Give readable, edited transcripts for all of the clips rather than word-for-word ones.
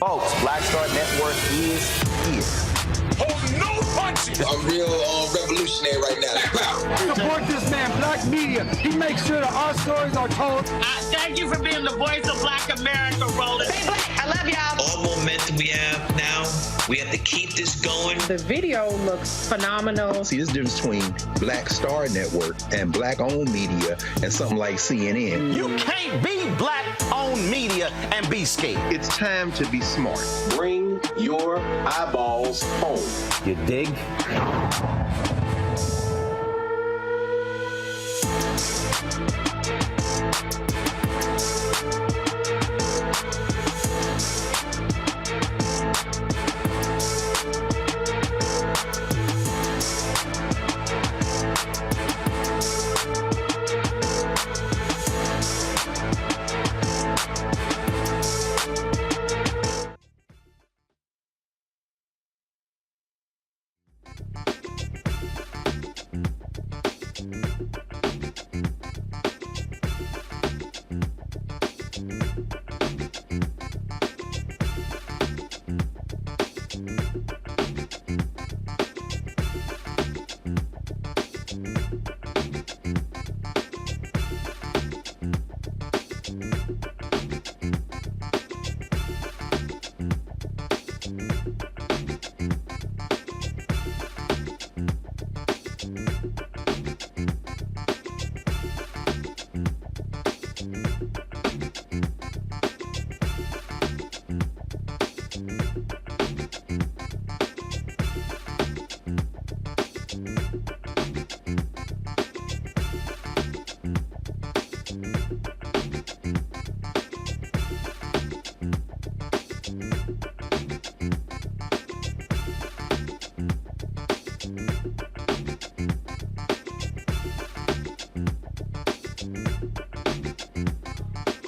Folks, Black Star Network is here. Hold no punches! I'm real revolutionary right now. Support this man, Black Media. He makes sure that our stories are told. Thank you for being the voice of Black America, Roland. Stay black. I love y'all. All momentum we have now, we have to keep this going. The video looks phenomenal. See, there's a difference between Black Star Network and Black-owned media and something like CNN. You can't be Black-owned media and be scared. It's time to be smart. Bring your eyeballs home. You dig?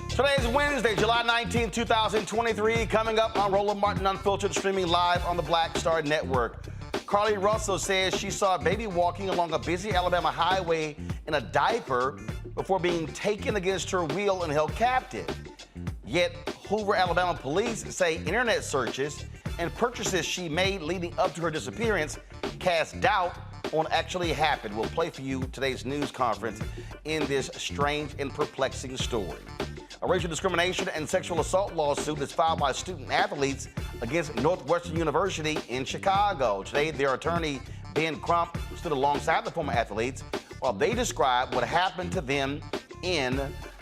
Today is Wednesday, July 19, 2023. Coming up on Roland Martin Unfiltered, streaming live on the Black Star Network. Carlee Russell says she saw a baby walking along a busy Alabama highway in a diaper before being taken against her will and held captive. Yet Hoover, Alabama police say internet searches and purchases she made leading up to her disappearance cast doubt on what actually happened. We'll play for you today's news conference in this strange and perplexing story. A racial discrimination and sexual assault lawsuit is filed by student athletes against Northwestern University in Chicago. Today, their attorney, Ben Crump, stood alongside the former athletes while they described what happened to them in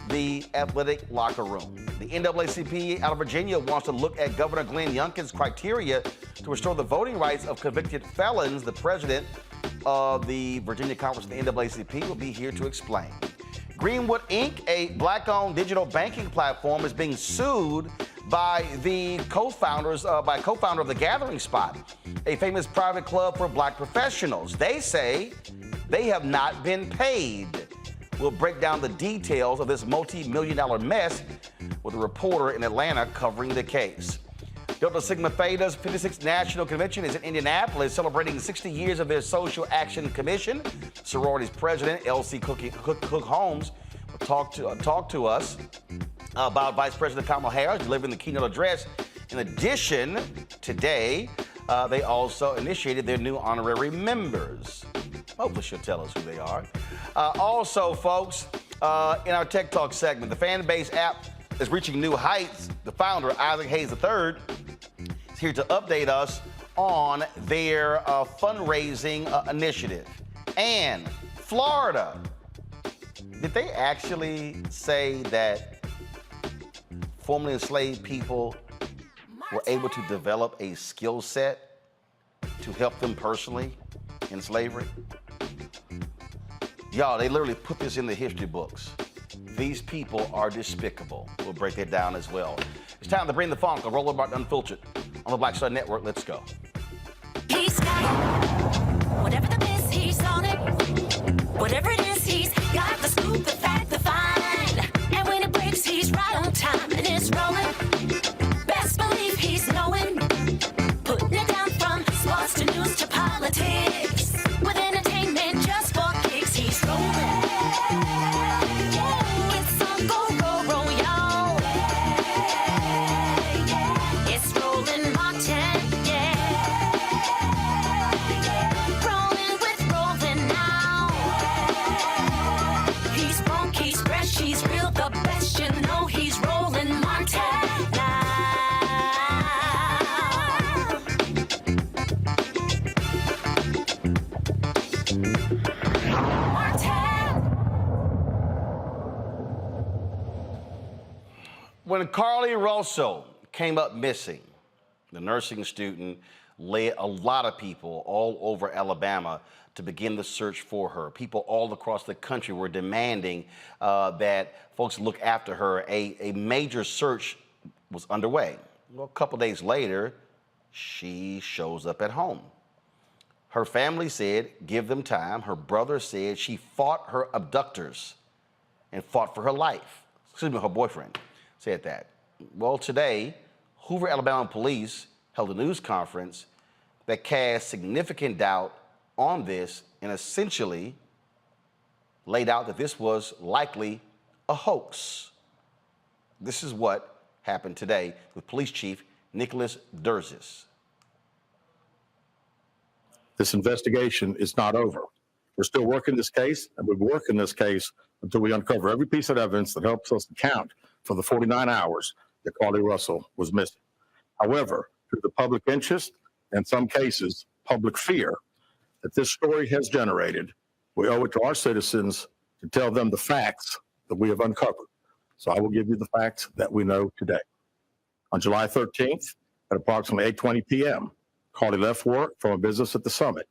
the athletic locker room. The NAACP out of Virginia wants to look at Governor Glenn Youngkin's criteria to restore the voting rights of convicted felons. The president of the Virginia Conference of the NAACP will be here to explain. Greenwood Inc., a Black-owned digital banking platform, is being sued by the co-founder of the Gathering Spot, a famous private club for Black professionals. They say they have not been paid. We'll break down the details of this multi-million-dollar mess with a reporter in Atlanta covering the case. Delta Sigma Theta's 56th National Convention is in Indianapolis, celebrating 60 years of their Social Action Commission. Sorority's president, Elsie Cook Holmes, will talk to us about Vice President Kamala Harris delivering the keynote address. In addition, today, they also initiated their new honorary members. Hopefully she'll tell us who they are. Also, folks, in our Tech Talk segment, the Fanbase app is reaching new heights. The founder, Isaac Hayes III, is here to update us on their fundraising initiative. And Florida, did they actually say that formerly enslaved people were able to develop a skill set to help them personally in slavery? Y'all, they literally put this in the history books. These people are despicable. We'll break that down as well. It's time to bring the funk of Roland Martin Unfiltered on the Black Star Network. Let's go. He's got whatever the miss, he's on it. Whatever it is, he's got the scoop, the fact, the find. And when it breaks, he's right on time and it's rolling. Best believe he's knowing. Putting it down from sports to news to politics. With entertainment just for kicks, he's rolling. It's on go, roll, roll, y'all. It's rolling. When Carlee Russell came up missing, the nursing student led a lot of people all over Alabama to begin the search for her. People all across the country were demanding that folks look after her. A major search was underway. Well, a couple days later, she shows up at home. Her family said, give them time. Her brother said she fought her abductors and fought for her life. Excuse me, her boyfriend said that. Well, today, Hoover, Alabama police held a news conference that cast significant doubt on this and essentially laid out that this was likely a hoax. This is what happened today with Police Chief Nicholas Durzis. This investigation is not over. We're still working this case, and we'll work in this case until we uncover every piece of evidence that helps us account for the 49 hours that Carlee Russell was missing. However, through the public interest, and in some cases, public fear that this story has generated, we owe it to our citizens to tell them the facts that we have uncovered. So I will give you the facts that we know today. On July 13th, at approximately 8:20 p.m., Carlee left work from a business at the Summit.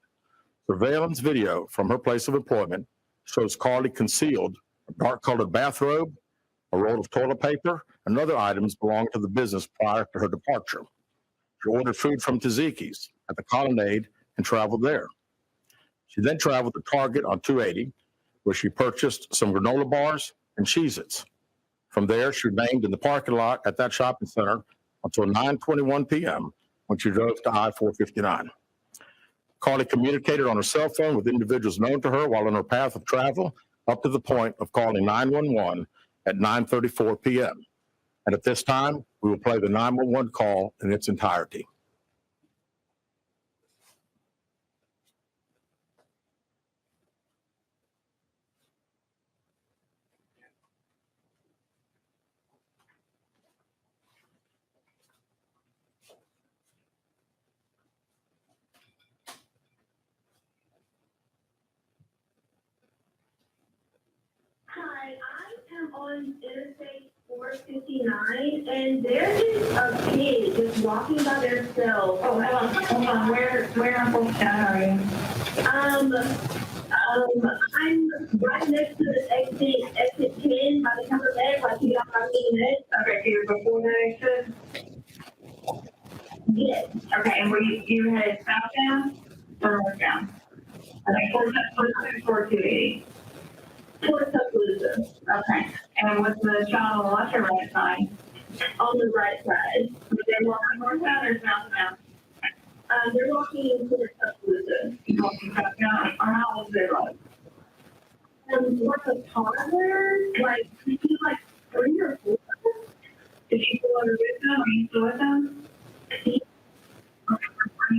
Surveillance video from her place of employment shows Carlee concealed a dark-colored bathrobe, a roll of toilet paper, and other items belonging to the business prior to her departure. She ordered food from Taziki's at the Colonnade and traveled there. She then traveled to Target on 280, where she purchased some granola bars and Cheez-Its. From there, she remained in the parking lot at that shopping center until 9:21 p.m. when she drove to I-459. Carlee communicated on her cell phone with individuals known to her while on her path of travel up to the point of calling 911 at 9:34 p.m. And at this time, we will play the 911 call in its entirety. Hi, I am on Interstate 459, and there is a kid just walking by themselves. Oh, hold on. Where on 459 are you? I'm right next to the exit 10 by the cover bed, like you got my meeting. Okay, so you're before that exit? Yes. Okay, and were you headed southbound or northbound? Okay, 480. Towards Tuscaloosa. Okay. And what's the child on the left or right side? On the right side. They're walking northbound or southbound? They're walking towards Tuscaloosa. Walking southbound? Or how old is they like? What's a toddler? Like, maybe like 3 or 4? Did you go under with them? Are you still with them? Are you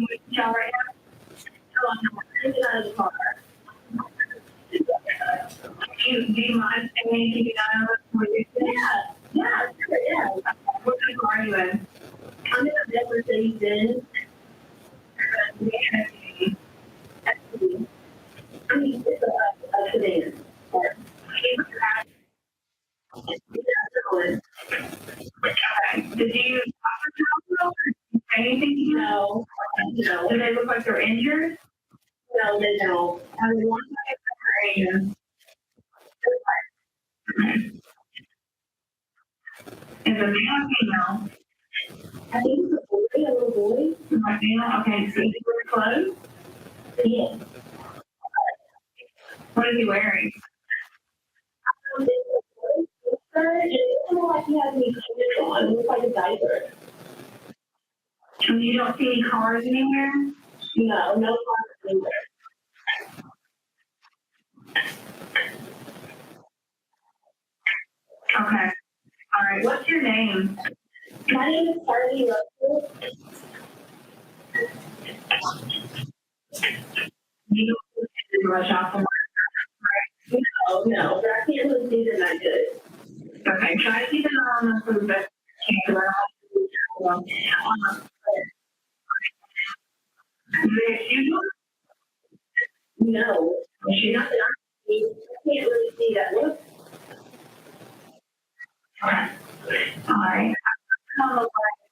with the child right now? No, I'm not. I'm out of the car. Do you mind saying anything about it? Yeah, sure, yeah. What kind of car are you in? I'm in a Mercedes-Benz. I mean, it's a sedan. Okay. Did you offer to say anything? No. No. Do they look like they're injured? No, they don't. I mean, one second. Is a male or female? I think it's a little boy. A female? Okay, so he's wearing clothes? Yes. What is he wearing? It looks like he has any clothes on. It looks like a diaper. And you don't see any cars anywhere? No, no cars anywhere. Okay. All right. What's your name? My name is Carlee Russell. You don't rush off from work. No, but I can't really see that I good. Okay. Try to keep an eye on them for the best you can. No, she's not that I can't really see that. Look. All right. Alright. On the way.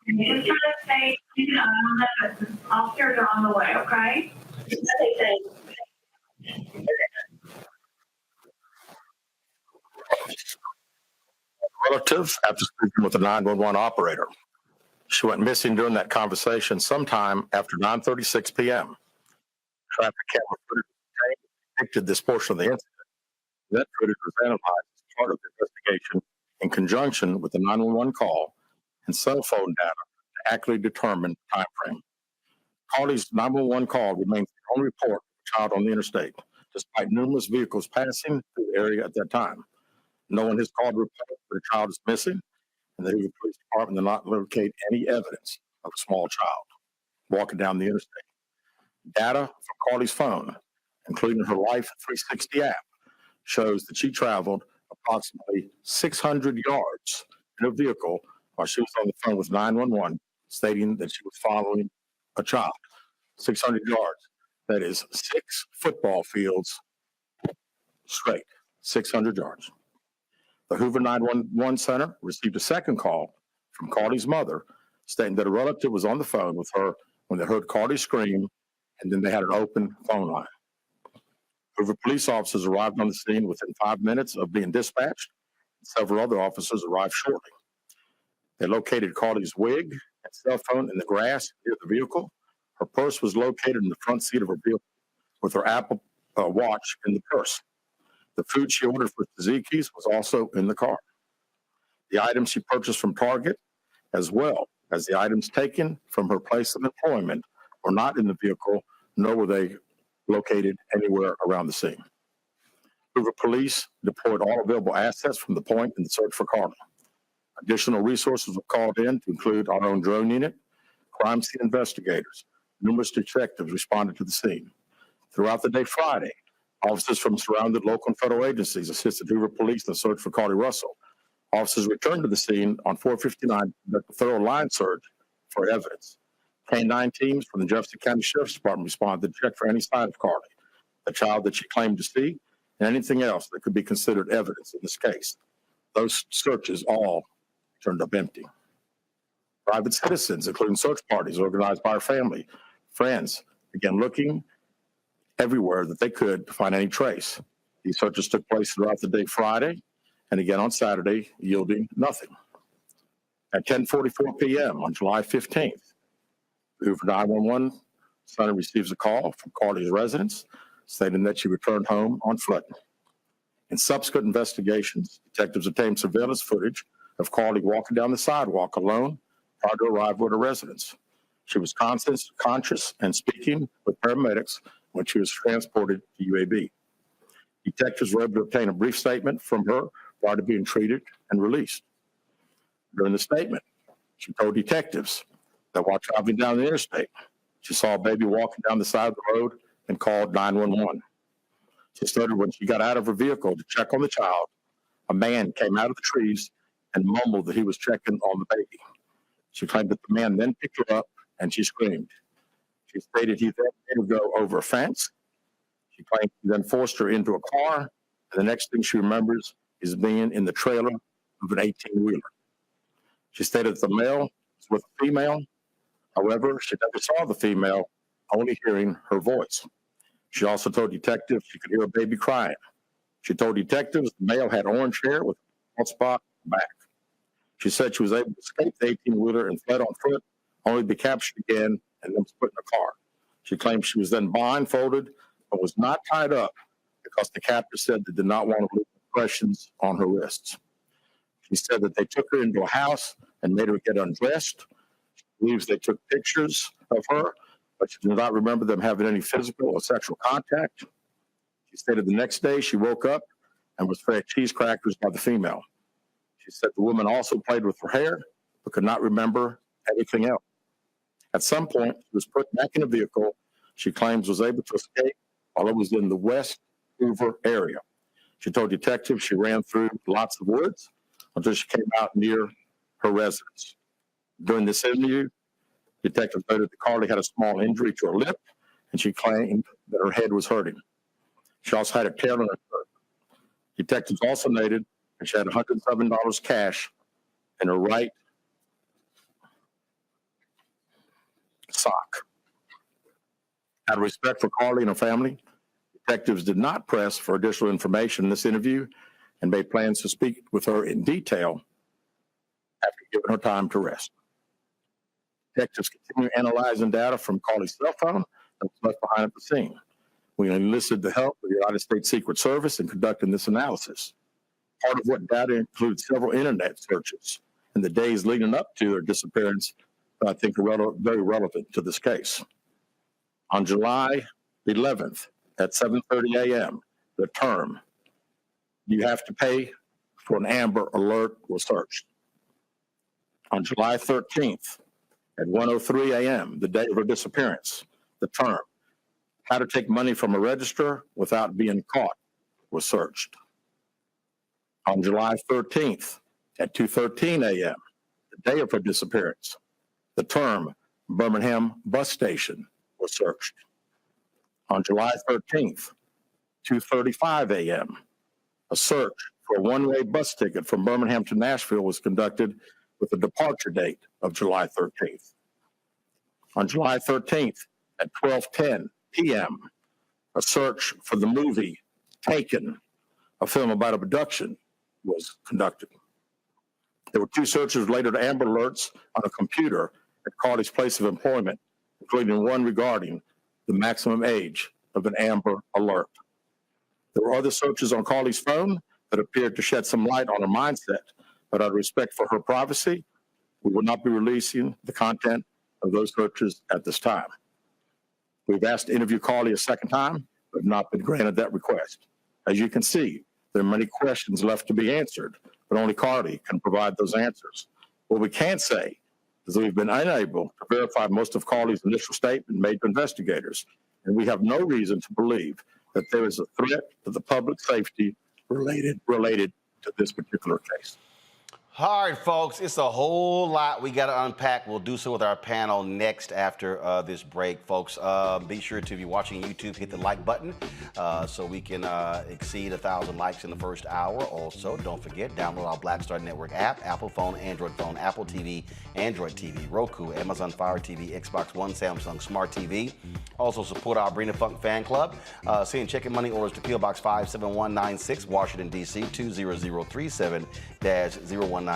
Just try to stay, on the officers are on the way, okay? Okay, thanks. Relative, after speaking with the 911 operator, she went missing during that conversation sometime after 9:36 p.m. Traffic camera footage depicted this portion of the incident. That footage was analyzed as part of the investigation in conjunction with the 911 call and cell phone data to accurately determine the time frame. Carlee's 911 call remains the only report of a child on the interstate, despite numerous vehicles passing through the area at that time. No one has called to report that a child is missing, and the Hoover Police Department did not locate any evidence of a small child walking down the interstate. Data from Carlee's phone, including her Life 360 app, shows that she traveled approximately 600 yards in a vehicle while she was on the phone with 911, stating that she was following a child. 600 yards. That is 6 football fields straight, 600 yards. The Hoover 911 Center received a second call from Carlee's mother, stating that a relative was on the phone with her when they heard Carlee scream, and then they had an open phone line. Hoover police officers arrived on the scene within 5 minutes of being dispatched. Several other officers arrived shortly. They located Carlee's wig and cell phone in the grass near the vehicle. Her purse was located in the front seat of her vehicle with her Apple Watch in the purse. The food she ordered for Tzatziki's was also in the car. The items she purchased from Target, as well as the items taken from her place of employment, were not in the vehicle, nor were they located anywhere around the scene. Hoover police deployed all available assets from the point in the search for Carlee. Additional resources were called in to include our own drone unit, crime scene investigators. Numerous detectives responded to the scene. Throughout the day Friday, officers from surrounded local and federal agencies assisted Hoover police in the search for Carlee Russell. Officers returned to the scene on 459 the thorough line search for evidence. K-9 teams from the Jefferson County Sheriff's Department responded to check for any sign of Carlee, the child that she claimed to see, and anything else that could be considered evidence in this case. Those searches all turned up empty. Private citizens, including search parties organized by our family, friends, began looking everywhere that they could to find any trace. These searches took place throughout the day Friday and again on Saturday, yielding nothing. At 10:44 p.m. on July 15th, the Hoover 911 Center receives a call from Carlee's residence stating that she returned home on foot. In subsequent investigations, detectives obtained surveillance footage of Carlee walking down the sidewalk alone prior to arrival at her residence. She was conscious and speaking with paramedics when she was transported to UAB. Detectives were able to obtain a brief statement from her prior to being treated and released. During the statement, she told detectives that while traveling down the interstate, she saw a baby walking down the side of the road and called 911. She stated when she got out of her vehicle to check on the child, a man came out of the trees and mumbled that he was checking on the baby. She claimed that the man then picked her up and she screamed. She stated he then made her go over a fence. She claimed he then forced her into a car, and the next thing she remembers is being in the trailer of an 18-wheeler. She stated that the male was with a female. However, she never saw the female, only hearing her voice. She also told detectives she could hear a baby crying. She told detectives the male had orange hair with a spot on the back. She said she was able to escape the 18-wheeler and fled on foot, only to be captured again and then put in a car. She claimed she was then blindfolded but was not tied up because the captor said they did not want to leave impressions on her wrists. She said that they took her into a house and made her get undressed. She believes they took pictures of her, but she does not remember them having any physical or sexual contact. She stated the next day she woke up and was fed cheese crackers by the female. She said the woman also played with her hair, but could not remember anything else. At some point, she was put back in a vehicle she claims was able to escape while it was in the West Hoover area. She told detectives she ran through lots of woods until she came out near her residence. During this interview, detectives noted that Carlee had a small injury to her lip, and she claimed that her head was hurting. She also had a tear in her shirt. Detectives also noted that she had $107 cash in her right sock. Out of respect for Carlee and her family, detectives did not press for additional information in this interview and made plans to speak with her in detail after giving her time to rest. Detectives continue analyzing data from Carlee's cell phone that was left behind at the scene. We enlisted the help of the United States Secret Service in conducting this analysis. Part of what data includes several internet searches in the days leading up to her disappearance that I think are very relevant to this case. On July 11th at 7:30 a.m., the term "you have to pay for an Amber Alert" was searched. On July 13th at 1:03 a.m., the day of her disappearance, the term "how to take money from a register without being caught" was searched. On July 13th at 2:13 a.m., the day of her disappearance, the term "Birmingham bus station" was searched. On July 13th, 2:35 a.m., a search for a one-way bus ticket from Birmingham to Nashville was conducted with a departure date of July 13th. On July 13th at 12:10 p.m., a search for the movie Taken, a film about abduction, was conducted. There were two searches related to Amber Alerts on a computer at Carlee's place of employment, including one regarding the maximum age of an Amber Alert. There were other searches on Carlee's phone that appeared to shed some light on her mindset, but out of respect for her privacy, we will not be releasing the content of those searches at this time. We've asked to interview Carlee a second time, but have not been granted that request. As you can see, there are many questions left to be answered, but only Carlee can provide those answers. What we can say is that we've been unable to verify most of Carlee's initial statement made to investigators, and we have no reason to believe that there is a threat to the public safety related to this particular case. All right, folks, it's a whole lot we got to unpack. We'll do so with our panel next after this break, folks. Be sure to, if you're watching YouTube, hit the like button so we can exceed 1,000 likes in the first hour. Also, don't forget, download our Black Star Network app, Apple phone, Android phone, Apple TV, Android TV, Roku, Amazon Fire TV, Xbox One, Samsung Smart TV. Also, support our Bring the Funk fan club. Send checking money orders to P.O. Box 57196, Washington, D.C. 20037-0196.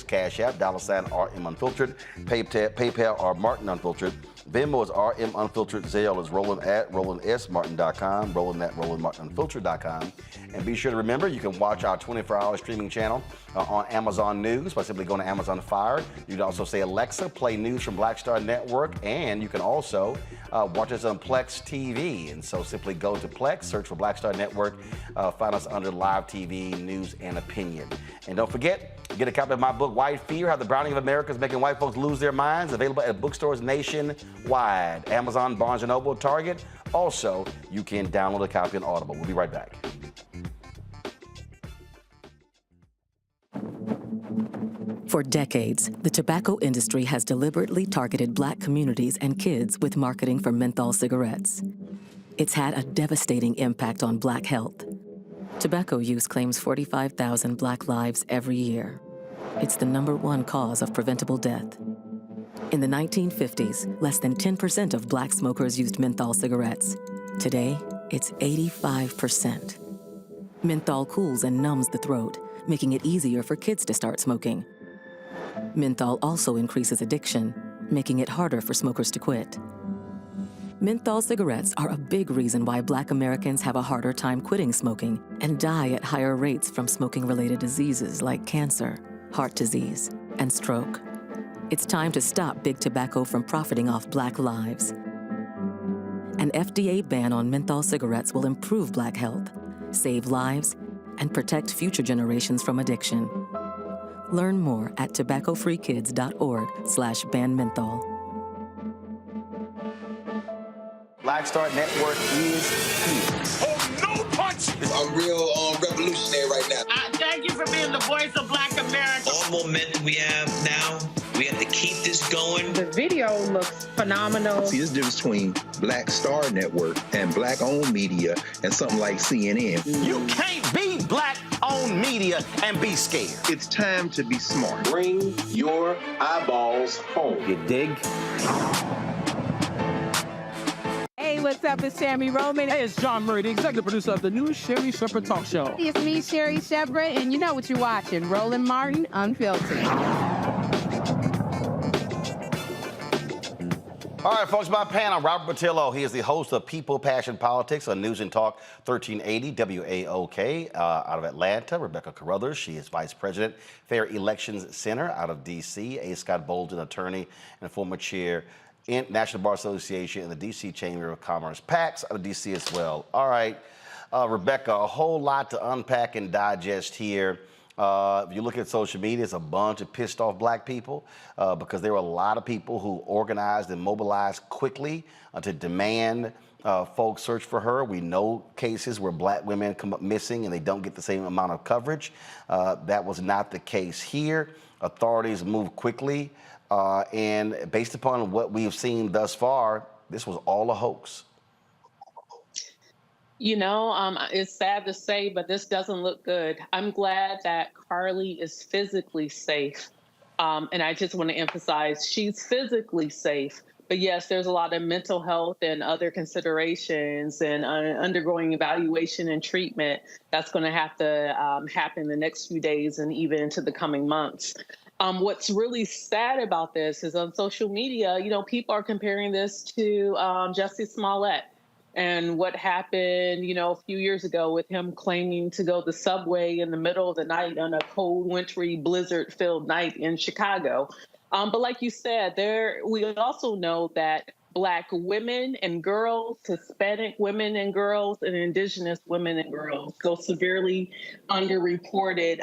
Cash App, $RM Unfiltered, PayPal or Martin Unfiltered. Venmo is RM Unfiltered. Zelle is Roland at RolandSMartin.com, Roland at RolandMartinUnfiltered.com. And be sure to remember, you can watch our 24-hour streaming channel on Amazon News by simply going to Amazon Fire. You can also say, Alexa, play news from Black Star Network. And you can also watch us on Plex TV. And so simply go to Plex, search for Black Star Network, find us under Live TV, News and Opinion. And don't forget, get a copy of my book, White Fear, How the Browning of America is Making White Folks Lose Their Minds, available at bookstores nationwide, Amazon, Barnes & Noble, Target. Also, you can download a copy on Audible. We'll be right back. For decades, the tobacco industry has deliberately targeted Black communities and kids with marketing for menthol cigarettes. It's had a devastating impact on Black health. Tobacco use claims 45,000 Black lives every year. It's the #1 cause of preventable death. In the 1950s, less than 10% of Black smokers used menthol cigarettes. Today, it's 85%. Menthol cools and numbs the throat, making it easier for kids to start smoking. Menthol also increases addiction, making it harder for smokers to quit. Menthol cigarettes are a big reason why Black Americans have a harder time quitting smoking and die at higher rates from smoking-related diseases like cancer, heart disease, and stroke. It's time to stop Big Tobacco from profiting off Black lives. An FDA ban on menthol cigarettes will improve Black health, save lives, and protect future generations from addiction. Learn more at tobaccofreekids.org/ban menthol. Black Star Network is here. Oh, no punch! I'm real revolutionary right now. Thank you for being the voice of Black America. All momentum we have now, we have to keep this going. The video looks phenomenal. See, there's a difference between Black Star Network and Black-owned media and something like CNN. You can't be black-owned media and be scared. It's time to be smart. Bring your eyeballs home. You dig? Hey, what's up? It's Tammy Roman. Hey, it's John Murray, the executive producer of the new Sherry Shepherd Talk Show. It's me, Sherry Shepherd, and you know what you're watching, Roland Martin Unfiltered. All right, folks, my panel, Robert Patillo. He is the host of People, Passion, Politics on News and Talk 1380 WAOK out of Atlanta. Rebecca Carruthers, she is Vice President, Fair Elections Center out of D.C. A. Scott Bolden, attorney and former chair in National Bar Association and the D.C. Chamber of Commerce, PAX out of D.C. as well. All right, Rebecca, a whole lot to unpack and digest here. If you look at social media, it's a bunch of pissed off black people because there were a lot of people who organized and mobilized quickly to demand folks search for her. We know cases where black women come up missing and they don't get the same amount of coverage. That was not the case here. Authorities moved quickly, and based upon what we have seen thus far, this was all a hoax. You know, it's sad to say, but this doesn't look good. I'm glad that Carlee is physically safe. And I just want to emphasize she's physically safe. But yes, there's a lot of mental health and other considerations and undergoing evaluation and treatment that's going to have to happen the next few days and even into the coming months. What's really sad about this is on social media, you know, people are comparing this to Justice Smollett. And what happened, you know, a few years ago with him claiming to go the subway in the middle of the night on a cold, wintry, blizzard-filled night in Chicago. But like you said, we also know that Black women and girls, Hispanic women and girls, and Indigenous women and girls go severely underreported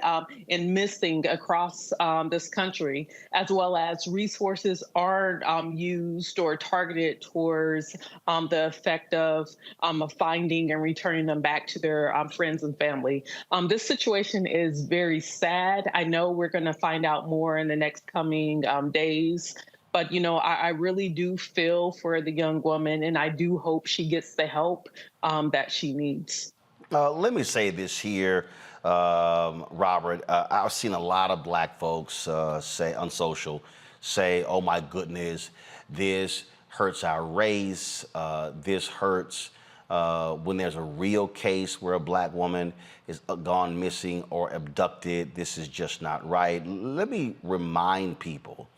and missing across this country, as well as resources aren't used or targeted towards the effect of finding and returning them back to their friends and family. This situation is very sad. I know we're going to find out more in the next coming days. But, you know, I really do feel for the young woman, and I do hope she gets the help that she needs. Let me say this here, Robert. I've seen a lot of black folks say on social, oh, my goodness, this hurts our race. This hurts when there's a real case where a black woman is gone missing or abducted. This is just not right. Let me remind people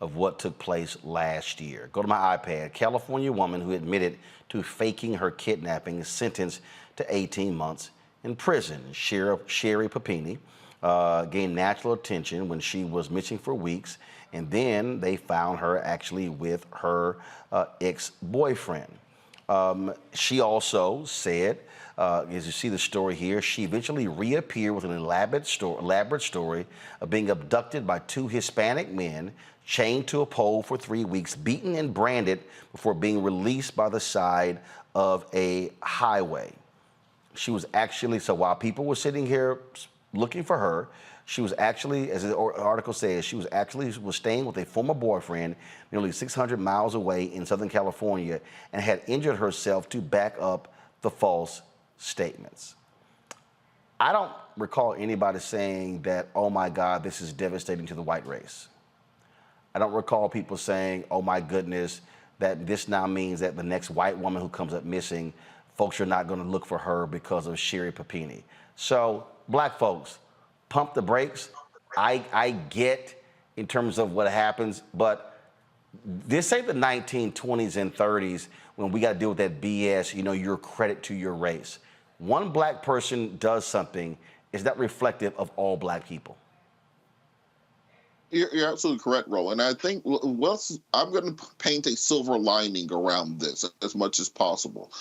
of what took place last year. Go to my iPad. California woman who admitted to faking her kidnapping is sentenced to 18 months in prison. Sherry Papini gained national attention when she was missing for weeks, and then they found her actually with her ex-boyfriend. She also said, as you see the story here, she eventually reappeared with an elaborate story of being abducted by two Hispanic men, chained to a pole for 3 weeks, beaten and branded before being released by the side of a highway. She was actually, so while people were sitting here looking for her, she was actually, as the article says, she was staying with a former boyfriend nearly 600 miles away in Southern California and had injured herself to back up the false statements. I don't recall anybody saying that, oh my God, this is devastating to the white race. I don't recall people saying, oh my goodness, that this now means that the next white woman who comes up missing, folks are not going to look for her because of Sherry Papini. So, black folks, pump the brakes. I get in terms of what happens, but this ain't the 1920s and 30s when we got to deal with that BS, you know, your credit to your race. One black person does something, is that reflective of all black people? You're absolutely correct, Roland. I think I'm going to paint a silver lining around this as much as possible,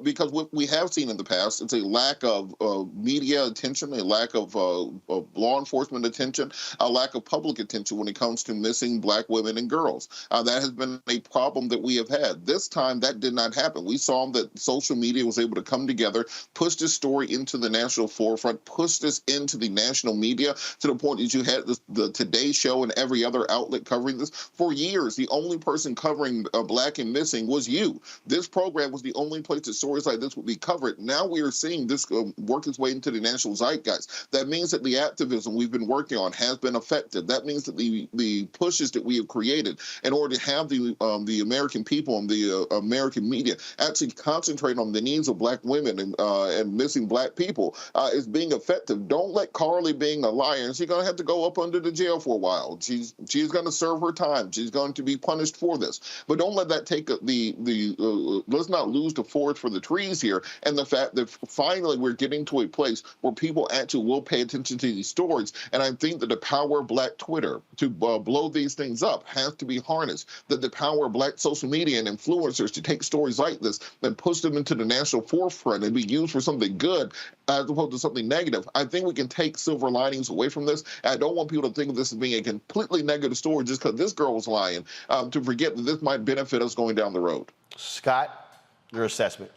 because what we have seen in the past is a lack of media attention, a lack of law enforcement attention, a lack of public attention when it comes to missing black women and girls. That has been a problem that we have had. This time, that did not happen. We saw that social media was able to come together, push this story into the national forefront, push this into the national media to the point that you had the Today Show show and every other outlet covering this. For years, the only person covering Black and missing was you. This program was the only place that stories like this would be covered. Now we are seeing this work its way into the national zeitgeist. That means that the activism we've been working on has been effective. That means that the pushes that we have created in order to have the American people and the American media actually concentrate on the needs of Black women and missing Black people is being effective. Don't let Carlee being a liar, and she's going to have to go up under the jail for a while. She's going to serve her time. She's going to be punished for this. But don't let that take let's not lose the forest for the trees here, and the fact that finally we're getting to a place where people actually will pay attention to these stories. And I think that the power of Black Twitter to blow these things up has to be harnessed, that the power of Black social media and influencers to take stories like this and push them into the national forefront and be used for something good as opposed to something negative. I think we can take silver linings away from this. I don't want people to think of this as being a completely negative story just because this girl was lying, to forget that this might benefit us going down the road. Scott, your assessment.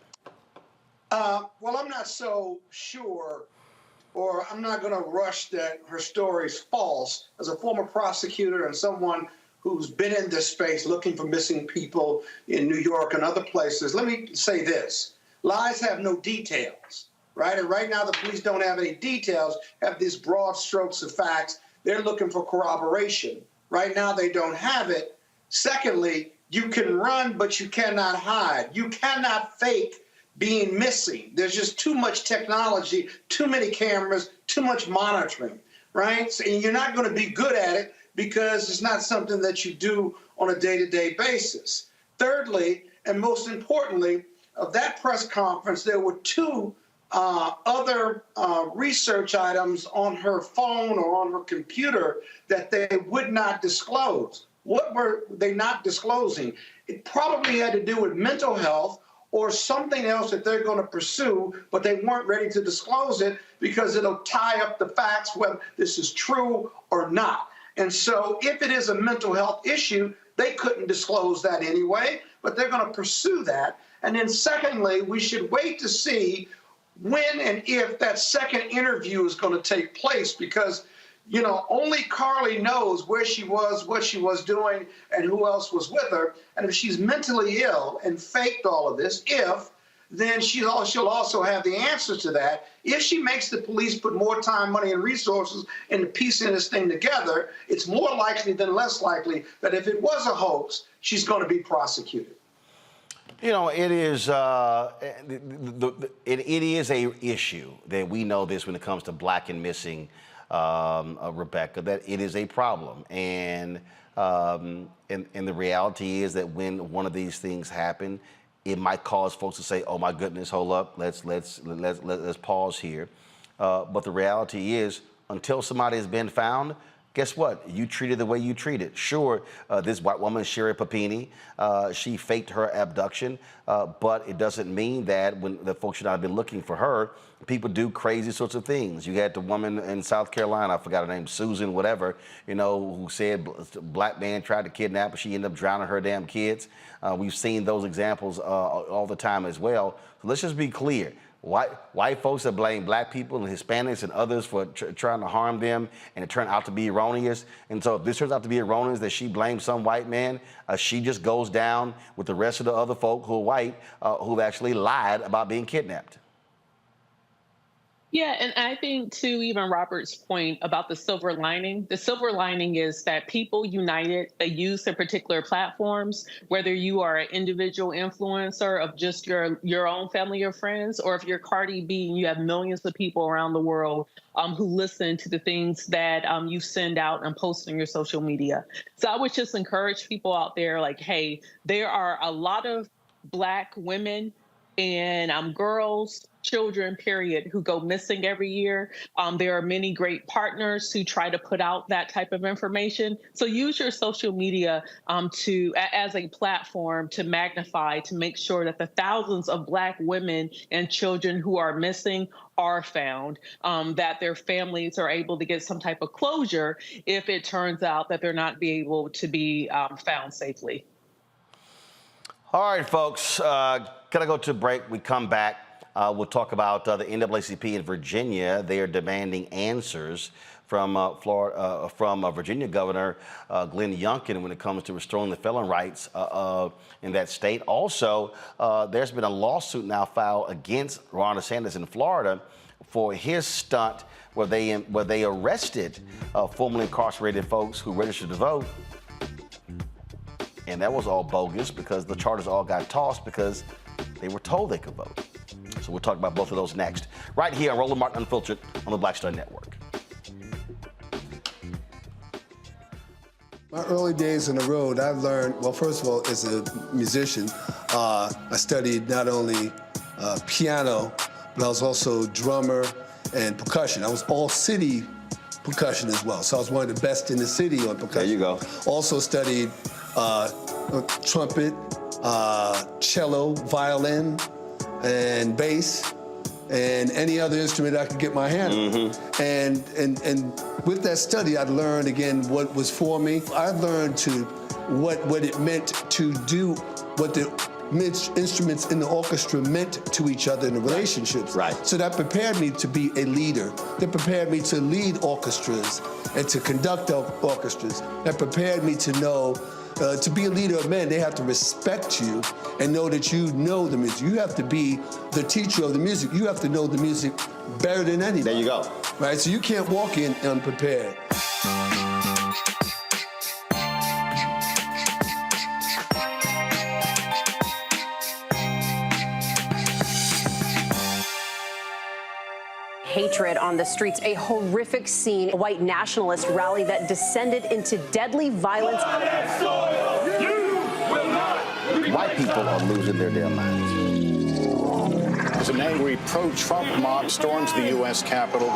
Well, I'm not so sure, or I'm not going to rush that her story is false. As a former prosecutor and someone who's been in this space looking for missing people in New York and other places, let me say this. Lies have no details, right? And right now the police don't have any details, have these broad strokes of facts. They're looking for corroboration. Right now they don't have it. Secondly, you can run, but you cannot hide. You cannot fake being missing. There's just too much technology, too many cameras, too much monitoring, right? So, and you're not going to be good at it because it's not something that you do on a day-to-day basis. Thirdly, and most importantly, of that press conference, there were two other research items on her phone or on her computer that they would not disclose. What were they not disclosing? It probably had to do with mental health or something else that they're going to pursue, but they weren't ready to disclose it because it'll tie up the facts whether this is true or not. And so if it is a mental health issue, they couldn't disclose that anyway, but they're going to pursue that. And then secondly, we should wait to see when and if that second interview is going to take place, because you know, only Carlee knows where she was, what she was doing, and who else was with her. And if she's mentally ill and faked all of this, then she'll also have the answers to that. If she makes the police put more time, money, and resources into piecing this thing together, it's more likely than less likely that if it was a hoax, she's going to be prosecuted. You know, it is it is a issue that we know this when it comes to Black and missing. Rebecca, that it is a problem, and the reality is that when one of these things happen, it might cause folks to say, "Oh my goodness, hold up, let's pause here." But the reality is, until somebody has been found, guess what? You treated the way you treated. Sure, this white woman, Sherry Papini, she faked her abduction, but it doesn't mean that when the folks should not have been looking for her, people do crazy sorts of things. You had the woman in South Carolina, I forgot her name, Susan, whatever, you know, who said a Black man tried to kidnap her. She ended up drowning her damn kids. We've seen those examples all the time as well. So let's just be clear. White folks that blame Black people and Hispanics and others for trying to harm them, and it turned out to be erroneous. And so if this turns out to be erroneous, that she blames some white man, she just goes down with the rest of the other folk who are white, who've actually lied about being kidnapped. Yeah, and I think, too, even Robert's point about the silver lining is that people united, they use their particular platforms, whether you are an individual influencer of just your own family or friends, or if you're Cardi B and you have millions of people around the world who listen to the things that you send out and post on your social media. So I would just encourage people out there, like, hey, there are a lot of Black women and girls, children, period, who go missing every year. There are many great partners who try to put out that type of information. So use your social media as a platform to magnify, to make sure that the thousands of Black women and children who are missing are found, that their families are able to get some type of closure if it turns out that they're not able to be found safely. All right, folks, gotta go to a break. We come back. We'll talk about the NAACP in Virginia. They are demanding answers from Virginia Governor Glenn Youngkin when it comes to restoring the felon rights in that state. Also, there's been a lawsuit now filed against Ron DeSantis in Florida for his stunt where they arrested formerly incarcerated folks who registered to vote. And that was all bogus because the charges all got tossed because they were told they could vote. So we'll talk about both of those next, right here on Roland Martin Unfiltered on the Black Star Network. My early days on the road, I've learned, well, first of all, as a musician, I studied not only piano, but I was also drummer and percussion. I was all city percussion as well. So I was one of the best in the city on percussion. There you go. Also studied trumpet, cello, violin, and bass, and any other instrument I could get my hand on. And with that study, I learned again what was for me. I learned what it meant to do what the instruments in the orchestra meant to each other in the relationships. Right. So that prepared me to be a leader. That prepared me to lead orchestras and to conduct orchestras. That prepared me to know to be a leader of men, they have to respect you and know that you know the music. You have to be the teacher of the music. You have to know the music better than anybody. There you go. Right, so you can't walk in unprepared. Hatred on the streets, a horrific scene, a white nationalist rally that descended into deadly violence. White people are losing their damn minds. As an angry pro-Trump mob storms the U.S. Capitol,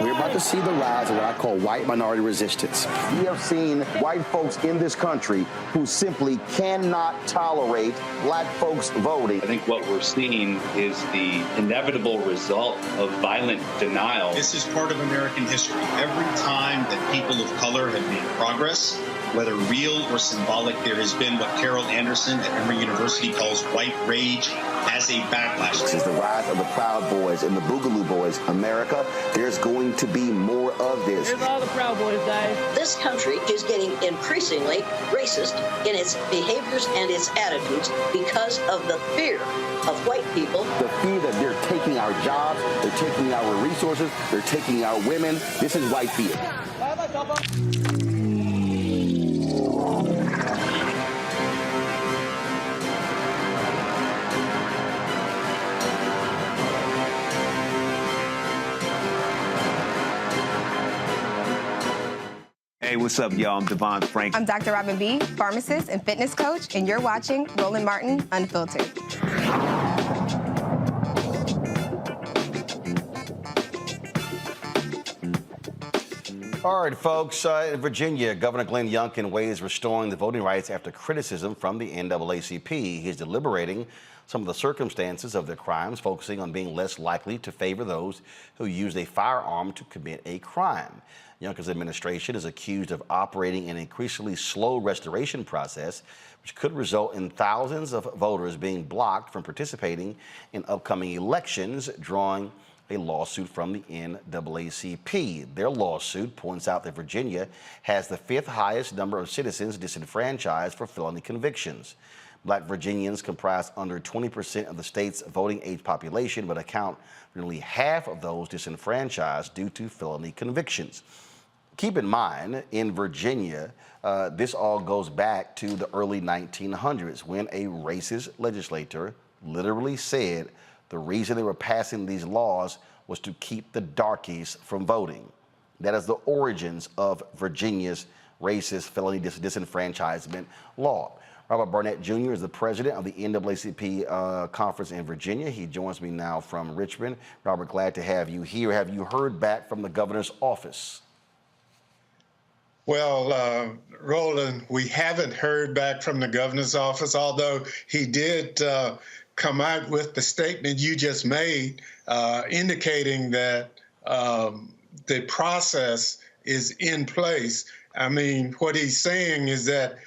we're about to see the rise of what I call white minority resistance. We have seen white folks in this country who simply cannot tolerate black folks voting. I think what we're seeing is the inevitable result of violent denial. This is part of American history. Every time that people of color have made progress, whether real or symbolic, there has been what Carol Anderson at Emory University calls white rage as a backlash. This is the rise of the Proud Boys and the Boogaloo Boys. America, there's going to be more of this. Here's all the Proud Boys, guys. This country is getting increasingly racist in its behaviors and its attitudes because of the fear of white people. The fear that they're taking our jobs, they're taking our resources, they're taking our women. This is white fear. Hey, what's up, y'all? I'm Devon Frank. I'm Dr. Robin B., pharmacist and fitness coach, and you're watching Roland Martin Unfiltered. All right, folks, in Virginia, Governor Glenn Youngkin weighs restoring the voting rights after criticism from the NAACP. He's deliberating some of the circumstances of their crimes, focusing on being less likely to favor those who used a firearm to commit a crime. Youngkin's administration is accused of operating an increasingly slow restoration process, which could result in thousands of voters being blocked from participating in upcoming elections, drawing a lawsuit from the NAACP. Their lawsuit points out that Virginia has the 5th highest number of citizens disenfranchised for felony convictions. Black Virginians comprise under 20% of the state's voting age population, but account for nearly half of those disenfranchised due to felony convictions. Keep in mind, in Virginia, this all goes back to the early 1900s when a racist legislator literally said the reason they were passing these laws was to keep the darkies from voting. That is the origins of Virginia's racist felony disenfranchisement law. Robert Barnette Jr. is the president of the NAACP conference in Virginia. He joins me now from Richmond. Robert, glad to have you here. Have you heard back from the governor's office? Well, Roland, we haven't heard back from the governor's office, although he did come out with the statement you just made, indicating that the process is in place. I mean, what he's saying is that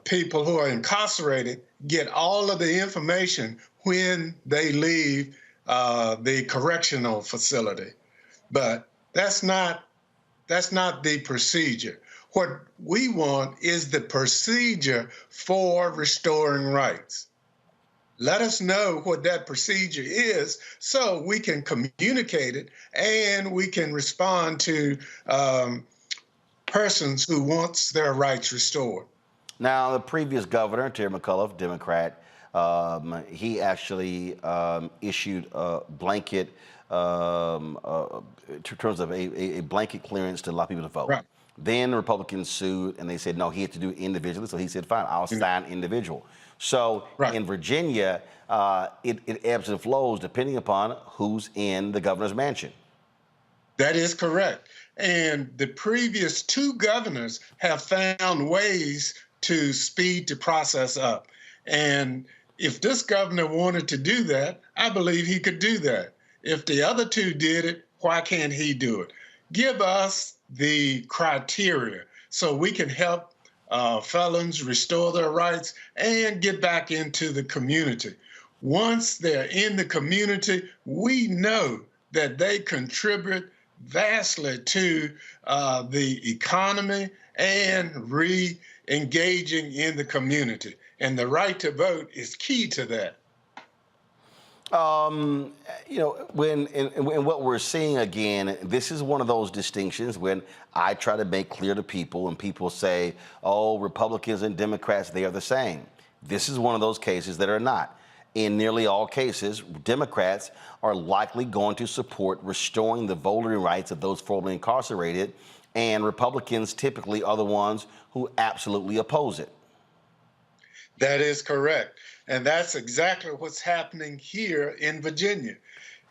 people who are incarcerated get all of the information when they leave the correctional facility. But That's not the procedure. What we want is the procedure for restoring rights. Let us know what that procedure is so we can communicate it and we can respond to persons who wants their rights restored. Now, the previous governor, Terry McAuliffe, Democrat, he actually issued a blanket, in terms of a blanket clearance to allow people to vote. Right. Then the Republicans sued, and they said, no, he had to do it individually. So he said, fine, I'll sign individual. So in Virginia, it ebbs and flows depending upon who's in the governor's mansion. That is correct. And the previous two governors have found ways to speed the process up. And if this governor wanted to do that, I believe he could do that. If the other two did it, why can't he do it? Give us the criteria so we can help felons restore their rights and get back into the community. Once they're in the community, we know that they contribute vastly to the economy and re-engaging in the community. And the right to vote is key to that. You know, when what we're seeing again, this is one of those distinctions when I try to make clear to people and people say, oh, Republicans and Democrats, they are the same. This is one of those cases that are not. In nearly all cases, Democrats are likely going to support restoring the voting rights of those formerly incarcerated, and Republicans typically are the ones who absolutely oppose it. That is correct. And that's exactly what's happening here in Virginia.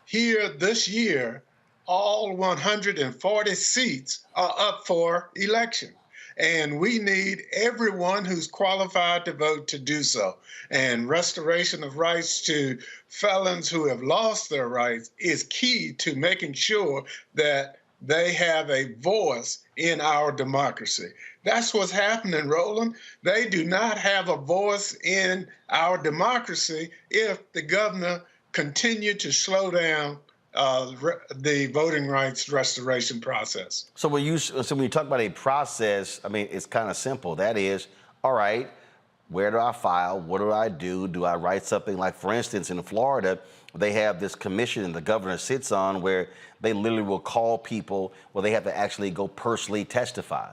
Here this year, all 140 seats are up for election. And we need everyone who's qualified to vote to do so. And restoration of rights to felons who have lost their rights is key to making sure that they have a voice in our democracy. That's what's happening, Roland. They do not have a voice in our democracy if the governor continued to slow down the voting rights restoration process. So when you talk about a process, I mean, it's kind of simple. That is, all right, where do I file? What do I do? Do I write something like, for instance, in Florida, they have this commission the governor sits on where they literally will call people where they have to actually go personally testify.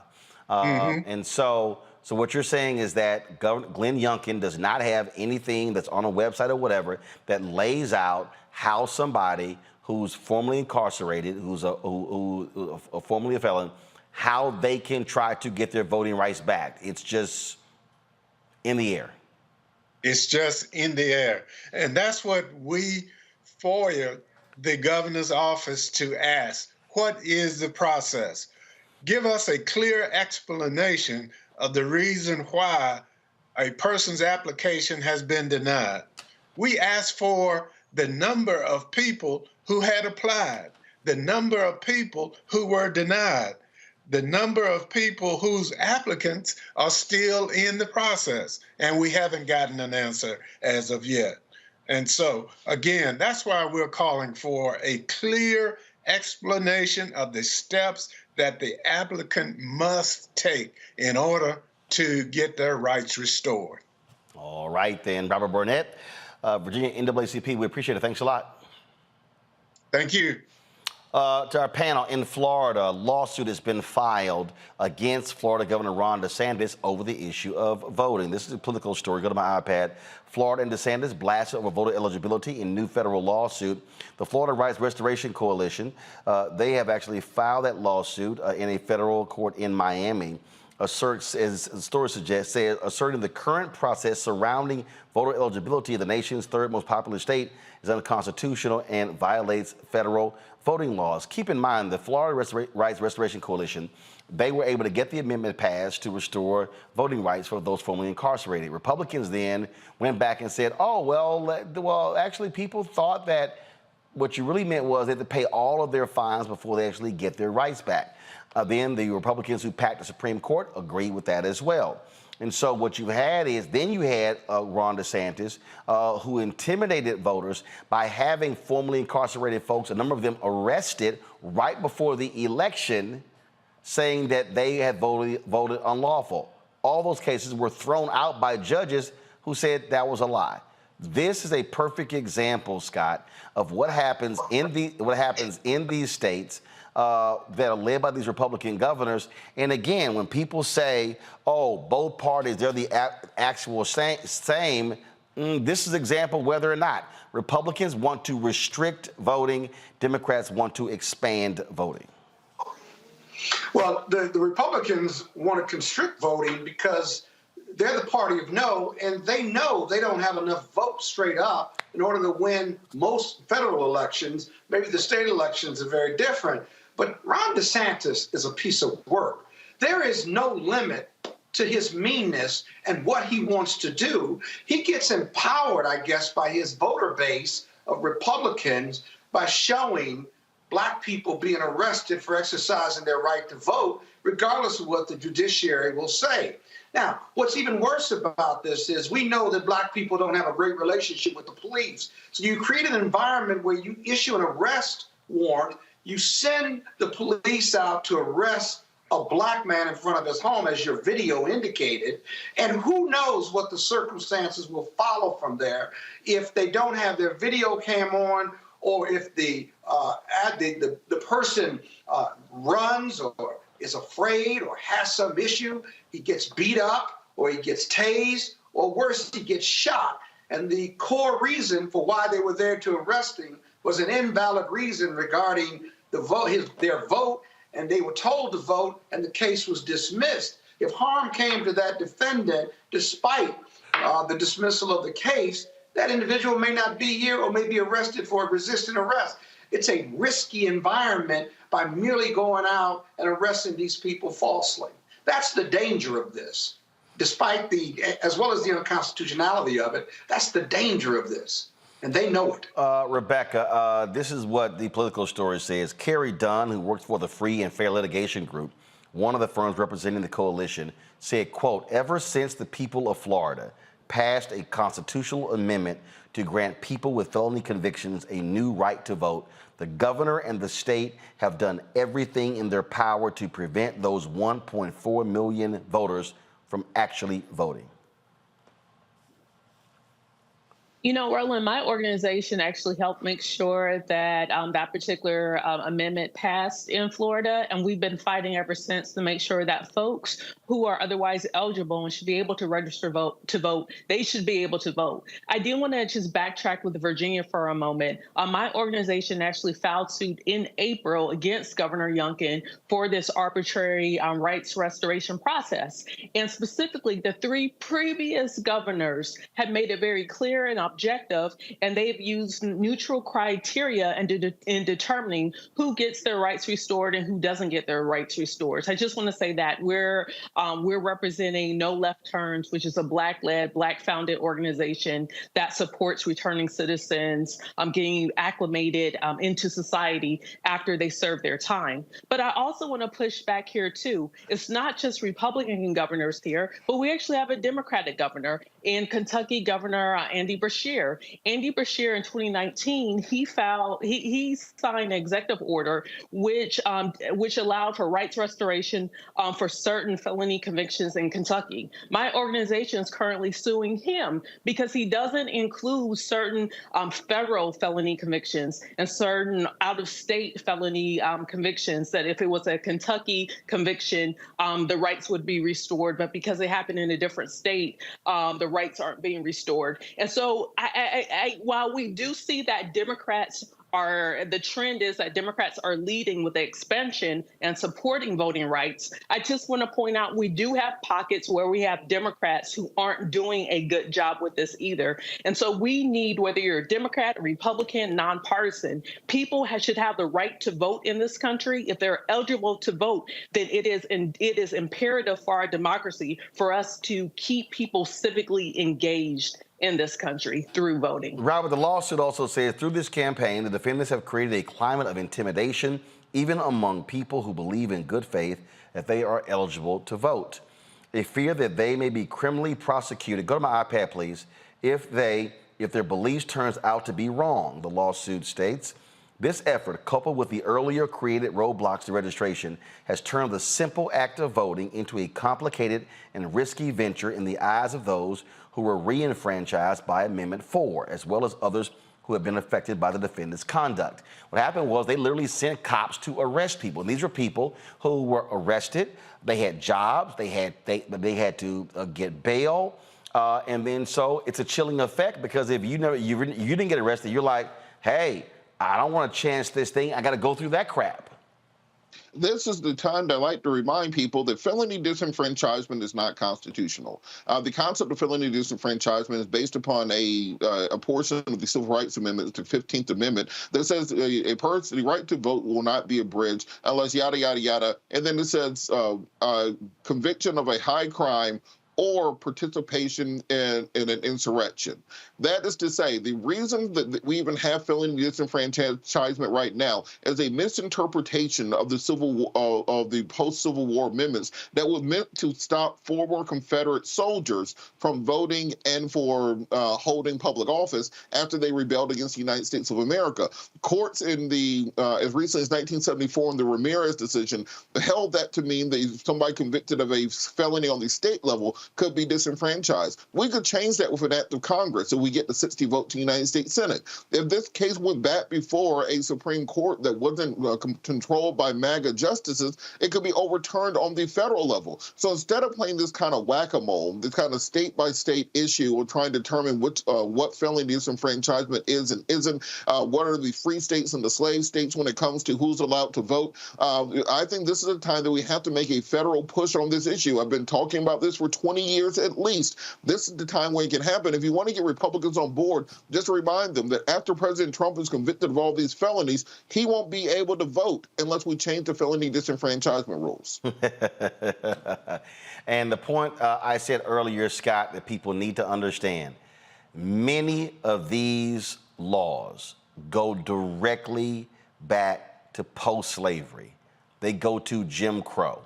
And so what you're saying is that Governor Glenn Youngkin does not have anything that's on a website or whatever that lays out how somebody who's formerly incarcerated, who's formerly a felon, how they can try to get their voting rights back. It's just in the air. It's just in the air. And that's what we FOIA the governor's office to ask. What is the process? Give us a clear explanation of the reason why a person's application has been denied. We asked for the number of people who had applied, the number of people who were denied, the number of people whose applicants are still in the process, and we haven't gotten an answer as of yet. And so, again, that's why we're calling for a clear explanation of the steps that the applicant must take in order to get their rights restored. All right, then. Robert Barnette, Virginia NAACP, we appreciate it. Thanks a lot. Thank you. To our panel, in Florida, a lawsuit has been filed against Florida Governor Ron DeSantis over the issue of voting. This is a political story. Go to my iPad. Florida and DeSantis blasted over voter eligibility in new federal lawsuit. The Florida Rights Restoration Coalition, they have actually filed that lawsuit in a federal court in Miami. Asserts, as the story suggests, asserting the current process surrounding voter eligibility of the nation's third most populous state is unconstitutional and violates federal voting laws. Keep in mind, the Florida Rights Restoration Coalition, they were able to get the amendment passed to restore voting rights for those formerly incarcerated. Republicans then went back and said, oh, well, actually, people thought that what you really meant was they had to pay all of their fines before they actually get their rights back. Then the Republicans who packed the Supreme Court agreed with that as well. And so what you had is, then you had Ron DeSantis, who intimidated voters by having formerly incarcerated folks, a number of them arrested right before the election, saying that they had voted unlawful. All those cases were thrown out by judges who said that was a lie. This is a perfect example, Scott, of what happens in these states that are led by these Republican governors. And again, when people say, "Oh, both parties, they're the actual same," this is an example whether or not Republicans want to restrict voting, Democrats want to expand voting. Well, the Republicans want to constrict voting because they're the party of no, and they know they don't have enough votes straight up in order to win most federal elections. Maybe the state elections are very different. But Ron DeSantis is a piece of work. There is no limit to his meanness and what he wants to do. He gets empowered, I guess, by his voter base of Republicans by showing Black people being arrested for exercising their right to vote, regardless of what the judiciary will say. Now, what's even worse about this is we know that Black people don't have a great relationship with the police. So you create an environment where you issue an arrest warrant, you send the police out to arrest a Black man in front of his home, as your video indicated, and who knows what the circumstances will follow from there if they don't have their video cam on, or if the person runs or is afraid or has some issue, he gets beat up or he gets tased, or worse, he gets shot. And the core reason for why they were there to arrest him was an invalid reason regarding the vote, their vote, and they were told to vote, and the case was dismissed. If harm came to that defendant, despite the dismissal of the case, that individual may not be here or may be arrested for a resisting arrest. It's a risky environment by merely going out and arresting these people falsely. That's the danger of this. Despite as well as the unconstitutionality of it, that's the danger of this. And they know it. Rebecca, this is what the Political Story says. Carrie Dunn, who works for the Free and Fair Litigation Group, one of the firms representing the coalition, said, quote, "Ever since the people of Florida passed a constitutional amendment to grant people with felony convictions a new right to vote, the governor and the state have done everything in their power to prevent those 1.4 million voters from actually voting." You know, Roland, my organization actually helped make sure that that particular amendment passed in Florida, and we've been fighting ever since to make sure that folks who are otherwise eligible and should be able to register to vote, they should be able to vote. I do want to just backtrack with Virginia for a moment. My organization actually filed suit in April against Governor Youngkin for this arbitrary rights restoration process. And specifically, the three previous governors had made it very clear and objective, and they've used neutral criteria in determining who gets their rights restored and who doesn't get their rights restored. So I just want to say that we're representing No Left Turns, which is a Black-led, Black-founded organization that supports returning citizens getting acclimated into society after they serve their time. But I also want to push back here, too. It's not just Republican governors here, but we actually have a Democratic governor. In Kentucky, Governor Andy Beshear. Andy Beshear in 2019, he signed an executive order which allowed for rights restoration for certain felony convictions in Kentucky. My organization is currently suing him because he doesn't include certain federal felony convictions and certain out-of-state felony convictions that if it was a Kentucky conviction, the rights would be restored. But because it happened in a different state, the rights aren't being restored. And so while we do see that the trend is that Democrats are leading with the expansion and supporting voting rights, I just want to point out we do have pockets where we have Democrats who aren't doing a good job with this either. And so we need, whether you're a Democrat, a Republican, nonpartisan, people should have the right to vote in this country. If they're eligible to vote, then it is imperative for our democracy for us to keep people civically engaged in this country through voting. Robert, the lawsuit also says through this campaign, the defendants have created a climate of intimidation, even among people who believe in good faith that they are eligible to vote. They fear that they may be criminally prosecuted. Go to my iPad, please. If their beliefs turns out to be wrong, the lawsuit states. This effort, coupled with the earlier created roadblocks to registration, has turned the simple act of voting into a complicated and risky venture in the eyes of those who were re-enfranchised by Amendment 4, as well as others who have been affected by the defendant's conduct. What happened was they literally sent cops to arrest people. And these were people who were arrested. They had jobs. They had to get bail. And then so it's a chilling effect, because if you didn't get arrested, you're like, hey, I don't want to chance this thing. I got to go through that crap. This is the time that I like to remind people that felony disenfranchisement is not constitutional. The concept of felony disenfranchisement is based upon a portion of the Civil Rights Amendment, the 15th Amendment, that says a person, the right to vote will not be abridged unless yada, yada, yada. And then it says conviction of a high crime or participation in an insurrection. That is to say, the reason that we even have felony disenfranchisement right now is a misinterpretation of the post-Civil War amendments that were meant to stop former Confederate soldiers from voting and for holding public office after they rebelled against the United States of America. Courts in the as recently as 1974 in the Ramirez decision held that to mean that somebody convicted of a felony on the state level could be disenfranchised. We could change that with an act of Congress so we get the 60 vote to the United States Senate. If this case went back before a Supreme Court that wasn't controlled by MAGA justices, it could be overturned on the federal level. So instead of playing this kind of whack-a-mole, this kind of state-by-state issue of trying to determine what felony disenfranchisement is and isn't, what are the free states and the slave states when it comes to who's allowed to vote, I think this is a time that we have to make a federal push on this issue. I've been talking about this for 20 years at least. This is the time when it can happen. If you want to get Republicans on board, just remind them that after President Trump is convicted of all these felonies, he won't be able to vote unless we change the felony disenfranchisement rules. And the point I said earlier, Scott, that people need to understand, many of these laws go directly back to post-slavery. They go to Jim Crow.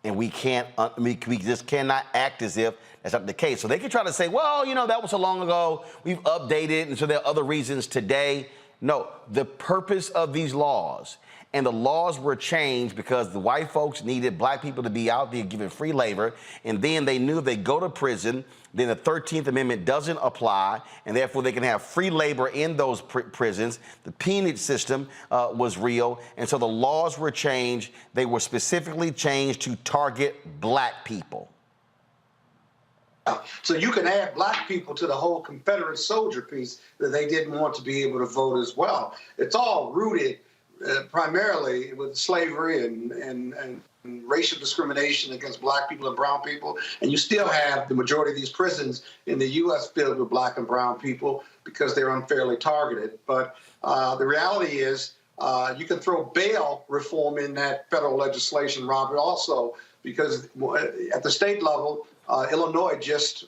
And we just cannot act as if that's not the case. So they can try to say, well, that was so long ago, we've updated, and so there are other reasons today. No, the purpose of these laws, and the laws were changed because the white folks needed black people to be out there giving free labor, and then they knew they go to prison, then the 13th Amendment doesn't apply, and therefore they can have free labor in those prisons. The peonage system was real, and so the laws were changed. They were specifically changed to target black people. So you can add black people to the whole Confederate soldier piece that they didn't want to be able to vote as well. It's all rooted primarily with slavery and racial discrimination against black people and brown people. And you still have the majority of these prisons in the U.S. filled with black and brown people because they're unfairly targeted. But the reality is you can throw bail reform in that federal legislation, Robert, also, because at the state level, Illinois just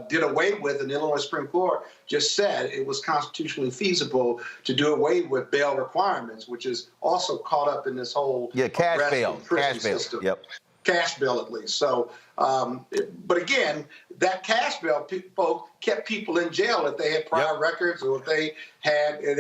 did away with, and the Illinois Supreme Court just said it was constitutionally feasible to do away with bail requirements, which is also caught up in this whole cash bail system. Yep. Cash bail, at least. So, but again, that cash bail folk kept people in jail if they had prior records, or if they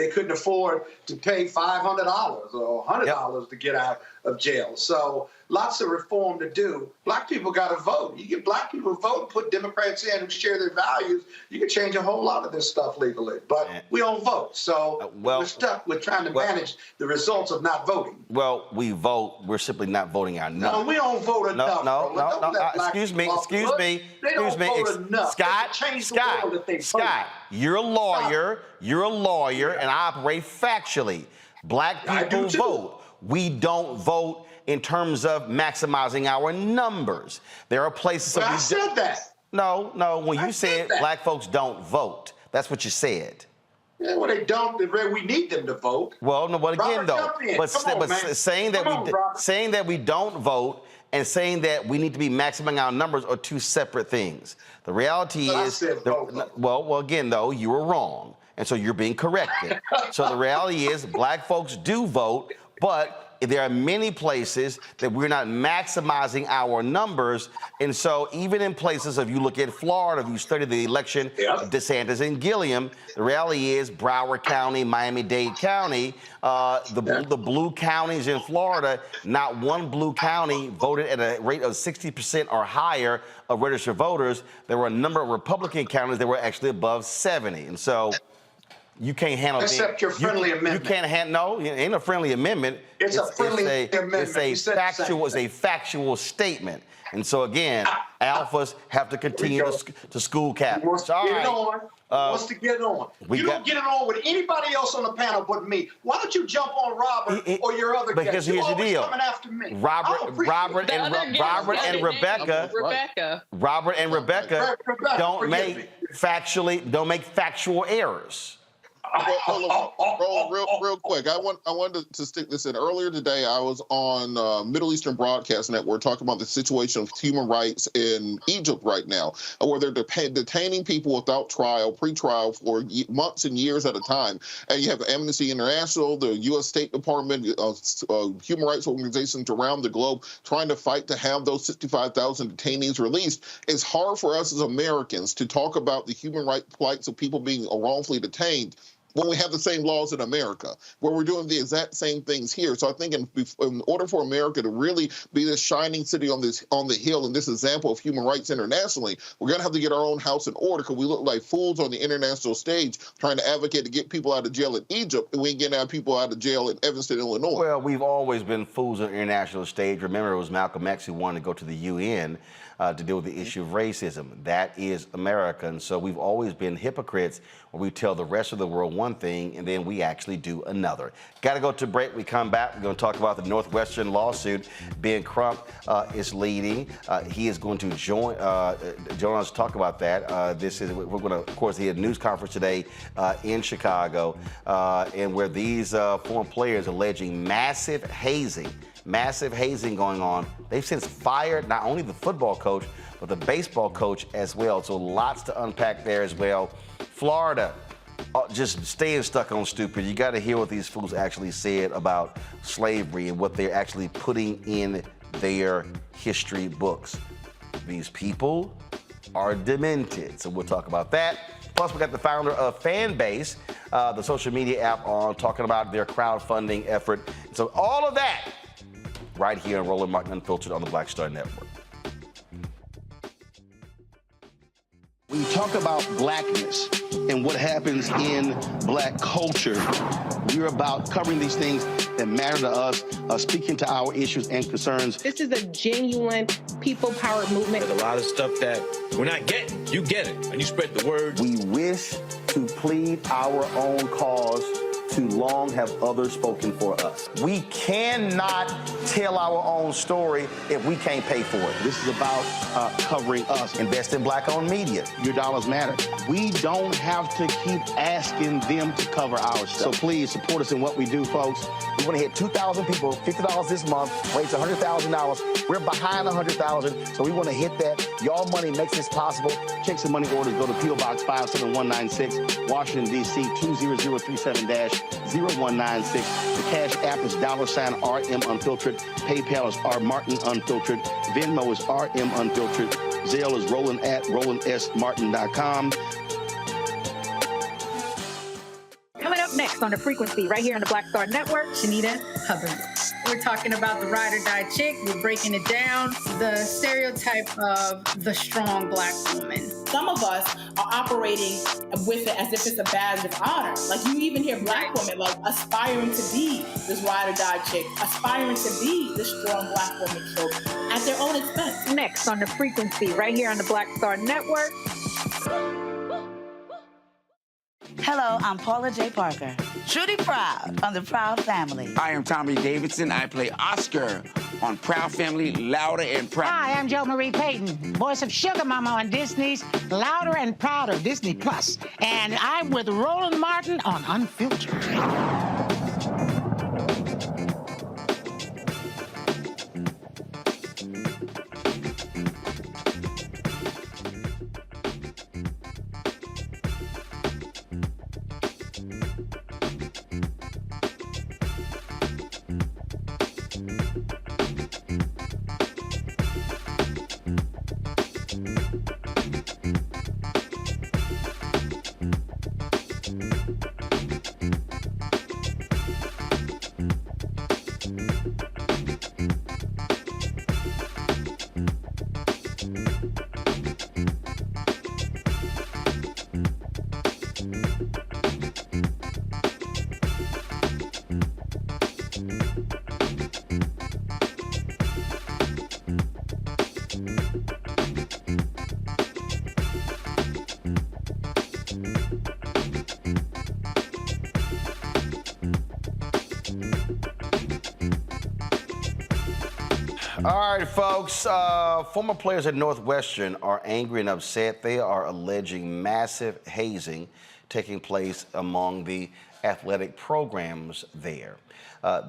couldn't afford to pay $500 or $100 to get out of jail. So lots of reform to do. Black people got to vote. You get black people to vote and put Democrats in who share their values, you can change a whole lot of this stuff legally. But we don't vote. So we're stuck with trying to manage the results of not voting. Well, we vote. We're simply not voting our enough. No, we don't vote enough. No. Excuse me. Scott, you're a lawyer. You're a lawyer, and I operate factually. Black people vote. We don't vote in terms of maximizing our numbers. There are places. But I said that. No. When you said black folks don't vote, that's what you said. Yeah, well, they don't. We need them to vote. Well, no. But again, though, saying that we don't vote and saying that we need to be maximizing our numbers are two separate things. The reality is, well, again, though, you were wrong, and so you're being corrected. So the reality is, black folks do vote, but there are many places that we're not maximizing our numbers. And so even in places, if you look at Florida, if you study the election, DeSantis and Gilliam, the reality is Broward County, Miami-Dade County, the blue counties in Florida, not one blue county voted at a rate of 60% or higher of registered voters. There were a number of Republican counties that were actually above 70. And so you can't handle Except your friendly amendment. You can't handle, no, it ain't a friendly amendment. It's a friendly amendment. It's a factual statement. And so again, alphas have to continue to school cap. Wants to get it on. You don't get it on with anybody else on the panel but me. Why don't you jump on Robert or your other guest? Because here's the deal. Coming after me. Robert and Rebecca don't make factual errors. Real quick, I wanted to stick this in. Earlier today, I was on Middle Eastern Broadcast Network talking about the situation of human rights in Egypt right now, where they're detaining people without trial, pre-trial for months and years at a time. And you have Amnesty International, the U.S. State Department, human rights organizations around the globe trying to fight to have those 65,000 detainees released. It's hard for us as Americans to talk about the human rights plights of people being wrongfully detained when we have the same laws in America, where we're doing the exact same things here. So I think in order for America to really be this shining city on the hill and this example of human rights internationally, we're going to have to get our own house in order, because we look like fools on the international stage trying to advocate to get people out of jail in Egypt, and we ain't getting people out of jail in Evanston, Illinois. Well, we've always been fools on the international stage. Remember, it was Malcolm X who wanted to go to the UN to deal with the issue of racism. That is America. And so we've always been hypocrites where we tell the rest of the world one thing and then we actually do another. Got to go to break. We come back. We're going to talk about the Northwestern lawsuit. Ben Crump is leading. He is going to join us to talk about that. We're going to, of course, he had a news conference today in Chicago, and where these former players alleging massive hazing going on. They've since fired not only the football coach, but the baseball coach as well. So lots to unpack there as well. Florida, just staying stuck on stupid. You got to hear what these fools actually said about slavery and what they're actually putting in their history books. These people are demented. So we'll talk about that. Plus, we got the founder of Fanbase, the social media app, on talking about their crowdfunding effort. So all of that right here on Roland Martin Unfiltered on the Black Star Network. When you talk about blackness and what happens in black culture, we're about covering these things that matter to us, speaking to our issues and concerns. This is a genuine people-powered movement. There's a lot of stuff that we're not getting. You get it, and you spread the word. We wish to plead our own cause. Too long have others spoken for us. We cannot tell our own story if we can't pay for it. This is about covering us. Invest in black-owned media. Your dollars matter. We don't have to keep asking them to cover our stuff. So please support us in what we do, folks. We want to hit 2,000 people, $50 this month, raise $100,000. We're behind $100,000, so we want to hit that. Y'all money makes this possible. Check some money orders. Go to P.O. Box 57196, Washington, D.C. 20037-0196. The Cash App is $RM Unfiltered. PayPal is RMartin Unfiltered. Venmo is RM Unfiltered. Zelle is Roland at RolandSMartin.com. Coming up next on The Frequency, right here on the Black Star Network, Shanita Hubbard. We're talking about the ride or die chick. We're breaking it down. The stereotype of the strong black woman. Some of us are operating with it as if it's a badge of honor. Like, you even hear black women like aspiring to be this ride or die chick, aspiring to be this strong black woman trope at their own expense. Next on The Frequency, right here on the Black Star Network. Hello, I'm Paula J. Parker. Truly proud on the Proud Family. I am Tommy Davidson. I play Oscar on Proud Family, Louder and Proud. Hi, I'm Jo Marie Payton, voice of Sugar Mama on Disney's Louder and Prouder, Disney Plus. And I'm with Roland Martin on Unfiltered. All right, folks. Former players at Northwestern are angry and upset. They are alleging massive hazing taking place among the athletic programs there.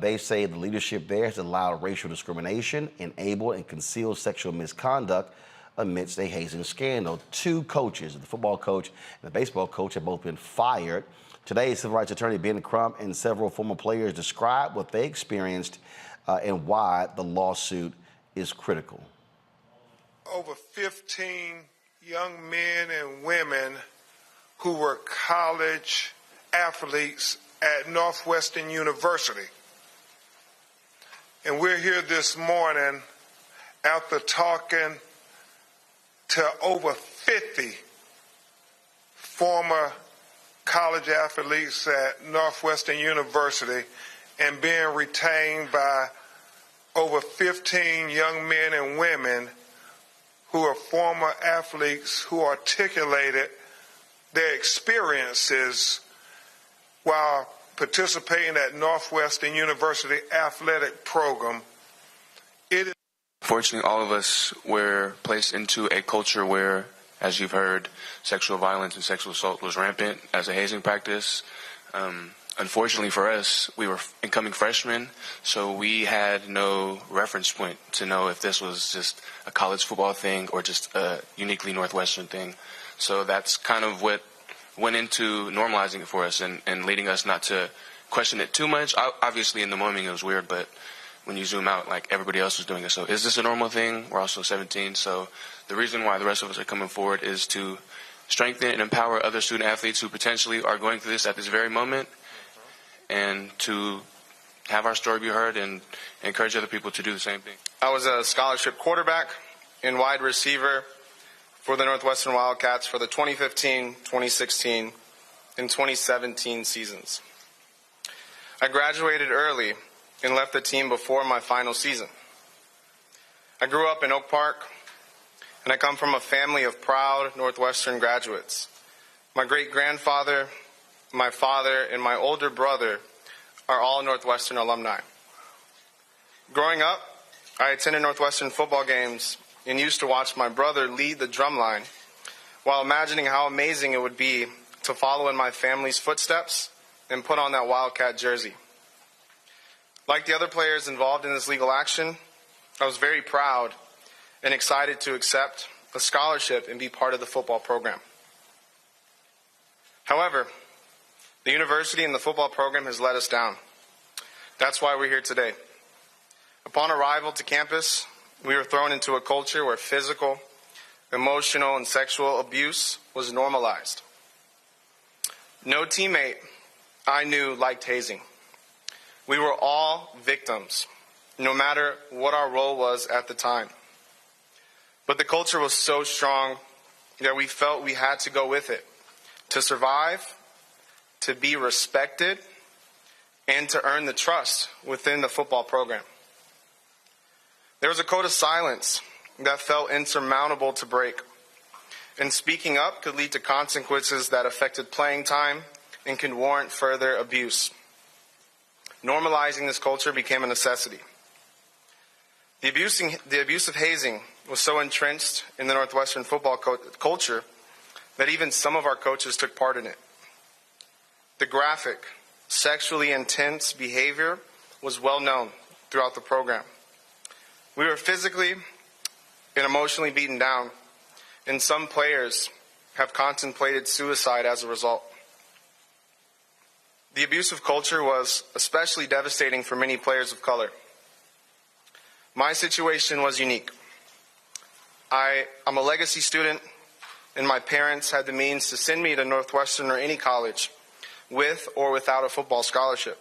They say the leadership there has allowed racial discrimination, enabled and concealed sexual misconduct amidst a hazing scandal. 2 coaches, the football coach and the baseball coach, have both been fired. Today, civil rights attorney Ben Crump and several former players describe what they experienced and why the lawsuit is critical. Over 15 young men and women who were college athletes at Northwestern University. And we're here this morning after talking to over 50 former college athletes at Northwestern University and being retained by over 15 young men and women who are former athletes who articulated their experiences while participating at Northwestern University athletic program. Fortunately, all of us were placed into a culture where, as you've heard, sexual violence and sexual assault was rampant as a hazing practice. Unfortunately for us, we were incoming freshmen, so we had no reference point to know if this was just a college football thing or just a uniquely Northwestern thing. So that's kind of what went into normalizing it for us and leading us not to question it too much. Obviously, in the moment, it was weird, but when you zoom out, like everybody else was doing it. So is this a normal thing? We're also 17. So the reason why the rest of us are coming forward is to strengthen and empower other student athletes who potentially are going through this at this very moment, and to have our story be heard and encourage other people to do the same thing. I was a scholarship quarterback and wide receiver for the Northwestern Wildcats for the 2015, 2016, and 2017 seasons. I graduated early and left the team before my final season. I grew up in Oak Park, and I come from a family of proud Northwestern graduates. My great-grandfather, my father, and my older brother are all Northwestern alumni. Growing up, I attended Northwestern football games and used to watch my brother lead the drumline while imagining how amazing it would be to follow in my family's footsteps and put on that Wildcat jersey. Like the other players involved in this legal action, I was very proud and excited to accept a scholarship and be part of the football program. However, the university and the football program has let us down. That's why we're here today. Upon arrival to campus, we were thrown into a culture where physical, emotional, and sexual abuse was normalized. No teammate I knew liked hazing. We were all victims, no matter what our role was at the time. But the culture was so strong that we felt we had to go with it to survive, to be respected, and to earn the trust within the football program. There was a code of silence that felt insurmountable to break, and speaking up could lead to consequences that affected playing time and could warrant further abuse. Normalizing this culture became a necessity. The abuse of hazing was so entrenched in the Northwestern football culture that even some of our coaches took part in it. The graphic, sexually intense behavior was well known throughout the program. We were physically and emotionally beaten down, and some players have contemplated suicide as a result. The abusive culture was especially devastating for many players of color. My situation was unique. I'm a legacy student, and my parents had the means to send me to Northwestern or any college with or without a football scholarship.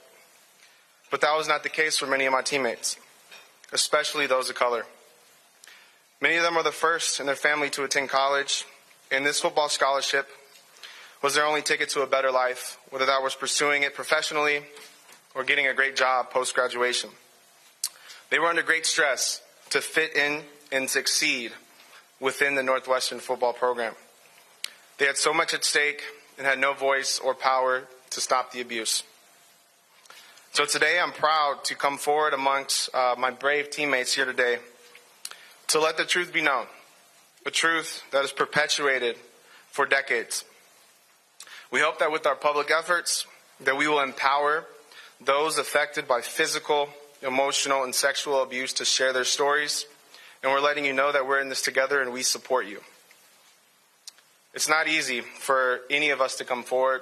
But that was not the case for many of my teammates, especially those of color. Many of them were the first in their family to attend college, and this football scholarship was their only ticket to a better life, whether that was pursuing it professionally or getting a great job post-graduation. They were under great stress to fit in and succeed within the Northwestern football program. They had so much at stake and had no voice or power to stop the abuse. So today I'm proud to come forward amongst my brave teammates here today to let the truth be known, a truth that is perpetuated for decades. We hope that with our public efforts, that we will empower those affected by physical, emotional, and sexual abuse to share their stories, and we're letting you know that we're in this together and we support you. It's not easy for any of us to come forward.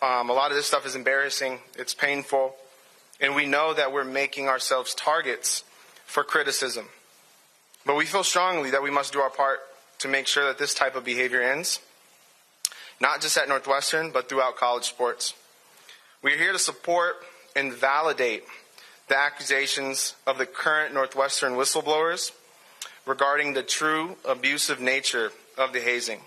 A lot of this stuff is embarrassing, it's painful, and we know that we're making ourselves targets for criticism. But we feel strongly that we must do our part to make sure that this type of behavior ends, not just at Northwestern, but throughout college sports. We're here to support and validate the accusations of the current Northwestern whistleblowers regarding the true abusive nature of the hazing.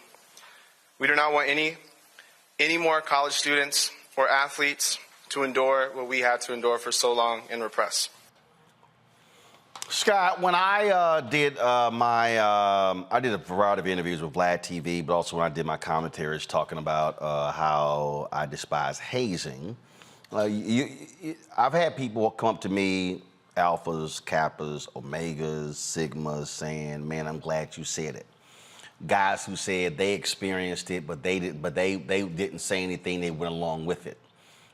We do not want any more college students or athletes to endure what we had to endure for so long and repress. Scott, when I did I did a variety of interviews with Vlad TV, but also when I did my commentaries talking about how I despise hazing, I've had people come up to me, alphas, kappas, omegas, sigmas, saying, "Man, I'm glad you said it." Guys who said they experienced it, but they didn't say anything. They went along with it.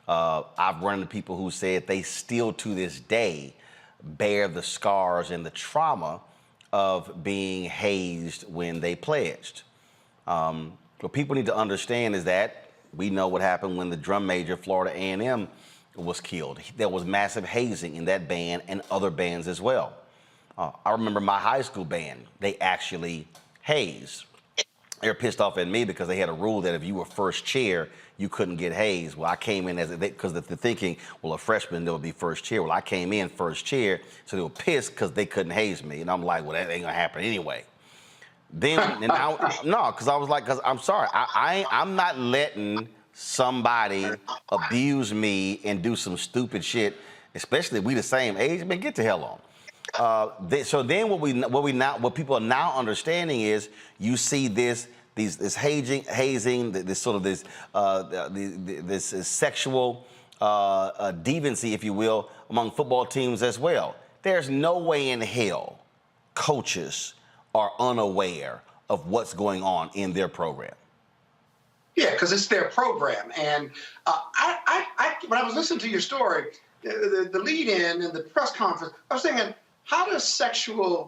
I've run into people who said they still, to this day, bear the scars and the trauma of being hazed when they pledged. What people need to understand is that we know what happened when the drum major, Florida A&M, was killed. There was massive hazing in that band and other bands as well. I remember my high school band, they actually hazed. They were pissed off at me because they had a rule that if you were first chair, you couldn't get hazed. Well, I came in because the thinking, well, a freshman, there would be first chair. Well, I came in first chair, so they were pissed because they couldn't haze me. And I'm like, well, that ain't gonna happen anyway. Then, because I was like, because I'm sorry, I'm not letting somebody abuse me and do some stupid shit, especially if we the same age. Man, get the hell on. So then what people are now understanding is you see this hazing, this sort of this sexual deviancy, if you will, among football teams as well. There's no way in hell coaches are unaware of what's going on in their program. Yeah, because it's their program. And when I was listening to your story, the lead-in and the press conference, I was thinking, how does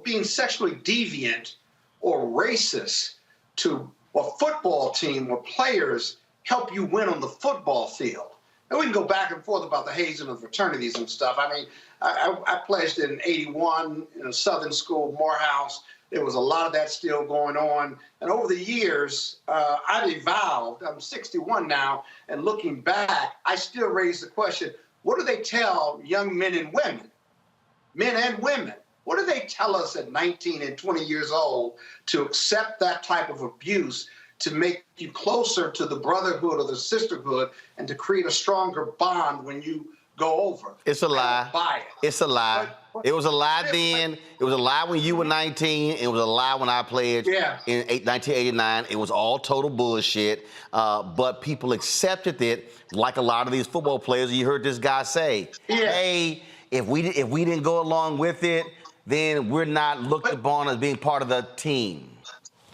being sexually deviant or racist to a football team or players help you win on the football field? And we can go back and forth about the hazing of fraternities and stuff. I mean, I pledged in '81 in a southern school, Morehouse. There was a lot of that still going on. And over the years, I've evolved. I'm 61 now, and looking back, I still raise the question, what do they tell young men and women? Men and women. What do they tell us at 19 and 20 years old to accept that type of abuse, to make you closer to the brotherhood or the sisterhood, and to create a stronger bond when you go over? It's a lie. Buy it. It's a lie. It was a lie then. It was a lie when you were 19. It was a lie when I pledged in 1989. It was all total bullshit. But people accepted it, like a lot of these football players. You heard this guy say, hey, if we didn't go along with it, then we're not looked upon as being part of the team.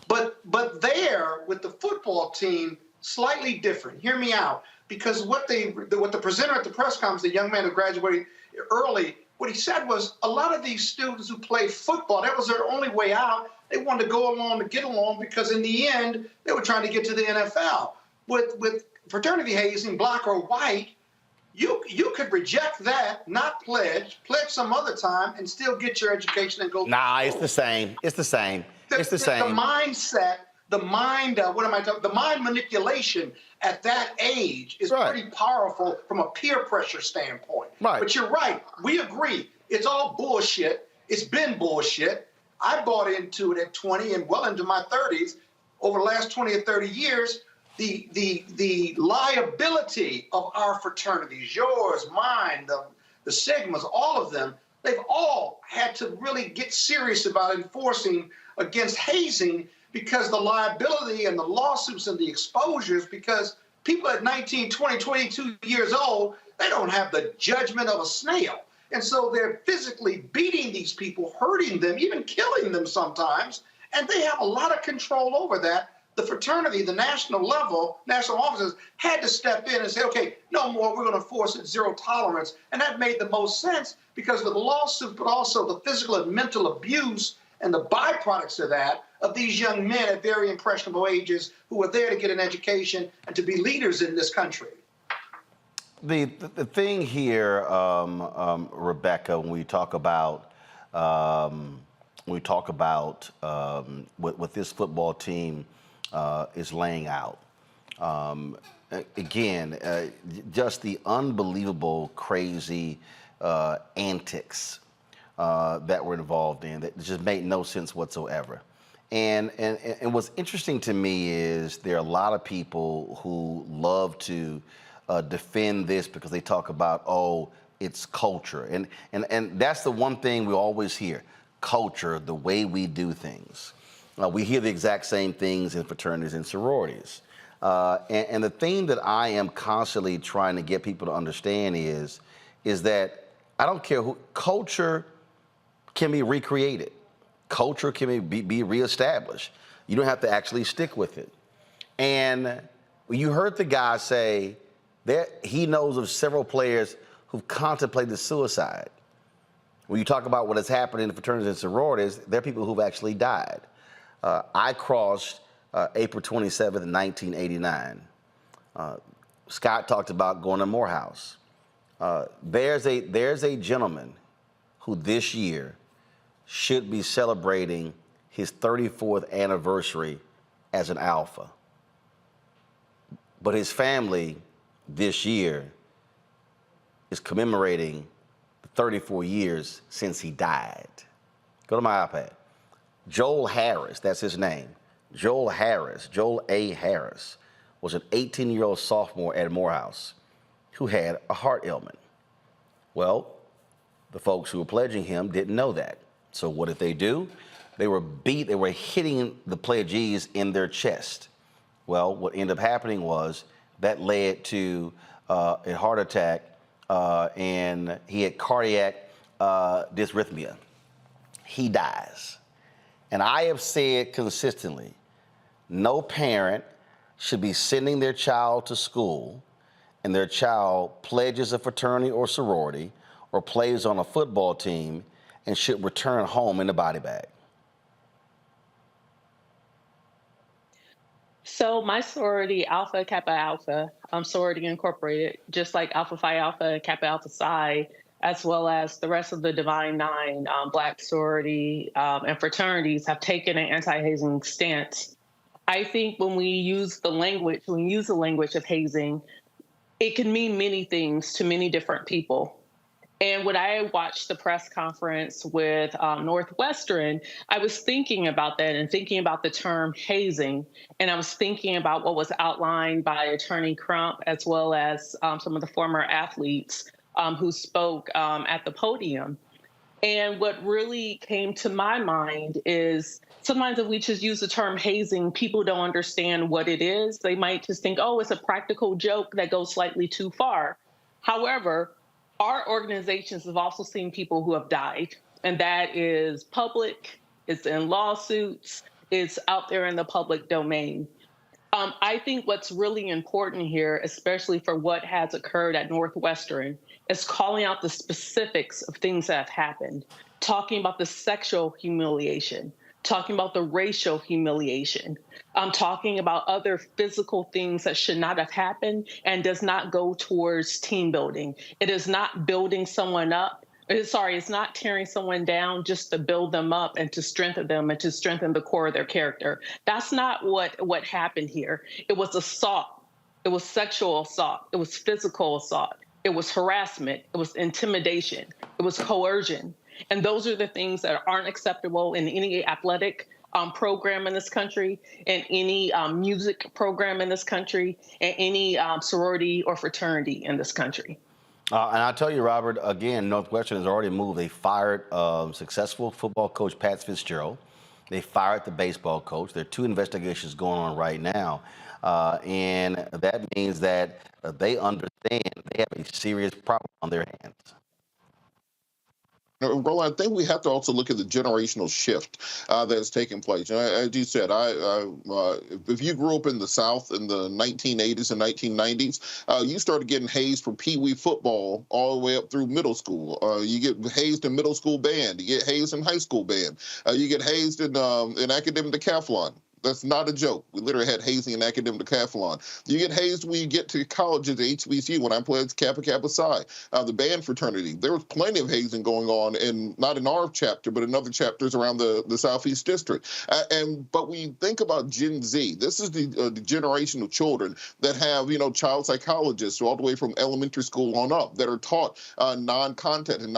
But there, with the football team, slightly different. Hear me out. Because what the presenter at the press conference, the young man who graduated early, what he said was a lot of these students who play football, that was their only way out. They wanted to go along to get along because in the end, they were trying to get to the NFL. With fraternity hazing, black or white, you could reject that, not pledge some other time, and still get your education and go. Nah, it's the same. It's the same. It's the same. The mindset, the mind manipulation at that age is pretty powerful from a peer pressure standpoint. Right. But you're right. We agree. It's all bullshit. It's been bullshit. I bought into it at 20 and well into my 30s. Over the last 20 or 30 years, the liability of our fraternities, yours, mine, the Sigmas, all of them, they've all had to really get serious about enforcing against hazing, because the liability and the lawsuits and the exposures, because people at 19, 20, 22 years old, they don't have the judgment of a snail. And so they're physically beating these people, hurting them, even killing them sometimes. And they have a lot of control over that. The fraternity, the national level, national officers had to step in and say, okay, no more, we're going to force it, zero tolerance. And that made the most sense because of the lawsuit, but also the physical and mental abuse and the byproducts of that, of these young men at very impressionable ages who are there to get an education and to be leaders in this country. The thing here, Rebecca, when we talk about what this football team is laying out, again, just the unbelievable, crazy antics that were involved in that just made no sense whatsoever. And what's interesting to me is there are a lot of people who love to defend this because they talk about, oh, it's culture. And that's the one thing we always hear, culture, the way we do things. We hear the exact same things in fraternities and sororities. And the thing that I am constantly trying to get people to understand is that I don't care who, culture can be recreated. Culture can be reestablished. You don't have to actually stick with it. And you heard the guy say that he knows of several players who've contemplated suicide. When you talk about what has happened in the fraternities and sororities, there are people who've actually died. I crossed April 27th, 1989. Scott talked about going to Morehouse. There's a gentleman who this year should be celebrating his 34th anniversary as an Alpha. But his family this year is commemorating the 34 years since he died. Go to my iPad. Joel Harris, that's his name. Joel A. Harris, was an 18-year-old sophomore at Morehouse who had a heart ailment. Well, the folks who were pledging him didn't know that. So what did they do? They were hitting the pledgees in their chest. Well, what ended up happening was that led to a heart attack, and he had cardiac dysrhythmia. He dies. And I have said consistently, no parent should be sending their child to school and their child pledges a fraternity or sorority or plays on a football team and should return home in a body bag. So my sorority, Alpha Kappa Alpha, sorority incorporated, just like Alpha Phi Alpha, Kappa Alpha Psi, as well as the rest of the Divine Nine, Black sorority and fraternities have taken an anti-hazing stance. I think when we use the language, of hazing, it can mean many things to many different people. And when I watched the press conference with Northwestern, I was thinking about that and thinking about the term hazing. And I was thinking about what was outlined by Attorney Crump, as well as some of the former athletes who spoke at the podium. And what really came to my mind is sometimes if we just use the term hazing, people don't understand what it is. They might just think, oh, it's a practical joke that goes slightly too far. However, our organizations have also seen people who have died, and that is public, it's in lawsuits, it's out there in the public domain. I think what's really important here, especially for what has occurred at Northwestern, is calling out the specifics of things that have happened, talking about the sexual humiliation, talking about the racial humiliation, talking about other physical things that should not have happened and does not go towards team building. It is not building someone up. It's not tearing someone down just to build them up and to strengthen them and to strengthen the core of their character. That's not what happened here. It was assault. It was sexual assault. It was physical assault. It was harassment. It was intimidation. It was coercion. And those are the things that aren't acceptable in any athletic program in this country, in any music program in this country, and any sorority or fraternity in this country. And I'll tell you, Robert, again, Northwestern has already moved. They fired successful football coach Pat Fitzgerald. They fired the baseball coach. There are 2 investigations going on right now. And that means that they understand they have a serious problem on their hands. Roland, I think we have to also look at the generational shift that's taking place. And as you said, if you grew up in the South in the 1980s and 1990s, you started getting hazed for Pee Wee football all the way up through middle school. You get hazed in middle school band. You get hazed in high school band. You get hazed in academic decathlon. That's not a joke. We literally had hazing in academic decathlon. You get hazed when you get to college at HBCU. When I played Kappa Kappa Psi, the band fraternity, there was plenty of hazing going on, and not in our chapter, but in other chapters around the Southeast District. But when you think about Gen Z, this is the generation of children that have, child psychologists all the way from elementary school on up that are taught non-contact and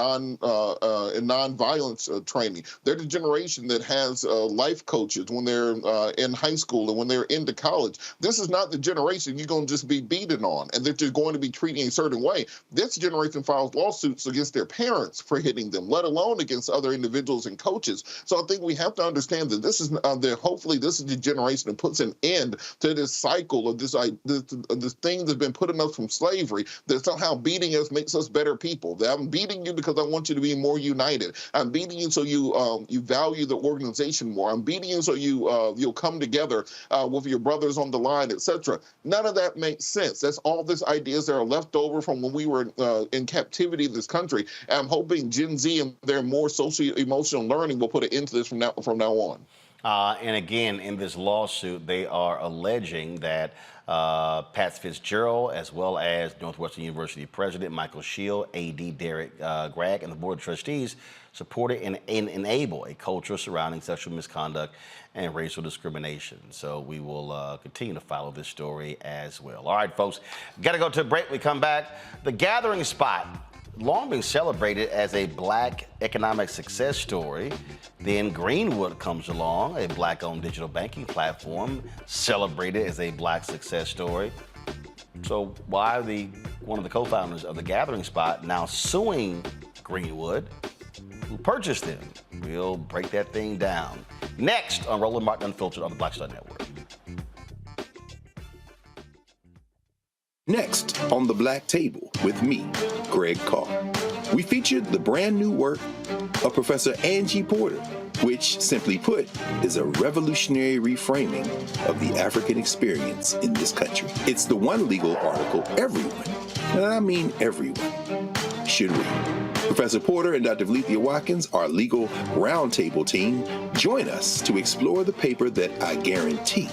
non-violence training. They're the generation that has life coaches when they're in high school and when they're into college. This is not the generation you're going to just be beaten on and that you're going to be treating a certain way. This generation files lawsuits against their parents for hitting them, let alone against other individuals and coaches. So I think we have to understand that this is hopefully this is the generation that puts an end to this cycle of this thing that's been put on us from slavery, that somehow beating us makes us better people. That I'm beating you because I want you to be more united. I'm beating you so you value the organization more. I'm beating you so you'll come together with your brothers on the line, etc. None of that makes sense. That's all these ideas that are left over from when we were in captivity in this country. And I'm hoping Gen Z and their more socio-emotional learning will put an end to this from now on. And again, in this lawsuit, they are alleging that Pat Fitzgerald, as well as Northwestern University President Michael Shield, AD Derek Gregg, and the Board of Trustees supported and enable a culture surrounding sexual misconduct and racial discrimination. So we will continue to follow this story as well. All right, folks, got to go to a break. We come back. The Gathering Spot, long been celebrated as a Black economic success story. Then Greenwood comes along, a Black-owned digital banking platform, celebrated as a Black success story. So why are one of the co-founders of the Gathering Spot now suing Greenwood, who purchased them? We'll break that thing down. Next on Roland Martin Unfiltered on the Black Star Network. Next on The Black Table with me, Greg Carr. We featured the brand new work of Professor Angie Porter, which, simply put, is a revolutionary reframing of the African experience in this country. It's the one legal article everyone, and I mean everyone, should read. Professor Porter and Dr. Valeethia Watkins, our legal roundtable team, join us to explore the paper that I guarantee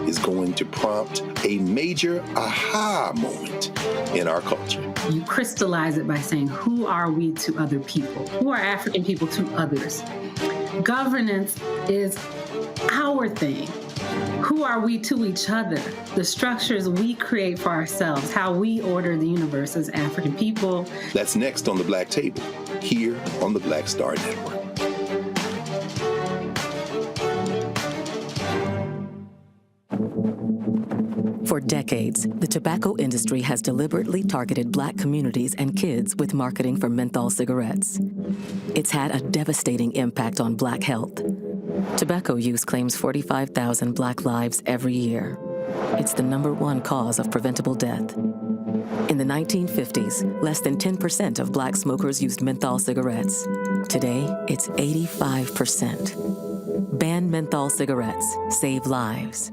is going to prompt a major aha moment in our culture. You crystallize it by saying, who are we to other people? Who are African people to others? Governance is our thing. Who are we to each other? The structures we create for ourselves, how we order the universe as African people. That's next on The Black Table, here on the Black Star Network. For decades, the tobacco industry has deliberately targeted Black communities and kids with marketing for menthol cigarettes. It's had a devastating impact on Black health. Tobacco use claims 45,000 Black lives every year. It's the #1 cause of preventable death. In the 1950s, less than 10% of Black smokers used menthol cigarettes. Today, it's 85%. Ban menthol cigarettes. Save lives.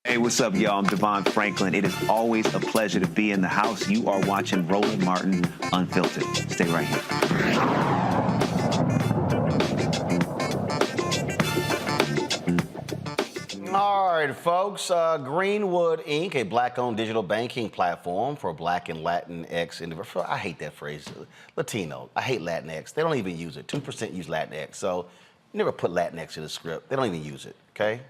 Hey, what's up, y'all? I'm Devon Franklin. It is always a pleasure to be in the house. You are watching Roland Martin Unfiltered. Stay right here. All right, folks. Greenwood, Inc., a Black-owned digital banking platform for Black and Latinx individuals. I hate that phrase, Latino. I hate Latinx. They don't even use it. 2% use Latinx. So you never put Latinx in the script. They don't even use it, okay?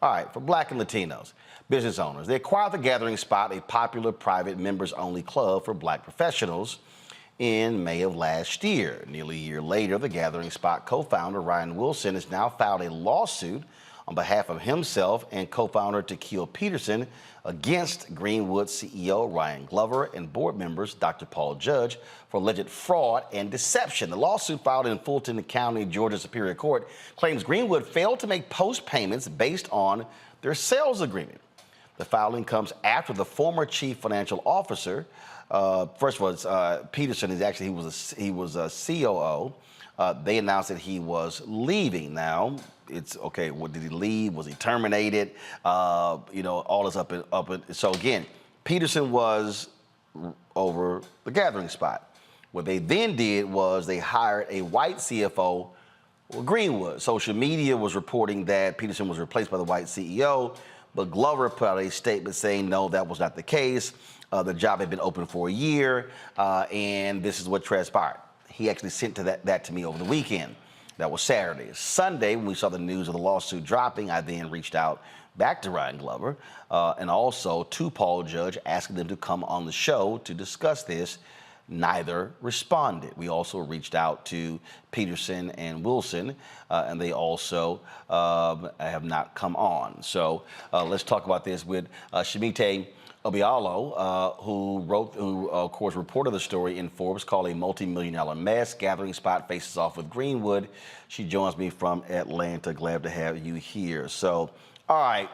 All right, for Black and Latinos business owners, they acquired the Gathering Spot, a popular private members-only club for Black professionals, in May of last year. Nearly a year later, the Gathering Spot co-founder Ryan Wilson has now filed a lawsuit on behalf of himself and co-founder Tequil Peterson against Greenwood CEO Ryan Glover and board members Dr. Paul Judge for alleged fraud and deception. The lawsuit filed in Fulton County, Georgia Superior Court claims Greenwood failed to make post payments based on their sales agreement. The filing comes after the former chief financial officer, first of all, Peterson is actually, he was a COO They announced that he was leaving. Now, it's okay. What did he leave? Was he terminated? All this up and. So again, Peterson was over the gathering spot. What they then did was they hired a white CFO, Greenwood. Social media was reporting that Peterson was replaced by the white CEO, but Glover put out a statement saying no, that was not the case. The job had been open for a year, and this is what transpired. He actually sent that to me over the weekend. That was Saturday. Sunday, when we saw the news of the lawsuit dropping, I then reached out back to Ryan Glover and also to Paul Judge, asking them to come on the show to discuss this. Neither responded. We also reached out to Peterson and Wilson, and they also have not come on. So let's talk about this with Shemite Obialo, who of course reported the story in Forbes, called a multi-million-dollar mess. Gathering spot faces off with Greenwood. She joins me from Atlanta. Glad to have you here. So, all right,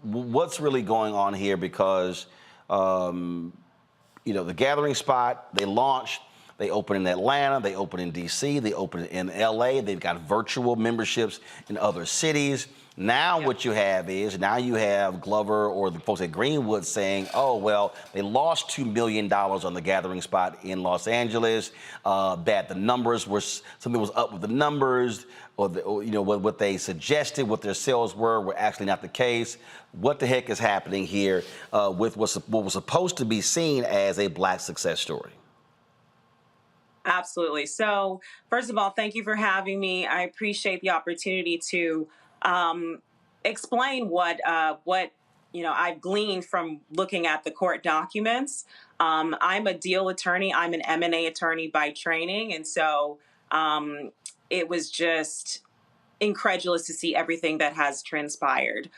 what's really going on here? Because the gathering spot, they launched, they open in Atlanta, they open in DC, they open in LA, they've got virtual memberships in other cities. Now what you have is, you have Glover or the folks at Greenwood saying, oh, well, they lost $2 million on the gathering spot in Los Angeles, that the numbers were, something was up with the numbers, or what they suggested, what their sales were actually not the case. What the heck is happening here with what was supposed to be seen as a Black success story? Absolutely. So, first of all, thank you for having me. I appreciate the opportunity to explain what I've gleaned from looking at the court documents. I'm a deal attorney. I'm an M&A attorney by training, and so it was just incredulous to see everything that has transpired.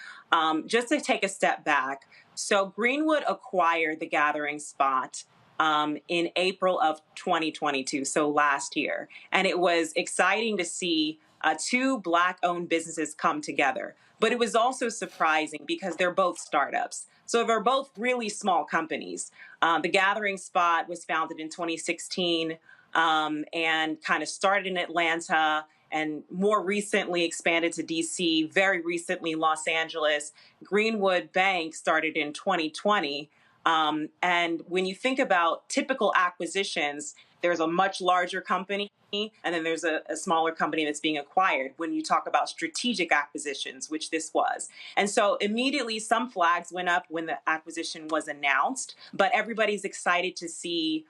Just to take a step back, so Greenwood acquired the gathering spot in April of 2022, so last year. And it was exciting to see two Black-owned businesses come together. But it was also surprising because they're both startups. So they're both really small companies. The Gathering Spot was founded in 2016 and kind of started in Atlanta and more recently expanded to DC, very recently Los Angeles. Greenwood Bank started in 2020. And when you think about typical acquisitions, there's a much larger company and then there's a smaller company that's being acquired when you talk about strategic acquisitions, which this was. And so immediately some flags went up when the acquisition was announced, but everybody's excited to see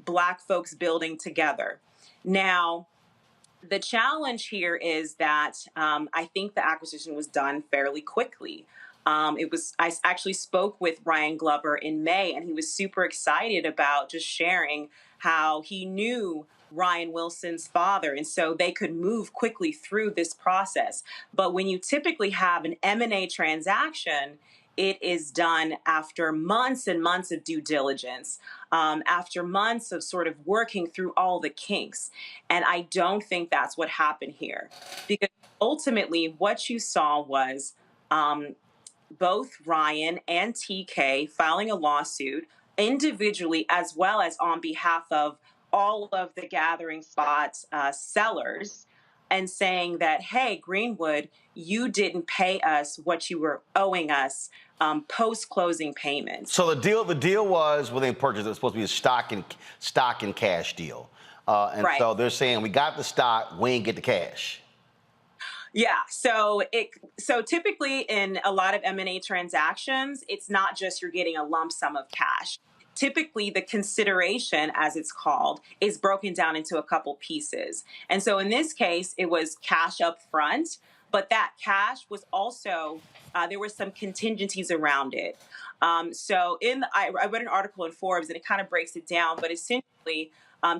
Black folks building together. Now, the challenge here is that I think the acquisition was done fairly quickly. I actually spoke with Ryan Glover in May, and he was super excited about just sharing how he knew Ryan Wilson's father, and so they could move quickly through this process. But when you typically have an M&A transaction, it is done after months and months of due diligence, after months of sort of working through all the kinks. And I don't think that's what happened here, because ultimately what you saw was both Ryan and TK filing a lawsuit individually as well as on behalf of all of the Gathering Spot sellers, and saying that, hey, Greenwood, you didn't pay us what you were owing us post-closing payments. So the deal was, when they purchased it, was supposed to be a stock and cash deal. Right. So they're saying, we got the stock, we ain't get the cash. Yeah, so typically in a lot of M&A transactions, it's not just you're getting a lump sum of cash. Typically, the consideration, as it's called, is broken down into a couple pieces. And so in this case, it was cash up front, but that cash was also, there were some contingencies around it. So I read an article in Forbes, and it kind of breaks it down, but essentially,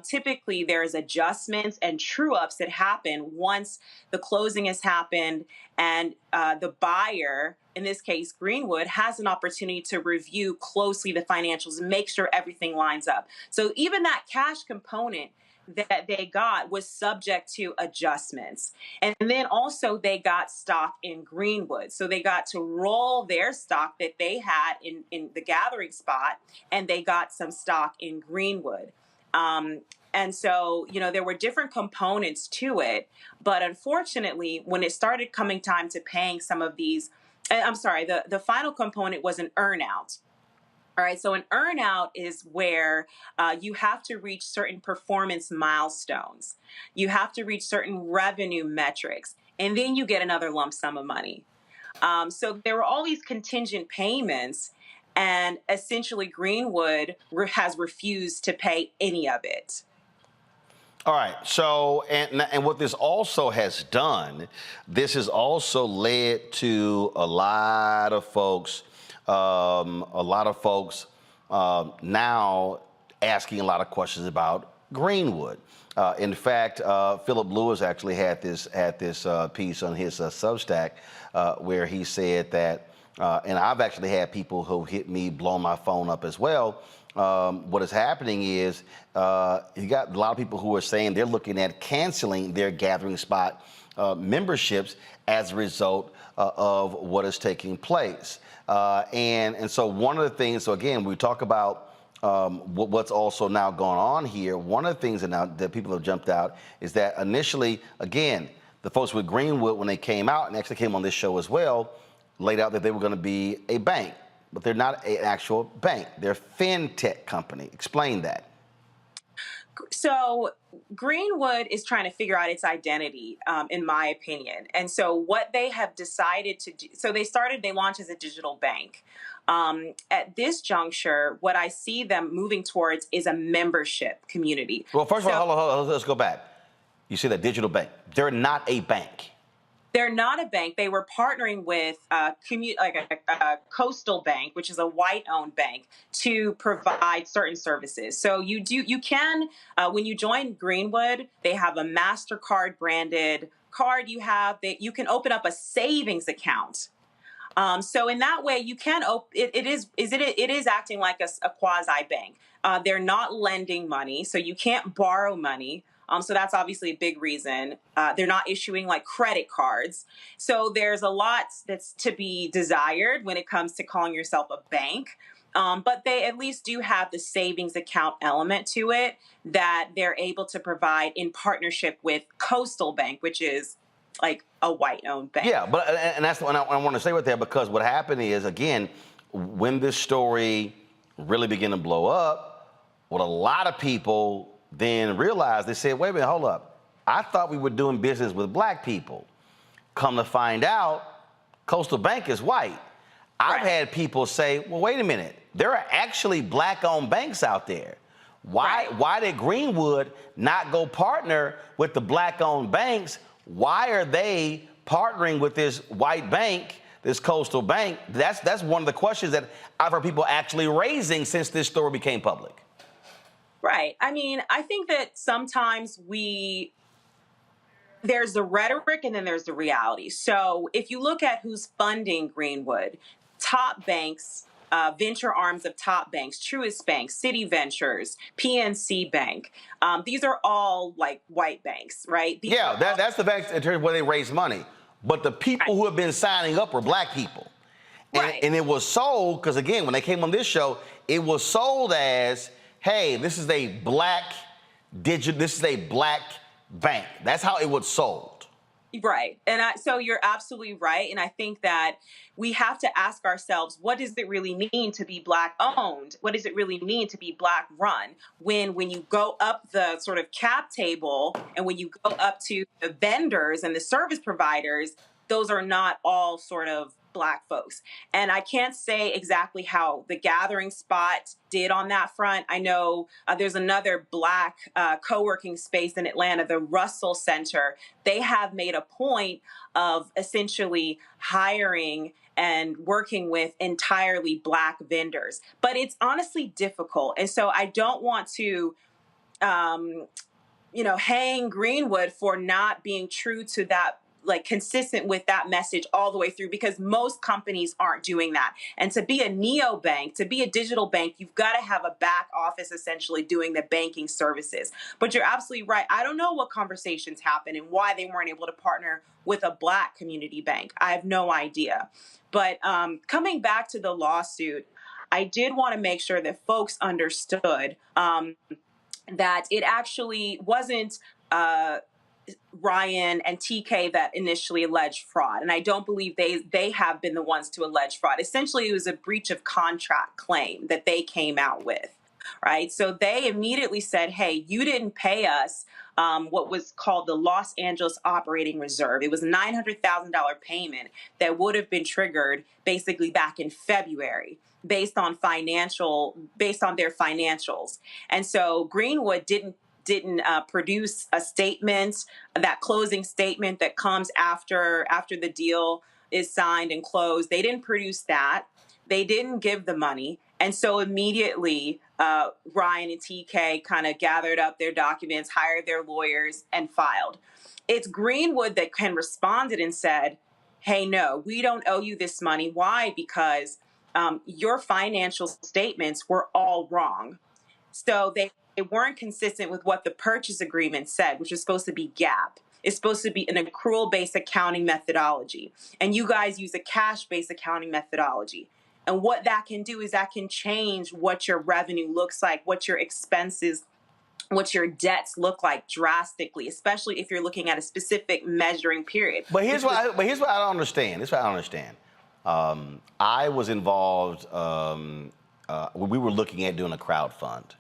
typically there's adjustments and true-ups that happen once the closing has happened, and the buyer, in this case Greenwood, has an opportunity to review closely the financials and make sure everything lines up. So even that cash component that they got was subject to adjustments. And then also they got stock in Greenwood. So they got to roll their stock that they had in the Gathering Spot, and they got some stock in Greenwood. And so, there were different components to it. But unfortunately, when it started coming time to paying some of these, I'm sorry, the final component was an earnout. All right, so an earnout is where you have to reach certain performance milestones. You have to reach certain revenue metrics, and then you get another lump sum of money. So there were all these contingent payments, and essentially Greenwood has refused to pay any of it. All right. So, and what this also has done, this has also led to a lot of folks now asking a lot of questions about Greenwood. In fact, Philip Lewis actually had this piece on his Substack where he said that, and I've actually had people who hit me, blow my phone up as well. What is happening is you got a lot of people who are saying they're looking at canceling their gathering spot memberships as a result of what is taking place. And so one of the things, so again, we talk about what's also now going on here. One of the things that people have jumped out is that initially, again, the folks with Greenwood, when they came out and actually came on this show as well, laid out that they were going to be a bank. But they're not an actual bank. They're a fintech company. Explain that. So Greenwood is trying to figure out its identity, in my opinion. And so what they have decided to do, so they launched as a digital bank. At this juncture, what I see them moving towards is a membership community. Well, first of all, hold on, let's go back. You see that digital bank. They're not a bank. They're not a bank. They were partnering with a coastal bank, which is a white-owned bank, to provide certain services. So you can, when you join Greenwood, they have a MasterCard branded card. You can open up a savings account. So in that way, you can it is acting like a quasi bank. They're not lending money, so you can't borrow money. So that's obviously a big reason. They're not issuing like credit cards. So there's a lot that's to be desired when it comes to calling yourself a bank. But they at least do have the savings account element to it that they're able to provide in partnership with Coastal Bank, which is like a white-owned bank. Yeah, but and that's what I want to say with that, because what happened is, again, when this story really began to blow up, what a lot of people then realized, they said, wait a minute, hold up. I thought we were doing business with black people. Come to find out, Coastal Bank is white. I've had people say, well, wait a minute. There are actually black-owned banks out there. Why did Greenwood not go partner with the black-owned banks? Why are they partnering with this white bank, this Coastal Bank? That's one of the questions that I've heard people actually raising since this story became public. Right. I mean, I think that sometimes there's the rhetoric and then there's the reality. So if you look at who's funding Greenwood, top banks, venture arms of top banks, Truist Bank, City Ventures, PNC Bank. These are all like white banks, right? That's the banks in terms of where they raise money. But the people who have been signing up were black people. And it was sold, because again, when they came on this show, it was sold as, hey, this is a black bank. That's how it was sold. Right. And so you're absolutely right. And I think that we have to ask ourselves, what does it really mean to be black owned? What does it really mean to be black run? When you go up the sort of cap table and when you go up to the vendors and the service providers, those are not all sort of black folks. And I can't say exactly how the gathering spot did on that front. I know there's another black co-working space in Atlanta, the Russell Center. They have made a point of essentially hiring and working with entirely black vendors. But it's honestly difficult. And so I don't want to hang Greenwood for not being true to that, like consistent with that message all the way through, because most companies aren't doing that. And to be a neobank, to be a digital bank, you've got to have a back office essentially doing the banking services. But you're absolutely right. I don't know what conversations happened and why they weren't able to partner with a black community bank. I have no idea. But coming back to the lawsuit, I did want to make sure that folks understood that it actually wasn't Ryan and TK that initially alleged fraud. And I don't believe they have been the ones to allege fraud. Essentially, it was a breach of contract claim that they came out with, right? So they immediately said, hey, you didn't pay us what was called the Los Angeles Operating Reserve. It was a $900,000 payment that would have been triggered basically back in February based on their financials. And so Greenwood didn't produce a statement, that closing statement that comes after the deal is signed and closed. They didn't produce that. They didn't give the money. And so immediately, Ryan and TK kind of gathered up their documents, hired their lawyers, and filed. It's Greenwood that responded and said, hey, no, we don't owe you this money. Why? Because your financial statements were all wrong. So they weren't consistent with what the purchase agreement said, which is supposed to be GAAP. It's supposed to be an accrual-based accounting methodology. And you guys use a cash-based accounting methodology. And what that can do is that can change what your revenue looks like, what your expenses, what your debts look like drastically, especially if you're looking at a specific measuring period. But here's what I don't understand. Here's what I don't understand. I was involved. We were looking at doing a crowd fund.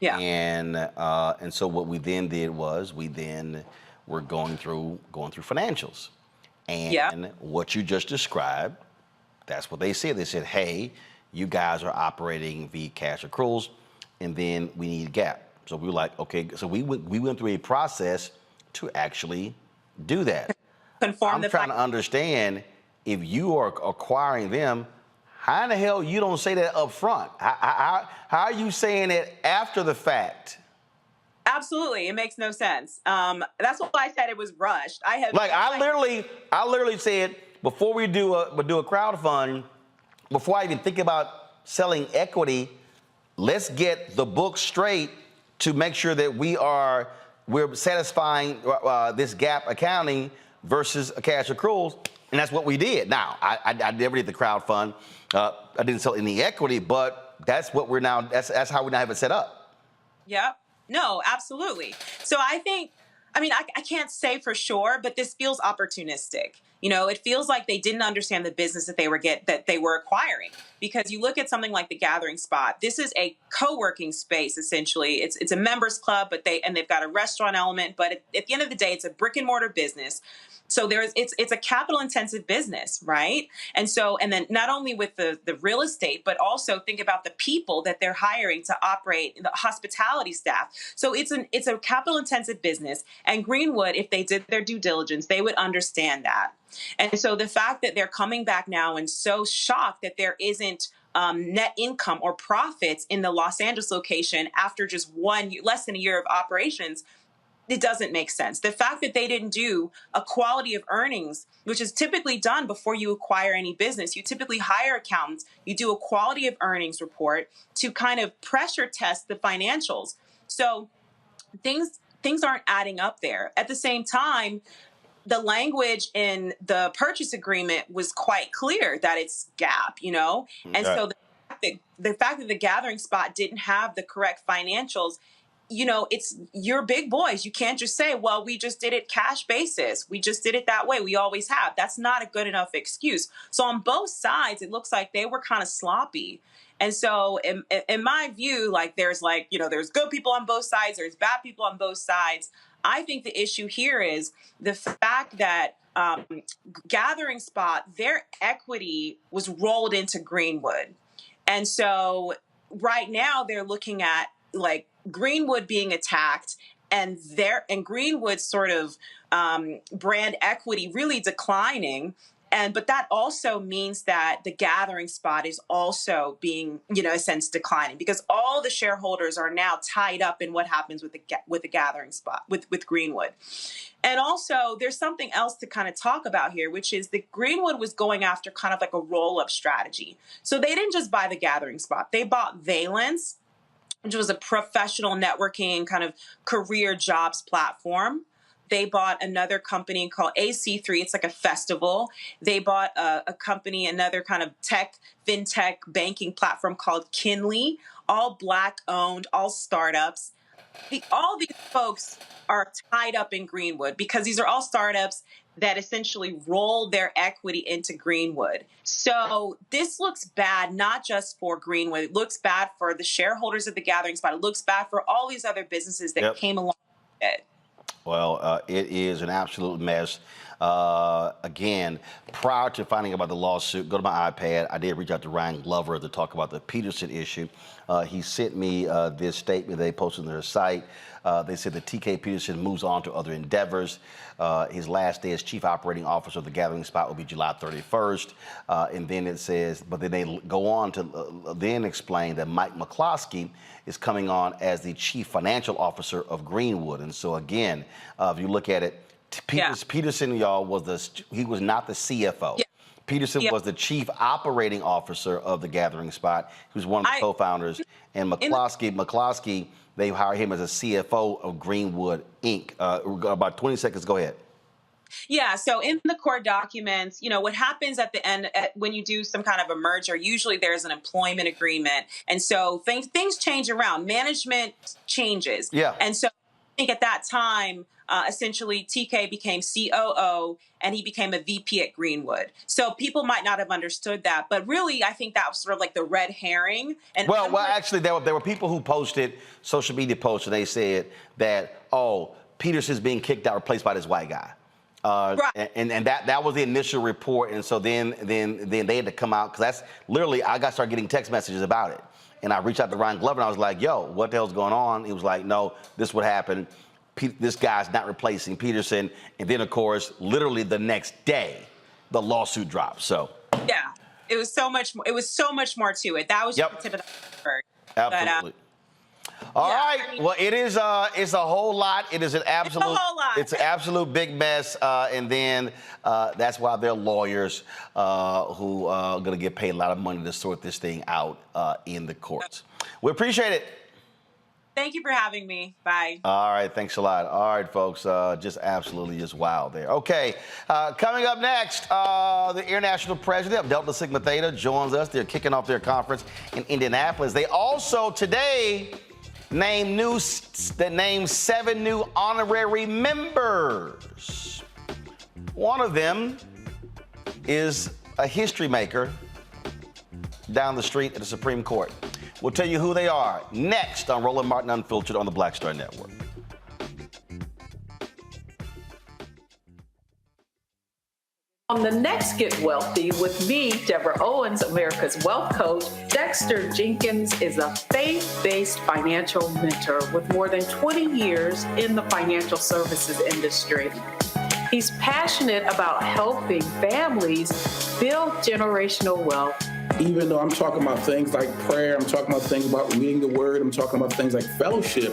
Yeah. And so what we then did was we then were going through financials. And what you just described, that's what they said. They said, hey, you guys are operating via cash accruals, and then we need GAAP. So we were like, okay. So we went through a process to actually do that. I'm trying to understand, if you are acquiring them, how in the hell you don't say that up front? How are you saying it after the fact? Absolutely, it makes no sense. That's why I said it was rushed. I literally said, before we do a crowd fund, before I even think about selling equity, let's get the book straight to make sure that we're satisfying this GAAP accounting versus a cash accruals, and that's what we did. Now, I never did the crowd fund. I didn't sell any equity, but that's what we're now. That's how we now have it set up. Yep. No, absolutely. So I can't say for sure, but this feels opportunistic. You know, it feels like they didn't understand the business that they were acquiring. Because you look at something like the Gathering Spot. This is a co-working space, essentially. It's a members club, but they've got a restaurant element. But at the end of the day, it's a brick and mortar business. So it's a capital intensive business, right? And then not only with the real estate, but also think about the people that they're hiring to operate the hospitality staff. So it's a capital intensive business. And Greenwood, if they did their due diligence, they would understand that. And so the fact that they're coming back now and so shocked that there isn't net income or profits in the Los Angeles location after just less than a year of operations, it doesn't make sense. The fact that they didn't do a quality of earnings, which is typically done before you acquire any business, you typically hire accountants, you do a quality of earnings report to kind of pressure test the financials. So things aren't adding up there. At the same time, the language in the purchase agreement was quite clear that it's GAAP, you know? And so the fact that the Gathering Spot didn't have the correct financials, you know, you're big boys. You can't just say, well, we just did it cash basis. We just did it that way. We always have. That's not a good enough excuse. So on both sides, it looks like they were kind of sloppy. And so in my view, there's good people on both sides. There's bad people on both sides. I think the issue here is the fact that Gathering Spot, their equity was rolled into Greenwood. And so right now they're looking at Greenwood being attacked and Greenwood's sort of brand equity really declining. But that also means that the Gathering Spot is also being, in a sense, declining, because all the shareholders are now tied up in what happens with the Gathering Spot, with Greenwood. And also, there's something else to kind of talk about here, which is that Greenwood was going after kind of like a roll-up strategy. So they didn't just buy the Gathering Spot. They bought Valence, which was a professional networking kind of career jobs platform. They bought another company called AC3. It's like a festival. They bought a company, another kind of fintech banking platform called Kinley, all Black owned, all startups. all these folks are tied up in Greenwood because these are all startups that essentially roll their equity into Greenwood. So this looks bad, not just for Greenwood. It looks bad for the shareholders of the Gathering Spot. It looks bad for all these other businesses that came along with it. Well, it is an absolute mess. Again, prior to finding out about the lawsuit, go to my iPad. I did reach out to Ryan Glover to talk about the Peterson issue. He sent me this statement they posted on their site. They said that TK Peterson moves on to other endeavors. His last day as chief operating officer of the Gathering Spot will be July 31st. And then it says, but then they go on to then explain that Mike McCloskey is coming on as the chief financial officer of Greenwood. And so again, if you look at it, Peterson, y'all, he was not the CFO. Peterson was the chief operating officer of the Gathering Spot. He was one of the co-founders. And McCloskey, they hired him as a CFO of Greenwood, Inc. About 20 seconds, go ahead. Yeah, so in the court documents, you know, what happens at the end when you do some kind of a merger, usually there's an employment agreement. And so things change around. Management changes. Yeah. And so I think at that time, essentially TK became COO and he became a VP at Greenwood. So people might not have understood that, but really I think that was sort of like the red herring. And well, actually there were people who posted social media posts and they said that, oh, Peterson's being kicked out, replaced by this white guy. Right. And that was the initial report. And so then they had to come out, because that's literally, I got to start getting text messages about it. And I reached out to Ryan Glover and I was like, yo, what the hell's going on? He was like, no, this would happen. This guy's not replacing Peterson. And then, of course, literally the next day, the lawsuit dropped. So yeah, it was so much more to it. That was just the tip of the iceberg. Absolutely. All right. I mean, well, it's a whole lot. It is an absolute. It's a whole lot. It's an absolute big mess. And then that's why there are lawyers who are going to get paid a lot of money to sort this thing out in the courts. We appreciate it. Thank you for having me. Bye. All right. Thanks a lot. All right, folks. Just absolutely just wild there. Okay. Coming up next, the international president of Delta Sigma Theta joins us. They're kicking off their conference in Indianapolis. They also today named 7 new honorary members. One of them is a history maker down the street at the Supreme Court. We'll tell you who they are next on Roland Martin Unfiltered on the Black Star Network. On the next Get Wealthy with me, Deborah Owens, America's Wealth Coach, Dexter Jenkins is a faith-based financial mentor with more than 20 years in the financial services industry. He's passionate about helping families build generational wealth. Even though I'm talking about things like prayer, I'm talking about things about reading the word, I'm talking about things like fellowship,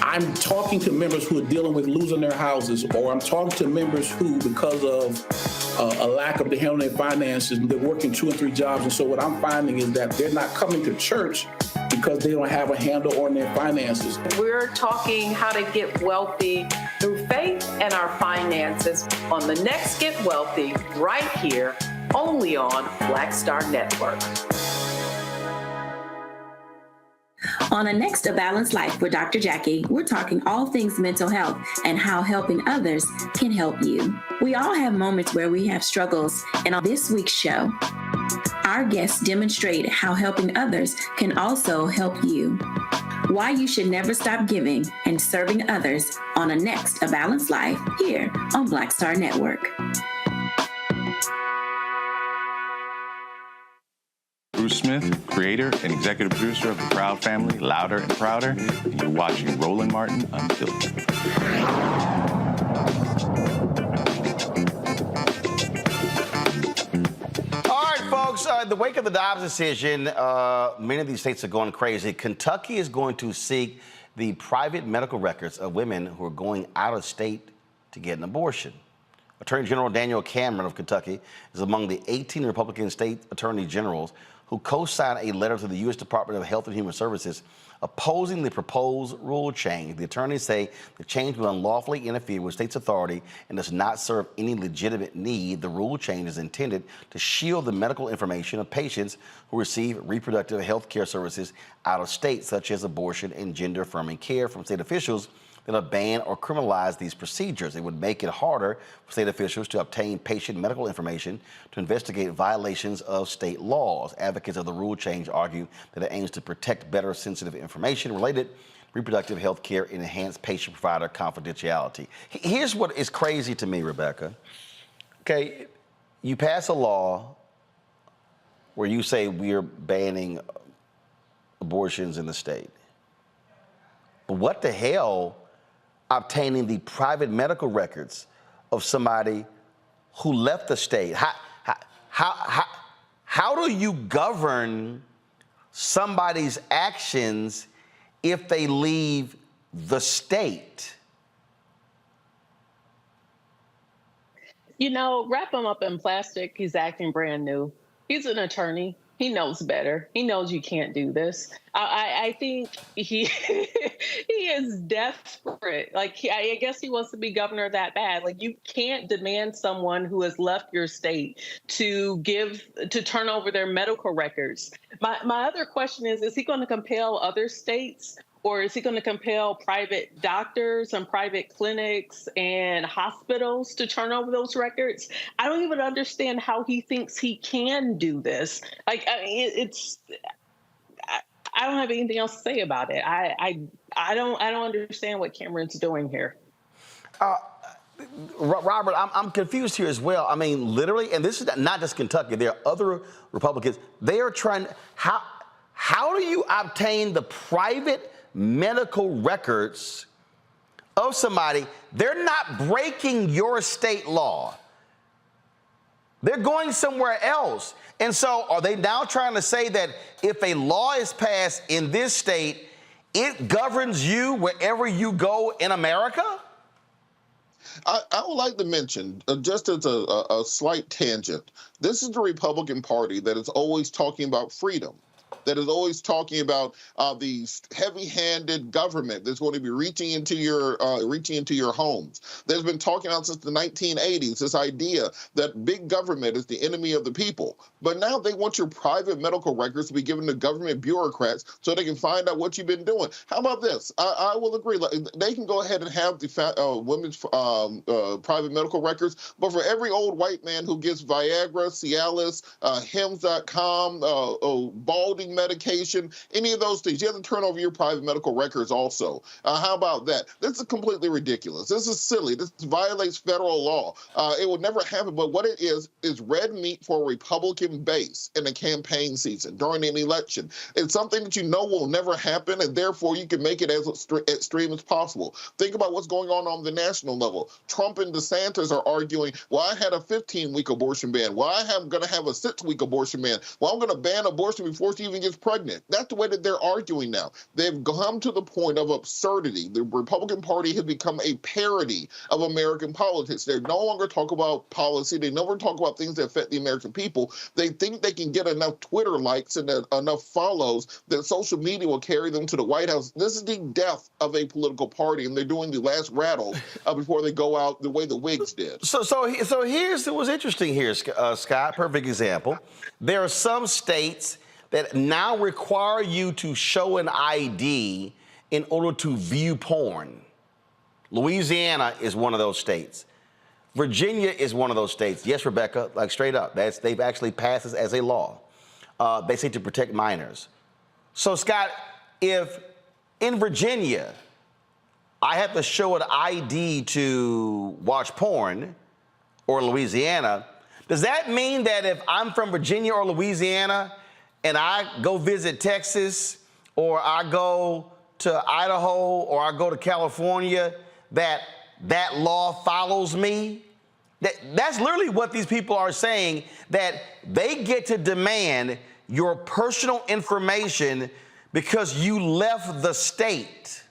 I'm talking to members who are dealing with losing their houses, or I'm talking to members who, because of a lack of the handling their finances, they're working 2 and 3 jobs. And so what I'm finding is that they're not coming to church because they don't have a handle on their finances. We're talking how to get wealthy through faith and our finances on the next Get Wealthy right here, only on Black Star Network. On the next A Balanced Life with Dr. Jackie, we're talking all things mental health and how helping others can help you. We all have moments where we have struggles, and on this week's show, our guests demonstrate how helping others can also help you. Why you should never stop giving and serving others on the next A Balanced Life here on Black Star Network. Bruce Smith, creator and executive producer of The Proud Family, Louder and Prouder, and you're watching Roland Martin Unfiltered. All right, folks, in the wake of the Dobbs decision, many of these states are going crazy. Kentucky is going to seek the private medical records of women who are going out of state to get an abortion. Attorney General Daniel Cameron of Kentucky is among the 18 Republican state attorney generals who co-signed a letter to the U.S. Department of Health and Human Services opposing the proposed rule change. The attorneys say the change will unlawfully interfere with states' authority and does not serve any legitimate need. The rule change is intended to shield the medical information of patients who receive reproductive health care services out of state, such as abortion and gender-affirming care, from state officials that ban or criminalize these procedures. It would make it harder for state officials to obtain patient medical information to investigate violations of state laws. Advocates of the rule change argue that it aims to protect better sensitive information related reproductive health care and enhance patient-provider confidentiality. Here's what is crazy to me, Rebecca. Okay, you pass a law where you say we're banning abortions in the state. But what the hell obtaining the private medical records of somebody who left the state? How do you govern somebody's actions if they leave the state? You know, wrap him up in plastic. He's acting brand new. He's an attorney. He knows better. He knows you can't do this. I think he is desperate. Like, I guess he wants to be governor that bad. Like, you can't demand someone who has left your state to turn over their medical records. My other question is he going to compel other states, or is he going to compel private doctors and private clinics and hospitals to turn over those records? I don't even understand how he thinks he can do this. Like, I mean, I don't have anything else to say about it. I don't understand what Cameron's doing here. Robert, I'm confused here as well. I mean, literally, and this is not just Kentucky. There are other Republicans. They are trying. How do you obtain the private medical records of somebody? They're not breaking your state law. They're going somewhere else. And so are they now trying to say that if a law is passed in this state, it governs you wherever you go in America? I would like to mention, just as a slight tangent, this is the Republican Party that is always talking about freedom, that is always talking about the heavy-handed government that's going to be reaching into your homes. That's been talking about since the 1980s, this idea that big government is the enemy of the people. But now they want your private medical records to be given to government bureaucrats so they can find out what you've been doing. How about this? I will agree. They can go ahead and have the women's private medical records, but for every old white man who gets Viagra, Cialis, Hims.com, balding medication, any of those things, you have to turn over your private medical records also. How about that? This is completely ridiculous. This is silly. This violates federal law. It would never happen, but what it is red meat for a Republican base in a campaign season during an election. It's something that you know will never happen, and therefore you can make it as extreme as possible. Think about what's going on the national level. Trump and DeSantis are arguing, well, I had a 15-week abortion ban. Well, I'm going to have a 6-week abortion ban. Well, I'm going to ban abortion before she even gets pregnant. That's the way that they're arguing now. They've come to the point of absurdity. The Republican Party has become a parody of American politics. They no longer talk about policy. They no longer talk about things that affect the American people. They think they can get enough Twitter likes and enough follows that social media will carry them to the White House. This is the death of a political party, and they're doing the last rattle before they go out the way the Whigs did. So here's what's interesting here, Scott. Perfect example. There are some states that now require you to show an ID in order to view porn. Louisiana is one of those states. Virginia is one of those states. Yes, Rebecca, like straight up. They've actually passed this as a law. They say to protect minors. So, Scott, if in Virginia I have to show an ID to watch porn, or Louisiana, does that mean that if I'm from Virginia or Louisiana and I go visit Texas, or I go to Idaho, or I go to California, that law follows me? That's literally what these people are saying, that they get to demand your personal information because you left the state.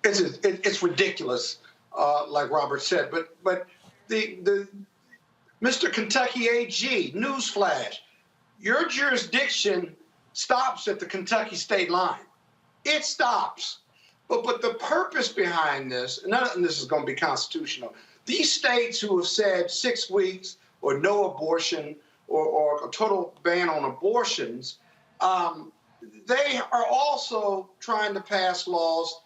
It's ridiculous, like Robert said. But the Mr. Kentucky AG, newsflash, your jurisdiction stops at the Kentucky state line. It stops. But the purpose behind this, and none of this is going to be constitutional, these states who have said 6 weeks or no abortion or a total ban on abortions, they are also trying to pass laws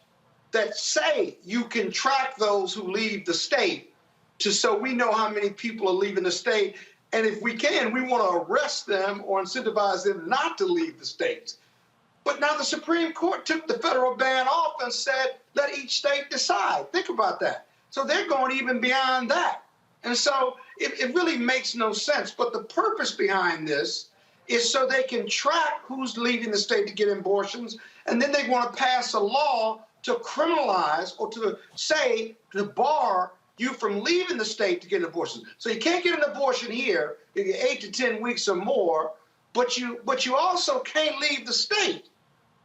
that say you can track those who leave the state so we know how many people are leaving the state. And if we can, we want to arrest them or incentivize them not to leave the states. But now the Supreme Court took the federal ban off and said, let each state decide. Think about that. So they're going even beyond that. And so it really makes no sense. But the purpose behind this is so they can track who's leaving the state to get abortions. And then they want to pass a law to criminalize or to say, to bar you from leaving the state to get an abortion. So you can't get an abortion here if you're 8 to 10 weeks or more, but you also can't leave the state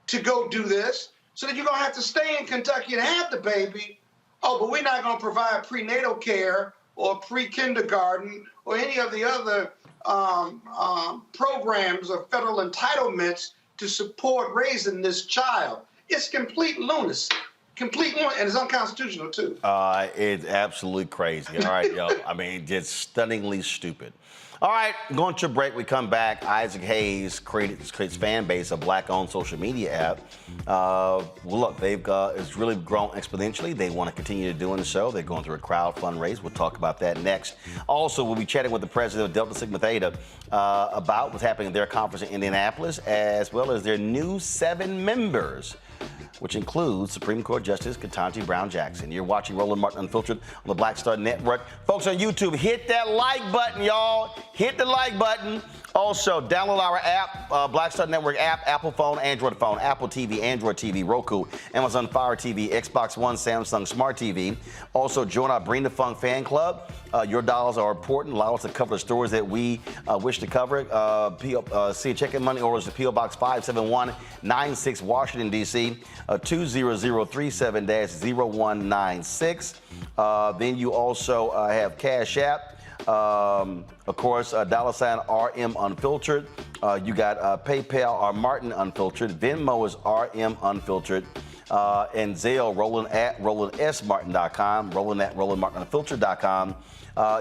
to go do this, so that you're going to have to stay in Kentucky and have the baby. Oh, but we're not going to provide prenatal care or pre-kindergarten or any of the other programs or federal entitlements to support raising this child. It's complete lunacy. Complete lunacy, and it's unconstitutional, too. It's absolutely crazy. All right, yo. I mean, just stunningly stupid. All right, going to a break. We come back. Isaac Hayes creates fan base, a black-owned social media app. Well, look, it's really grown exponentially. They want to continue doing so. They're going through a crowd fundraise. We'll talk about that next. Also, we'll be chatting with the president of Delta Sigma Theta about what's happening at their conference in Indianapolis, as well as their new 7 members, which includes Supreme Court Justice Ketanji Brown Jackson. You're watching Roland Martin Unfiltered on the Black Star Network. Folks on YouTube, hit that like button, y'all. Hit the like button. Also, download our app, Black Star Network app, Apple phone, Android phone, Apple TV, Android TV, Roku, Amazon Fire TV, Xbox One, Samsung Smart TV. Also, join our Bring the Funk fan club. Your dollars are important. Allow us to cover the stories that we wish to cover. See check-in money orders to P.O. Box 57196, Washington, D.C., 20037-0196. Then you also have Cash App. Of course, $ RM Unfiltered. You got PayPal or Martin Unfiltered. Venmo is RM Unfiltered. And Zelle, Roland at RolandSMartin.com. Roland at RolandMartinUnfiltered.com.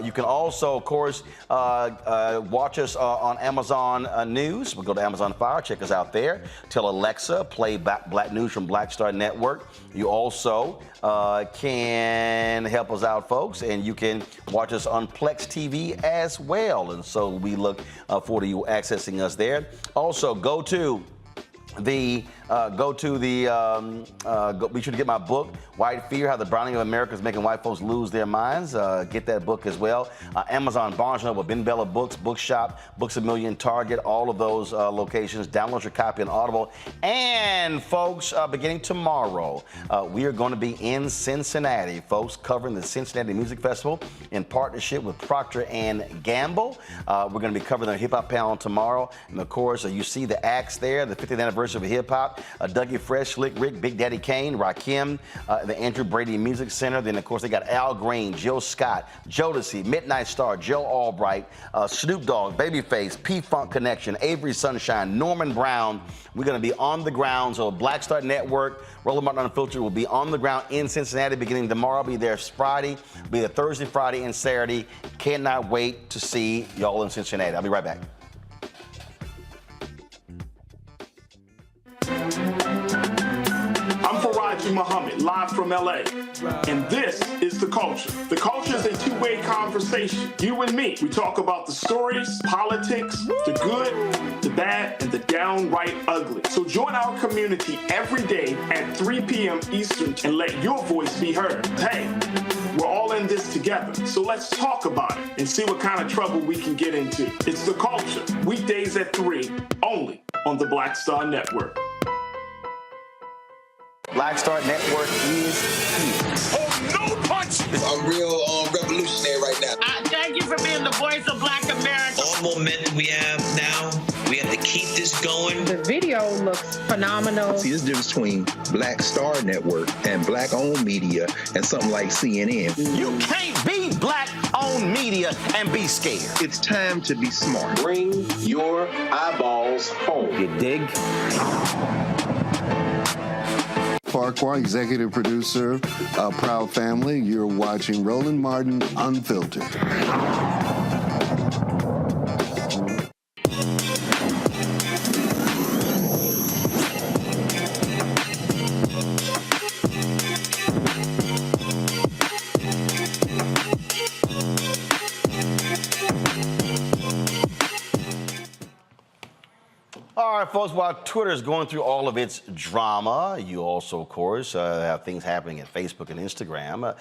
You can also, of course, watch us on Amazon News. We'll go to Amazon Fire. Check us out there. Tell Alexa, play Black News from Black Star Network. You also can help us out, folks, and you can watch us on Plex TV as well. And so we look forward to you accessing us there. Also, be sure to get my book, White Fear, How the Browning of America is Making White Folks Lose Their Minds. Get that book as well. Amazon, Barnes & Noble, Ben Bella Books, Bookshop, Books A Million, Target, all of those locations. Download your copy on Audible. And, folks, beginning tomorrow, we are going to be in Cincinnati, folks, covering the Cincinnati Music Festival in partnership with Procter & Gamble. We're going to be covering the hip-hop panel tomorrow. And, of course, you see the acts there, the 50th anniversary of hip-hop. Dougie Fresh, Slick Rick, Big Daddy Kane, Rakim, the Andrew Brady Music Center. Then, of course, they got Al Green, Jill Scott, Jodeci, Midnight Star, Joe Albright, Snoop Dogg, Babyface, P-Funk Connection, Avery Sunshine, Norman Brown. We're going to be on the ground. So Black Star Network, Roland Martin Unfiltered will be on the ground in Cincinnati beginning tomorrow. I'll be there Friday, be there Thursday, Friday, and Saturday. Cannot wait to see y'all in Cincinnati. I'll be right back. I'm Faraji Muhammad, live from LA. And this is The Culture. The Culture is a two-way conversation. You and me. We talk about the stories, politics, the good, the bad, and the downright ugly. So join our community every day at 3 p.m. Eastern and let your voice be heard. Hey, we're all in this together. So let's talk about it and see what kind of trouble we can get into. It's The Culture. Weekdays at 3, only on the Black Star Network. Black Star Network is here. Oh, no punch! I'm real revolutionary right now. Thank you for being the voice of Black America. All momentum we have now, we have to keep this going. The video looks phenomenal. See, there's a difference between Black Star Network and black-owned media and something like CNN. You can't be black own media and be scared. It's time to be smart. Bring your eyeballs home. You dig? Farquhar, executive producer of Proud Family. You're watching Roland Martin Unfiltered. All right, folks, while Twitter is going through all of its drama, you also, of course, have things happening at Facebook and Instagram.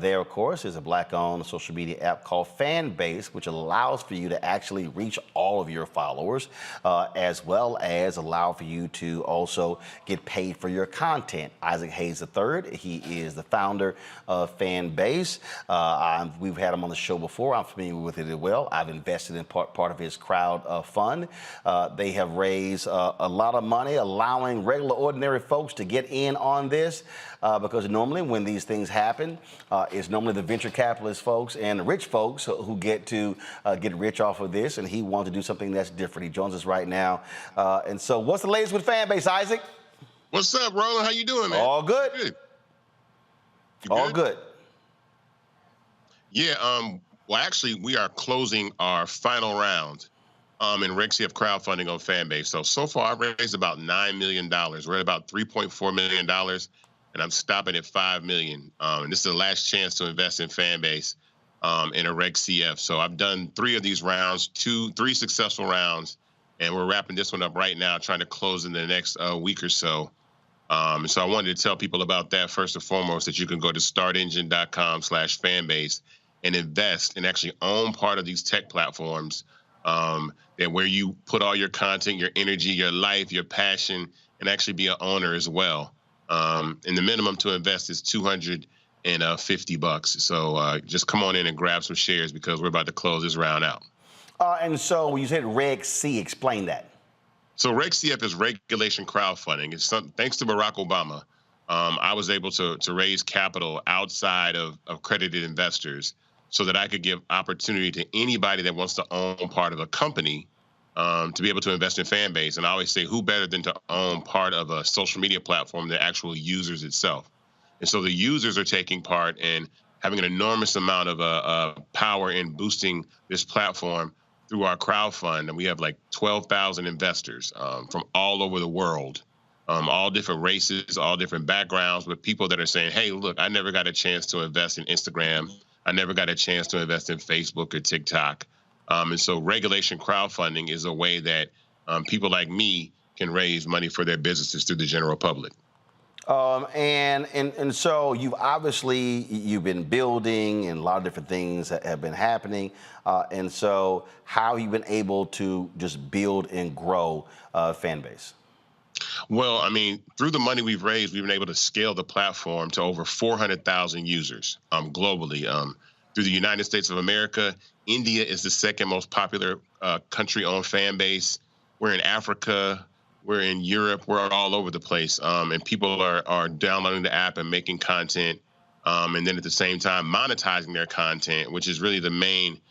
There, of course, is a Black-owned social media app called Fanbase, which allows for you to actually reach all of your followers, as well as allow for you to also get paid for your content. Isaac Hayes III, he is the founder of Fanbase. We've had him on the show before. I'm familiar with it as well. I've invested in part of his crowd fund. They have raised a lot of money, allowing regular, ordinary folks to get in on this, because normally when these things happen, it's normally the venture capitalist folks and the rich folks who get to get rich off of this, and he wants to do something that's different. He joins us right now. And so what's the latest with Fanbase, Isaac? What's up, Roland? How you doing, man? All good. All good. Yeah, well, actually, we are closing our final round in Reg CF crowdfunding on Fanbase. So far, I've raised about $9 million. We're at about $3.4 million, and I'm stopping at $5 million. And this is the last chance to invest in Fanbase in a Reg CF. So I've done 3 of these rounds, 3 successful rounds, and we're wrapping this one up right now, trying to close in the next week or so. And so I wanted to tell people about that first and foremost, that you can go to startengine.com/fanbase and invest and actually own part of these tech platforms, and where you put all your content, your energy, your life, your passion, and actually be an owner as well. And the minimum to invest is $250. So just come on in and grab some shares, because we're about to close this round out. And so you said Reg C, explain that. So Reg CF is regulation crowdfunding. It's thanks to Barack Obama, I was able to raise capital outside of accredited investors, so that I could give opportunity to anybody that wants to own part of a company to be able to invest in Fanbase. And I always say, who better than to own part of a social media platform than actual users itself? And so the users are taking part and having an enormous amount of power in boosting this platform through our crowdfund. And we have like 12,000 investors from all over the world, all different races, all different backgrounds, with people that are saying, hey, look, I never got a chance to invest in Instagram. I never got a chance to invest in Facebook or TikTok. And so regulation crowdfunding is a way that people like me can raise money for their businesses through the general public. And so you've been building, and a lot of different things that have been happening. And so how have you been able to just build and grow Fanbase? Well, I mean, through the money we've raised, we've been able to scale the platform to over 400,000 users globally. Through the United States of America, India is the second most popular country on Fanbase. We're in Africa, we're in Europe, we're all over the place. And people are downloading the app and making content, and then at the same time monetizing their content, which is really the main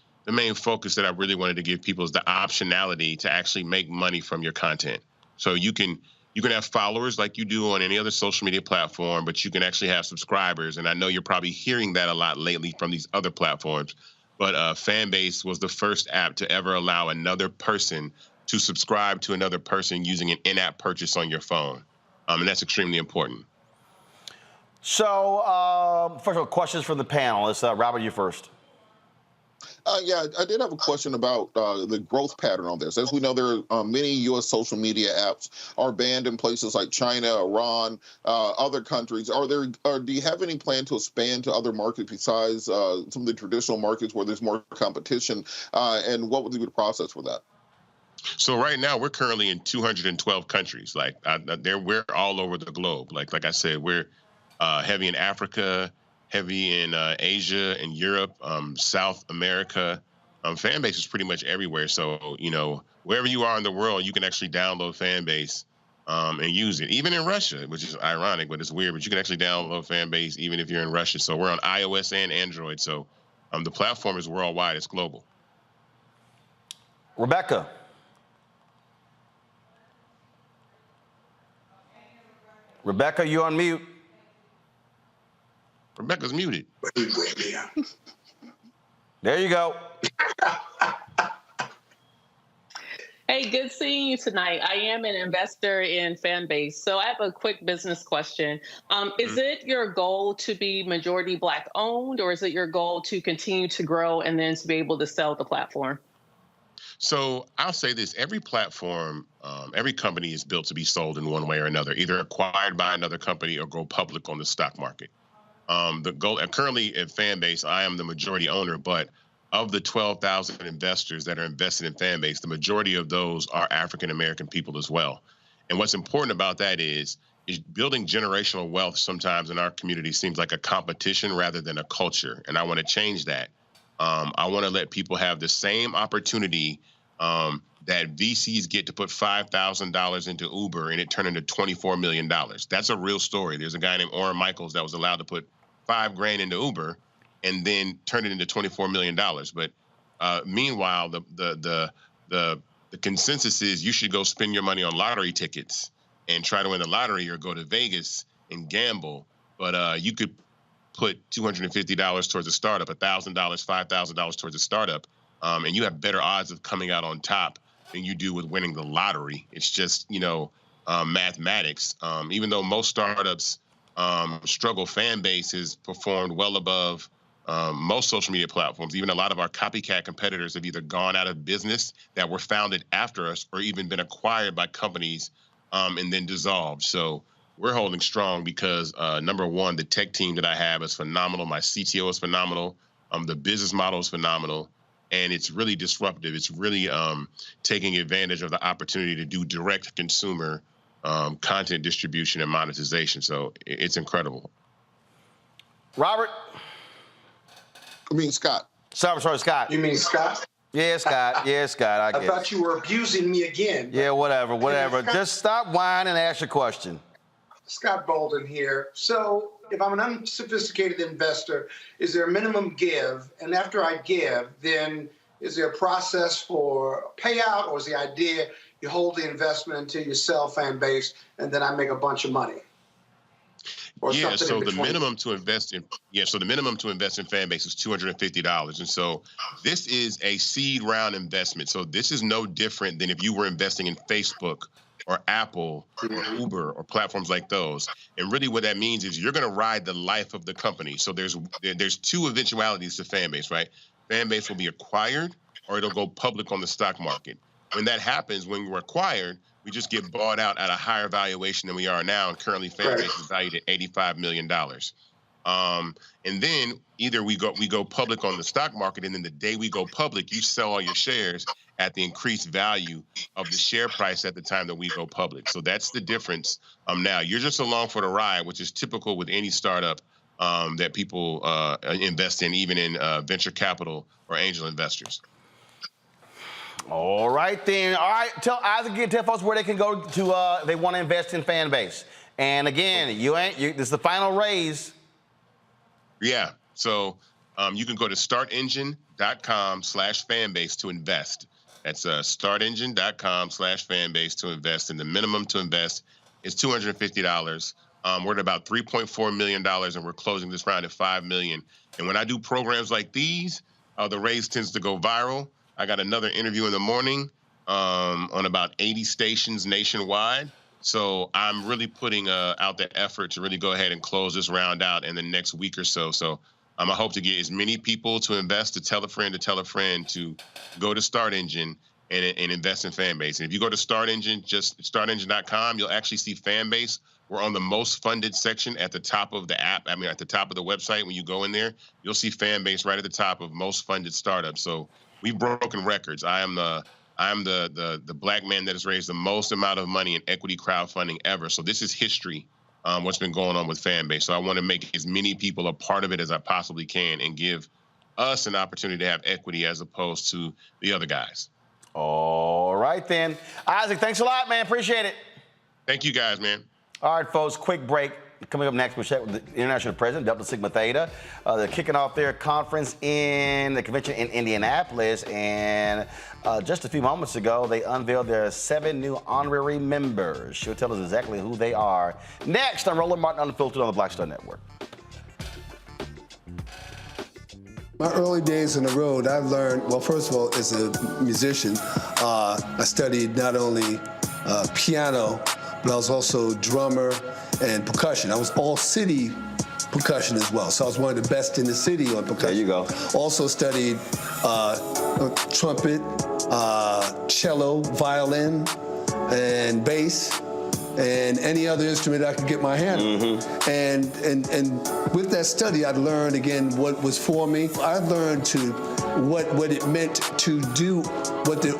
focus that I really wanted to give people, is the optionality to actually make money from your content. So you can have followers like you do on any other social media platform, but you can actually have subscribers. And I know you're probably hearing that a lot lately from these other platforms. But Fanbase was the first app to ever allow another person to subscribe to another person using an in-app purchase on your phone. And that's extremely important. So, first of all, questions from the panelists. Robert, you first. Yeah, I did have a question about the growth pattern on this. As we know, there are many U.S. social media apps are banned in places like China, Iran, other countries. Do you have any plan to expand to other markets besides some of the traditional markets where there's more competition? And what would be the process for that? So right now, we're currently in 212 countries. We're all over the globe. Like I said, we're heavy in Africa, heavy in Asia and Europe, South America. Fanbase is pretty much everywhere. So, wherever you are in the world, you can actually download Fanbase and use it. Even in Russia, which is ironic, but it's weird, but you can actually download Fanbase even if you're in Russia. So we're on iOS and Android. So The platform is worldwide, it's global. Rebecca. Rebecca, you're on mute. Rebecca's muted. There you go. Hey, good seeing you tonight. I am an investor in Fanbase. So I have a quick business question. Is it your goal to be majority Black owned, or is it your goal to continue to grow and then to be able to sell the platform? So I'll say this, every platform, every company is built to be sold in one way or another, either acquired by another company or go public on the stock market. The goal, and currently at Fanbase, I am the majority owner, but of the 12,000 investors that are invested in Fanbase, the majority of those are African-American people as well. And what's important about that is building generational wealth sometimes in our community seems like a competition rather than a culture. And I want to change that. I want to let people have the same opportunity that VCs get to put $5,000 into Uber and it turned into $24 million. That's a real story. There's a guy named Orrin Michaels that was allowed to put $5 grand into Uber and then turn it into $24 million. But meanwhile, the consensus is you should go spend your money on lottery tickets and try to win the lottery, or go to Vegas and gamble. But you could put $250 towards a startup, $1,000, $5,000 towards a startup, and you have better odds of coming out on top than you do with winning the lottery. It's just, mathematics. Even though most startups struggle, Fanbase has performed well above most social media platforms. Even a lot of our copycat competitors have either gone out of business that were founded after us, or even been acquired by companies and then dissolved. So we're holding strong because, number one, the tech team that I have is phenomenal. My CTO is phenomenal. The business model is phenomenal. And it's really disruptive. It's really taking advantage of the opportunity to do direct consumer content distribution and monetization. So it's incredible. Robert? I mean, Scott. Sorry, Scott. You mean Scott? Yeah, Scott. Yeah, Scott, I guess. I thought you were abusing me again. Yeah, whatever. Just stop whining and ask your question. Scott Bolden here. So if I'm an unsophisticated investor, is there a minimum give? And after I give, then is there a process for payout, or is the idea you hold the investment until you sell Fanbase and then I make a bunch of money? Yeah, so the minimum to invest in Fanbase is $250. And so this is a seed round investment. So this is no different than if you were investing in Facebook or Apple or Uber or platforms like those. And really what that means is you're going to ride the life of the company. So there's two eventualities to Fanbase, right? Fanbase will be acquired or it'll go public on the stock market. When that happens, when we're acquired, we just get bought out at a higher valuation than we are now. And currently Fanbase is valued at $85 million. And then either we go public on the stock market, and then the day we go public, you sell all your shares at the increased value of the share price at the time that we go public. So that's the difference. Now you're just along for the ride, which is typical with any startup that people invest in, even in venture capital or angel investors. All right, then. All right, tell folks where they can go to they want to invest in Fanbase. And again, this is the final raise. Yeah, so you can go to startengine.com/fanbase to invest. That's startengine.com/fanbase to invest. And the minimum to invest is $250. We're at about $3.4 million, and we're closing this round at $5 million. And when I do programs like these, the raise tends to go viral. I got another interview in the morning on about 80 stations nationwide. So I'm really putting out the effort to really go ahead and close this round out in the next week or so. So I hope to get as many people to invest, to tell a friend to go to Start Engine and invest in Fanbase. And if you go to Start Engine, just startengine.com, you'll actually see Fanbase. We're on the most funded section at the top of the app. I mean, at the top of the website, when you go in there, you'll see Fanbase right at the top of most funded startups. So we've broken records. I am the Black man that has raised the most amount of money in equity crowdfunding ever. So this is history, what's been going on with Fanbase. So I want to make as many people a part of it as I possibly can and give us an opportunity to have equity as opposed to the other guys. All right, then. Isaac, thanks a lot, man. Appreciate it. Thank you, guys, man. All right, folks, quick break. Coming up next, we'll chat with the international president, Delta Sigma Theta. They're kicking off their conference in the convention in Indianapolis. And just a few moments ago, they unveiled their 7 new honorary members. She'll tell us exactly who they are. Next on Roland Martin Unfiltered on the Black Star Network. My early days on the road, I learned, well, first of all, as a musician, I studied not only piano, but I was also drummer and percussion. I was all city percussion as well. So I was one of the best in the city on percussion. There you go. Also studied trumpet, cello, violin, and bass, and any other instrument I could get my hand on. And with that study, I learned again what was for me. I learned what it meant to do what the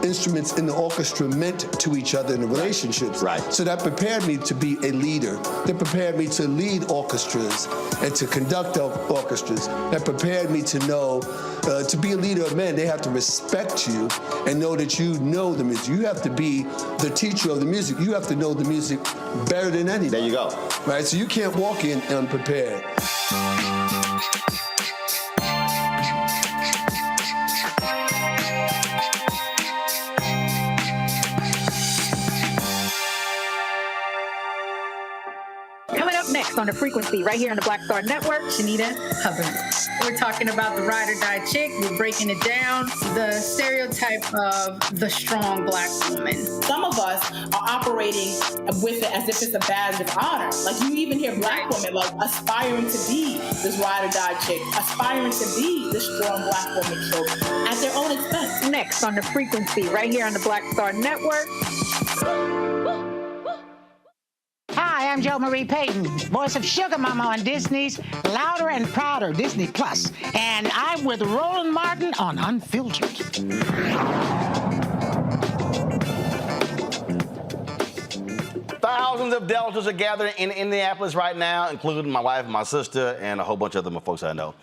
instruments in the orchestra meant to each other in the relationships. Right. So that prepared me to be a leader. That prepared me to lead orchestras and to conduct orchestras. That prepared me to know, to be a leader of men, they have to respect you and know that you know the music. You have to be the teacher of the music. You have to know the music better than anybody. There you go. Right, so you can't walk in unprepared. Next on the frequency, right here on the Black Star Network, Shanita Hubbard. We're talking about the ride or die chick. We're breaking it down. The stereotype of the strong Black woman. Some of us are operating with it as if it's a badge of honor. Like you even hear Black women like aspiring to be this ride or die chick, aspiring to be this strong Black woman trope at their own expense. Next on the frequency, right here on the Black Star Network. Hi, I'm Jo Marie Payton, voice of Sugar Mama on Disney's Louder and Prouder, Disney Plus. And I'm with Roland Martin on Unfiltered. Thousands of Deltas are gathering in Indianapolis right now, including my wife, my sister, and a whole bunch of other folks I know,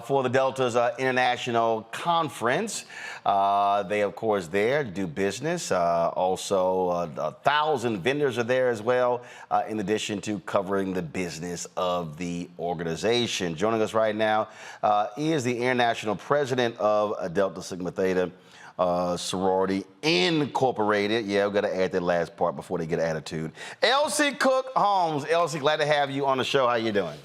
for the Delta's International Conference. They, of course, there to do business. Also, 1,000 vendors are there as well, in addition to covering the business of the organization. Joining us right now is the international president of Delta Sigma Theta Sorority Incorporated. Yeah, we've got to add that last part before they get attitude. Elsie Cook Holmes. Elsie, glad to have you on the show. How you doing?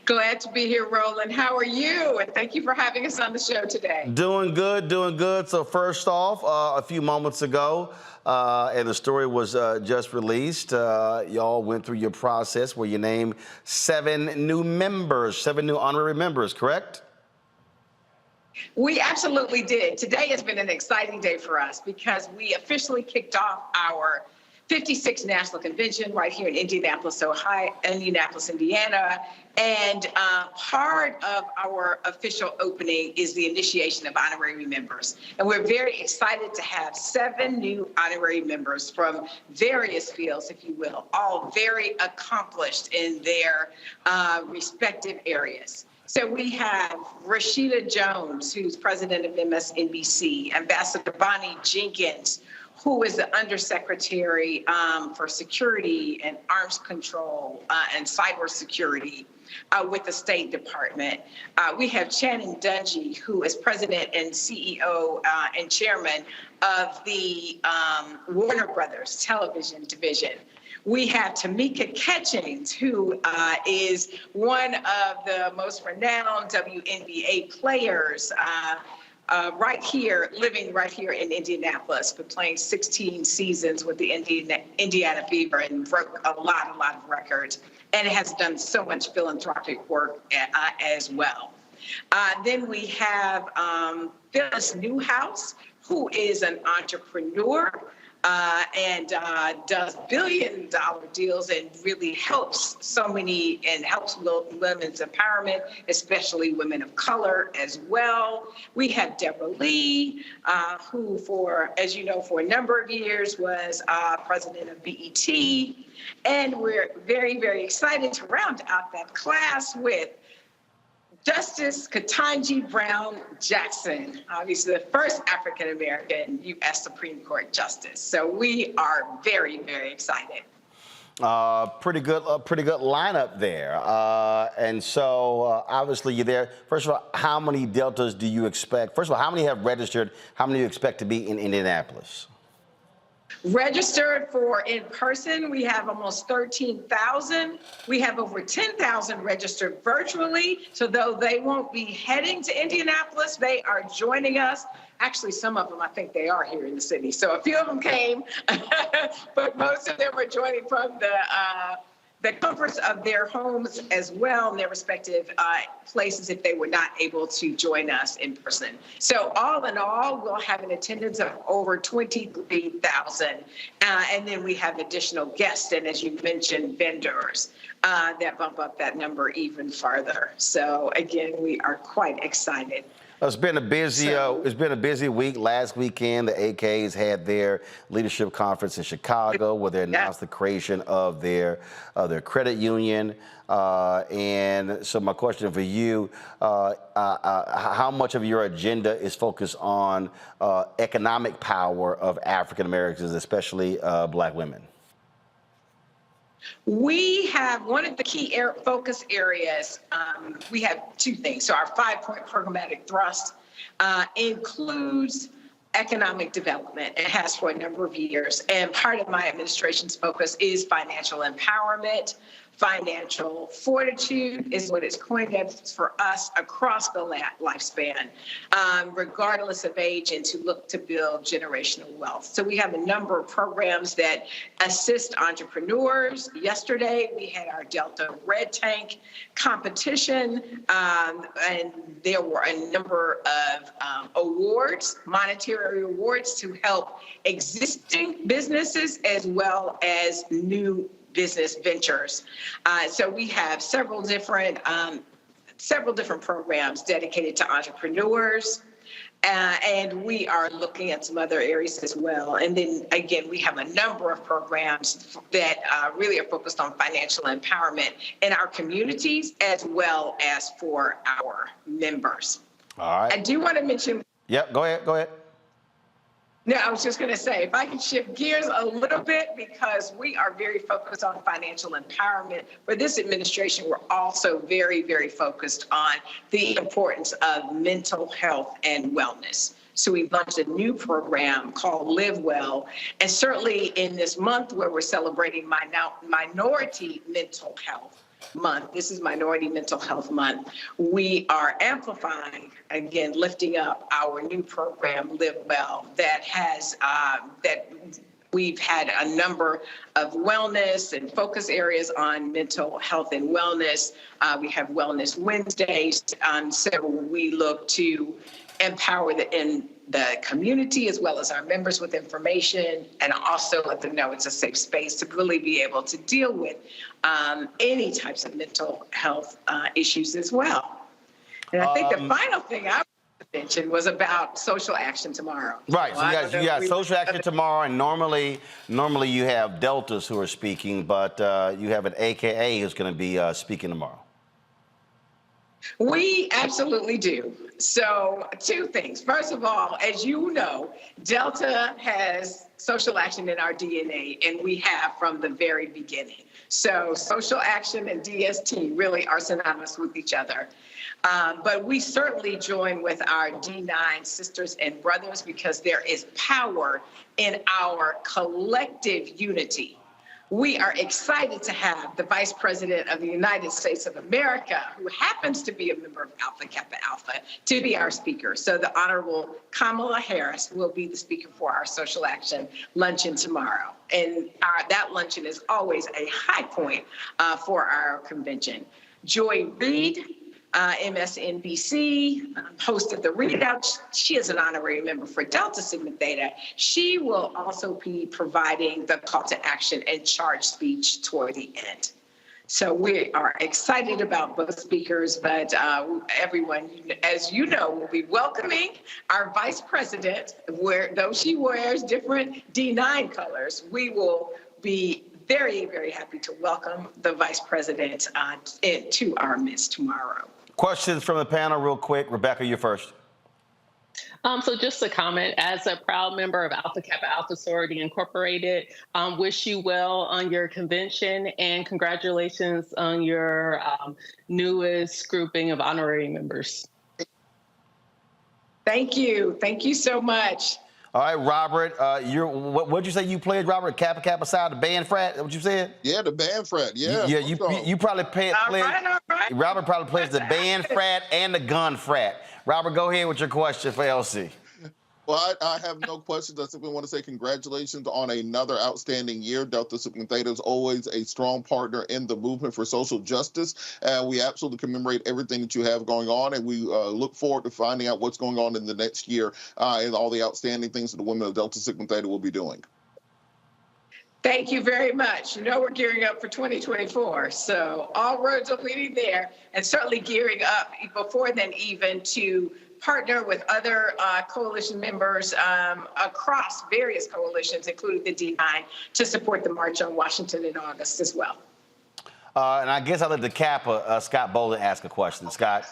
Glad to be here, Roland. How are you? And thank you for having us on the show today. Doing good, doing good. So first off, a few moments ago, and the story was just released, y'all went through your process where you named 7 new members, 7 new honorary members, correct? We absolutely did. Today has been an exciting day for us because we officially kicked off our 56th National Convention right here in Indianapolis, Indiana. And part of our official opening is the initiation of honorary members. And we're very excited to have 7 new honorary members from various fields, if you will, all very accomplished in their respective areas. So we have Rashida Jones, who's president of MSNBC, Ambassador Bonnie Jenkins, who is the Undersecretary for Security and Arms Control and Cybersecurity with the State Department. We have Channing Dungey, who is president and CEO and chairman of the Warner Brothers television division. We have Tamika Catchings, who is one of the most renowned WNBA players right here, living right here in Indianapolis, but playing 16 seasons with the Indiana Fever and broke a lot of records, and has done so much philanthropic work as well. Then we have Phyllis Newhouse, who is an entrepreneur and does billion-dollar deals and really helps so many and helps women's empowerment, especially women of color as well. We have Deborah Lee, who as you know, for a number of years was president of BET. And we're very, very excited to round out that class with Justice Ketanji Brown Jackson, obviously the first African-American U.S. Supreme Court Justice. So we are very, very excited. Pretty good lineup there. And so obviously you're there. First of all, how many Deltas do you expect? First of all, how many have registered? How many do you expect to be in Indianapolis? Registered for in person, we have almost 13,000. We have over 10,000 registered virtually. So though they won't be heading to Indianapolis, they are joining us. Actually, some of them, I think they are here in the city. So a few of them came, but most of them are joining from the comforts of their homes as well in their respective places if they were not able to join us in person. So all in all, we'll have an attendance of over 23,000. And then we have additional guests and, as you mentioned, vendors that bump up that number even farther. So again, we are quite excited. It's been a busy week. Last weekend, the AKs had their leadership conference in Chicago, where they announced the creation of their credit union. And so, my question for you: how much of your agenda is focused on economic power of African Americans, especially Black women? We have one of the key focus areas. We have two things. So our 5-point programmatic thrust includes economic development. It has for a number of years. And part of my administration's focus is financial empowerment. Financial fortitude is what it's coined as for us across the lifespan, regardless of age, and to look to build generational wealth. So we have a number of programs that assist entrepreneurs. Yesterday, we had our Delta Red Tank competition, and there were a number of awards, monetary awards, to help existing businesses as well as new business ventures. So we have several different programs dedicated to entrepreneurs, and we are looking at some other areas as well. And then again, we have a number of programs that really are focused on financial empowerment in our communities as well as for our members. All right. I do want to mention. Yep. Go ahead. No, I was just going to say, if I could shift gears a little bit, because we are very focused on financial empowerment. For this administration, we're also very, very focused on the importance of mental health and wellness. So we've launched a new program called Live Well. And certainly in this month where we're celebrating Minority Mental Health Month, this is Minority Mental Health Month, we are amplifying, again, lifting up our new program, Live Well, that has, that we've had a number of wellness and focus areas on mental health and wellness. We have Wellness Wednesdays, so we look to empower the community as well as our members with information, and also let them know it's a safe space to really be able to deal with any types of mental health issues as well. And I think the final thing I mentioned was about social action tomorrow. Right, so you got social action tomorrow, and normally you have Deltas who are speaking, but you have an AKA who's going to be speaking tomorrow. We absolutely do. So 2 things. First of all, as you know, Delta has social action in our DNA, and we have from the very beginning. So social action and DST really are synonymous with each other. But we certainly join with our D9 sisters and brothers, because there is power in our collective unity. We are excited to have the Vice President of the United States of America, who happens to be a member of Alpha Kappa Alpha, to be our speaker. So the Honorable Kamala Harris will be the speaker for our social action luncheon tomorrow. And that luncheon is always a high point for our convention. Joy Reid, MSNBC, hosted the readout. She is an honorary member for Delta Sigma Theta. She will also be providing the call to action and charge speech toward the end. So we are excited about both speakers, but everyone, as you know, will be welcoming our Vice President, though she wears different D9 colors. We will be very, very happy to welcome the Vice President to our midst tomorrow. Questions from the panel real quick. Rebecca, you first. So just a comment, as a proud member of Alpha Kappa Alpha Sorority Incorporated, wish you well on your convention and congratulations on your newest grouping of honorary members. Thank you. Thank you so much. All right, Robert, what'd you say you played, Robert? Kappa Kappa Psi, the band frat? Is that what you said? Yeah, the band frat. Yeah. You probably played. All right. Robert probably plays the band frat and the gun frat. Robert, go ahead with your question for LC. Well, I have no questions. I simply want to say congratulations on another outstanding year. Delta Sigma Theta is always a strong partner in the movement for social justice. And we absolutely commemorate everything that you have going on. And we look forward to finding out what's going on in the next year and all the outstanding things that the women of Delta Sigma Theta will be doing. Thank you very much. You know we're gearing up for 2024, so all roads are leading there, and certainly gearing up before then even to partner with other coalition members across various coalitions, including the D9, to support the March on Washington in August as well. And I guess I'll let the Kappa, Scott Bolden, ask a question. Scott?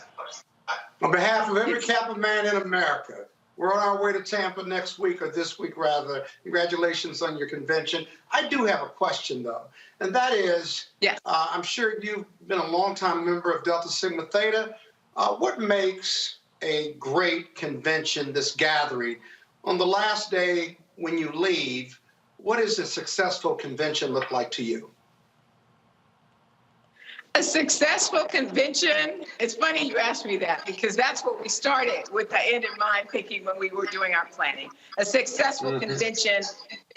On behalf of every Kappa man in America, we're on our way to Tampa next week, or this week rather. Congratulations on your convention. I do have a question, though, and that is, yes. I'm sure you've been a longtime member of Delta Sigma Theta. What makes a great convention, this gathering? On the last day when you leave, what does a successful convention look like to you? A successful convention, it's funny you asked me that, because that's what we started with the end in mind thinking when we were doing our planning. A successful convention,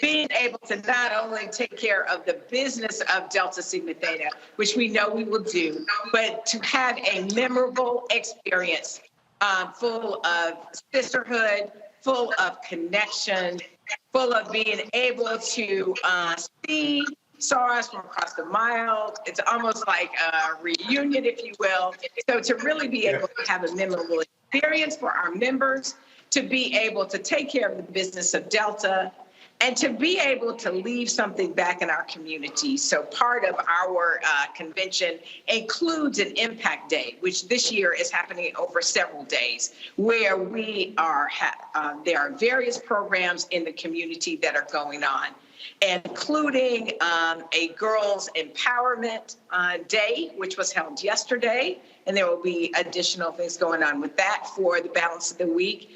being able to not only take care of the business of Delta Sigma Theta, which we know we will do, but to have a memorable experience full of sisterhood, full of connection, full of being able to saw us from across the mile. It's almost like a reunion, if you will. So to really be able to have a memorable experience for our members, to be able to take care of the business of Delta, and to be able to leave something back in our community. So part of our convention includes an impact day, which this year is happening over several days, where we are, there are various programs in the community that are going on, including a girls empowerment day, which was held yesterday. And there will be additional things going on with that for the balance of the week.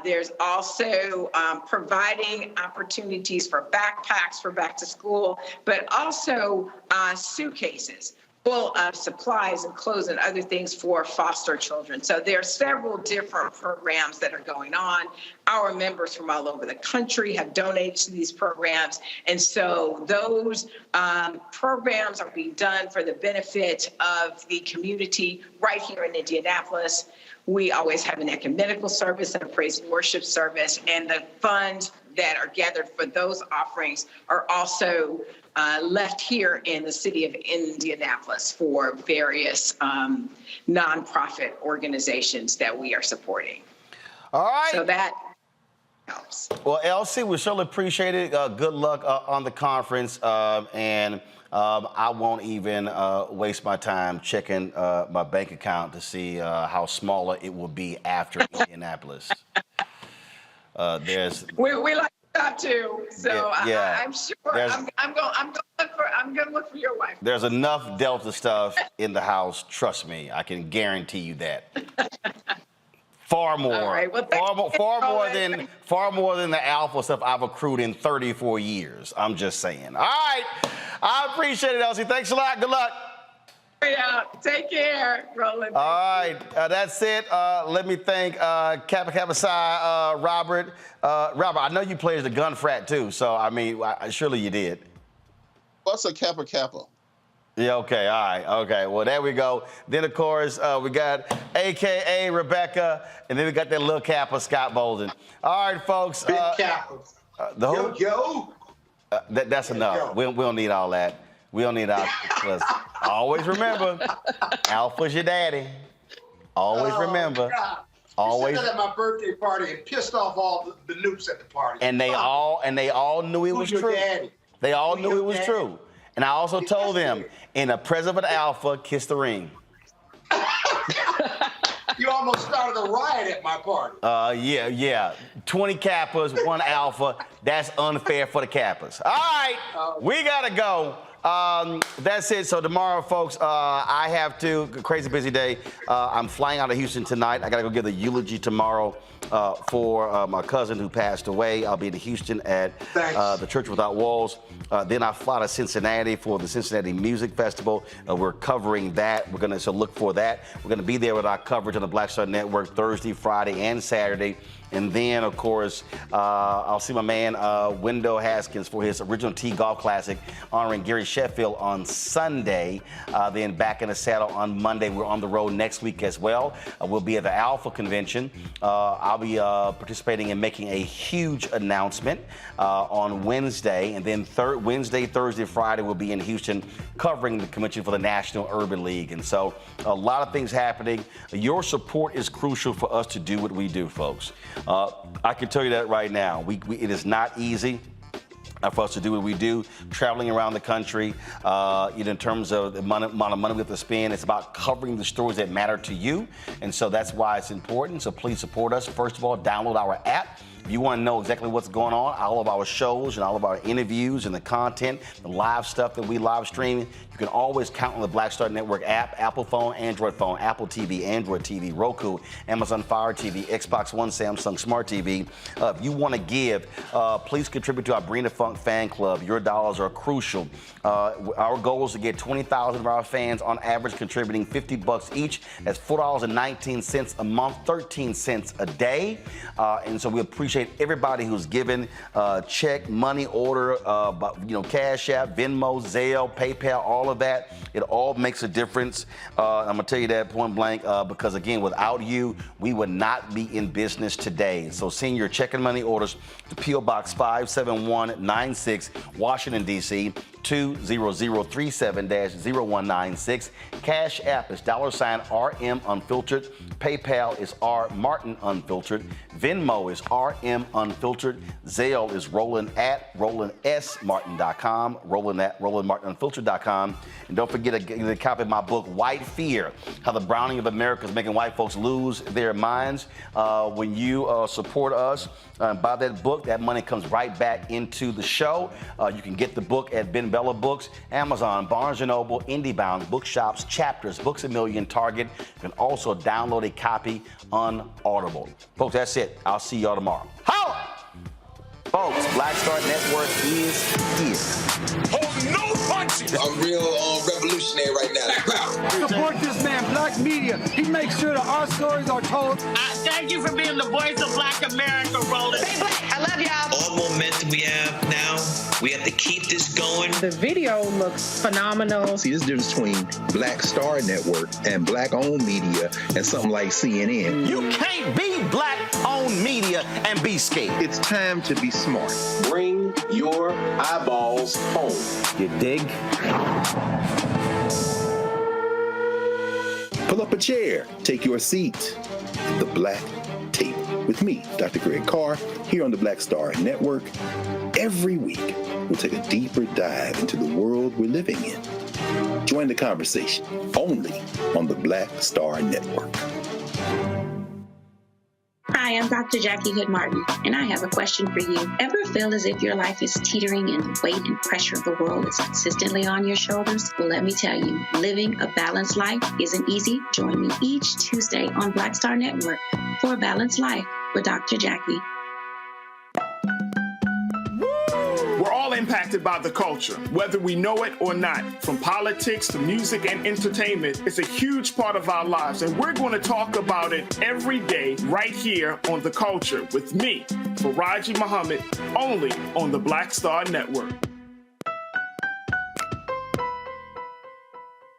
There's also providing opportunities for backpacks for back to school, but also suitcases full of supplies and clothes and other things for foster children. So there are several different programs that are going on. Our members from all over the country have donated to these programs. And so those programs are being done for the benefit of the community right here in Indianapolis. We always have an ecumenical service and a praise and worship service, and the funds that are gathered for those offerings are also left here in the city of Indianapolis for various nonprofit organizations that we are supporting. All right. So that helps. Well, LC, we certainly appreciate it. Good luck on the conference, and I won't even waste my time checking my bank account to see how smaller it will be after Indianapolis. We like that too. So yeah. I'm sure I'm going to look for your wife. There's enough Delta stuff in the house. Trust me, I can guarantee you that. Far more. All right. Well, far more than the Alpha stuff I've accrued in 34 years. I'm just saying. All right. I appreciate it, Elsie. Thanks a lot. Good luck. Yeah. Take care, Roland. All right. That's it. Let me thank Kappa Kappa Psi, Robert. Robert, I know you played as the gun frat too, so I mean, surely you did. What's a Kappa Kappa? Yeah, okay, all right, okay. Well, there we go. Then, of course, we got AKA Rebecca, and then we got that little Kappa, Scott Bolden. All right, folks. Big Kappa. The whole, yo. That's enough. We don't need all that. We don't need all because always remember, Alpha's your daddy. Always remember. God. Always. You said that at my birthday party and pissed off all the nukes at the party. And they all knew it was true. Daddy? They all knew it was true. And I also told them, in the presence of an Alpha, kiss the ring. You all almost started a riot at my party. Yeah. 20 Kappas, 1 Alpha. That's unfair for the Kappas. All right, we gotta go. That's it. So tomorrow, folks, I have to, crazy busy day. I'm flying out of Houston tonight. I gotta go give the eulogy tomorrow for my cousin who passed away. I'll be in Houston at the Church Without Walls. Then I fly to Cincinnati for the Cincinnati Music Festival. We're covering that. We're gonna look for that. We're gonna be there with our coverage on the Black Star Network Thursday, Friday, and Saturday. And then, of course, I'll see my man Wendell Haskins for his Original T Golf Classic honoring Gary Sheffield on Sunday. Then back in the saddle on Monday. We're on the road next week as well. We'll be at the Alpha Convention. I'll be participating in making a huge announcement on Wednesday. And then Wednesday, Thursday, Friday, we'll be in Houston covering the convention for the National Urban League. And so a lot of things happening. Your support is crucial for us to do what we do, folks. I can tell you that right now. It is not easy for us to do what we do, traveling around the country, in terms of the amount of money we have to spend. It's about covering the stories that matter to you. And so that's why it's important. So please support us. First of all, download our app. If you want to know exactly what's going on, all of our shows and all of our interviews and the content, the live stuff that we live stream, you can always count on the Black Star Network app, Apple phone, Android phone, Apple TV, Android TV, Roku, Amazon Fire TV, Xbox One, Samsung Smart TV. If you want to give, please contribute to our Bring the Funk fan club. Your dollars are crucial. Our goal is to get 20,000 of our fans on average contributing $50 each. That's $4.19 a month, 13 cents a day. And so we appreciate everybody who's given check, money order, Cash App, Venmo, Zelle, PayPal, all of that. It all makes a difference. I'm gonna tell you that point blank because again, without you, we would not be in business today. So send your check and money orders to P.O. Box 57196, Washington, D.C. 20037-0196. Cash App is $RM Unfiltered. PayPal is R Martin Unfiltered. Venmo is RM Unfiltered. Zelle is Roland at RolandSMartin.com. Roland at RolandMartinUnfiltered.com. And don't forget to get a copy of my book, White Fear, How the Browning of America is Making White Folks Lose Their Minds. When you support us, buy that book, that money comes right back into the show. You can get the book at Ben Bella Books, Amazon, Barnes & Noble, IndieBound, Bookshops, Chapters, Books A Million, Target. You can also download a copy on Audible. Folks, that's it. I'll see y'all tomorrow. Holla! Folks, Black Star Network is here. Hold no punches! I'm real revolutionary right now. Support this man, Black Media. He makes sure that our stories are told. Thank you for being the voice of Black America, Roland. Stay black. I love y'all. All momentum we have now, we have to keep this going. The video looks phenomenal. See, there's a difference between Black Star Network and Black-owned media and something like CNN. You can't be Black-owned media and be scared. It's time to be smart. Bring your eyeballs home. You dig? Pull up a chair, take your seat at the Black Table with me, Dr. Greg Carr, here on the Black Star Network. Every week, we'll take a deeper dive into the world we're living in. Join the conversation only on the Black Star Network. Hi, I'm Dr. Jackie Hood Martin, and I have a question for you. Ever feel as if your life is teetering and the weight and pressure of the world is consistently on your shoulders? Well, let me tell you, living a balanced life isn't easy. Join me each Tuesday on Black Star Network for A Balanced Life with Dr. Jackie. We're all impacted by the culture, whether we know it or not. From politics to music and entertainment, it's a huge part of our lives, and we're going to talk about it every day right here on The Culture with me, Faraji Muhammad, only on the Black Star Network.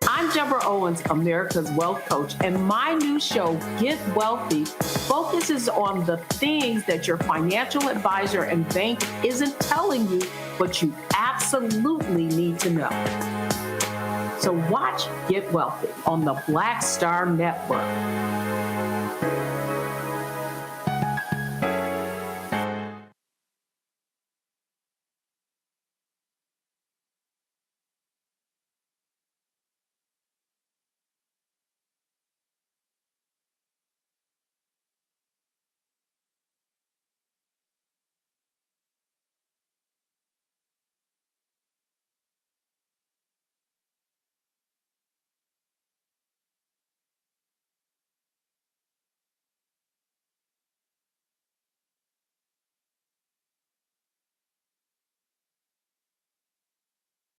I'm Deborah Owens, America's Wealth Coach, and my new show, Get Wealthy, focuses on the things that your financial advisor and bank isn't telling you, but you absolutely need to know. So watch Get Wealthy on the Black Star Network.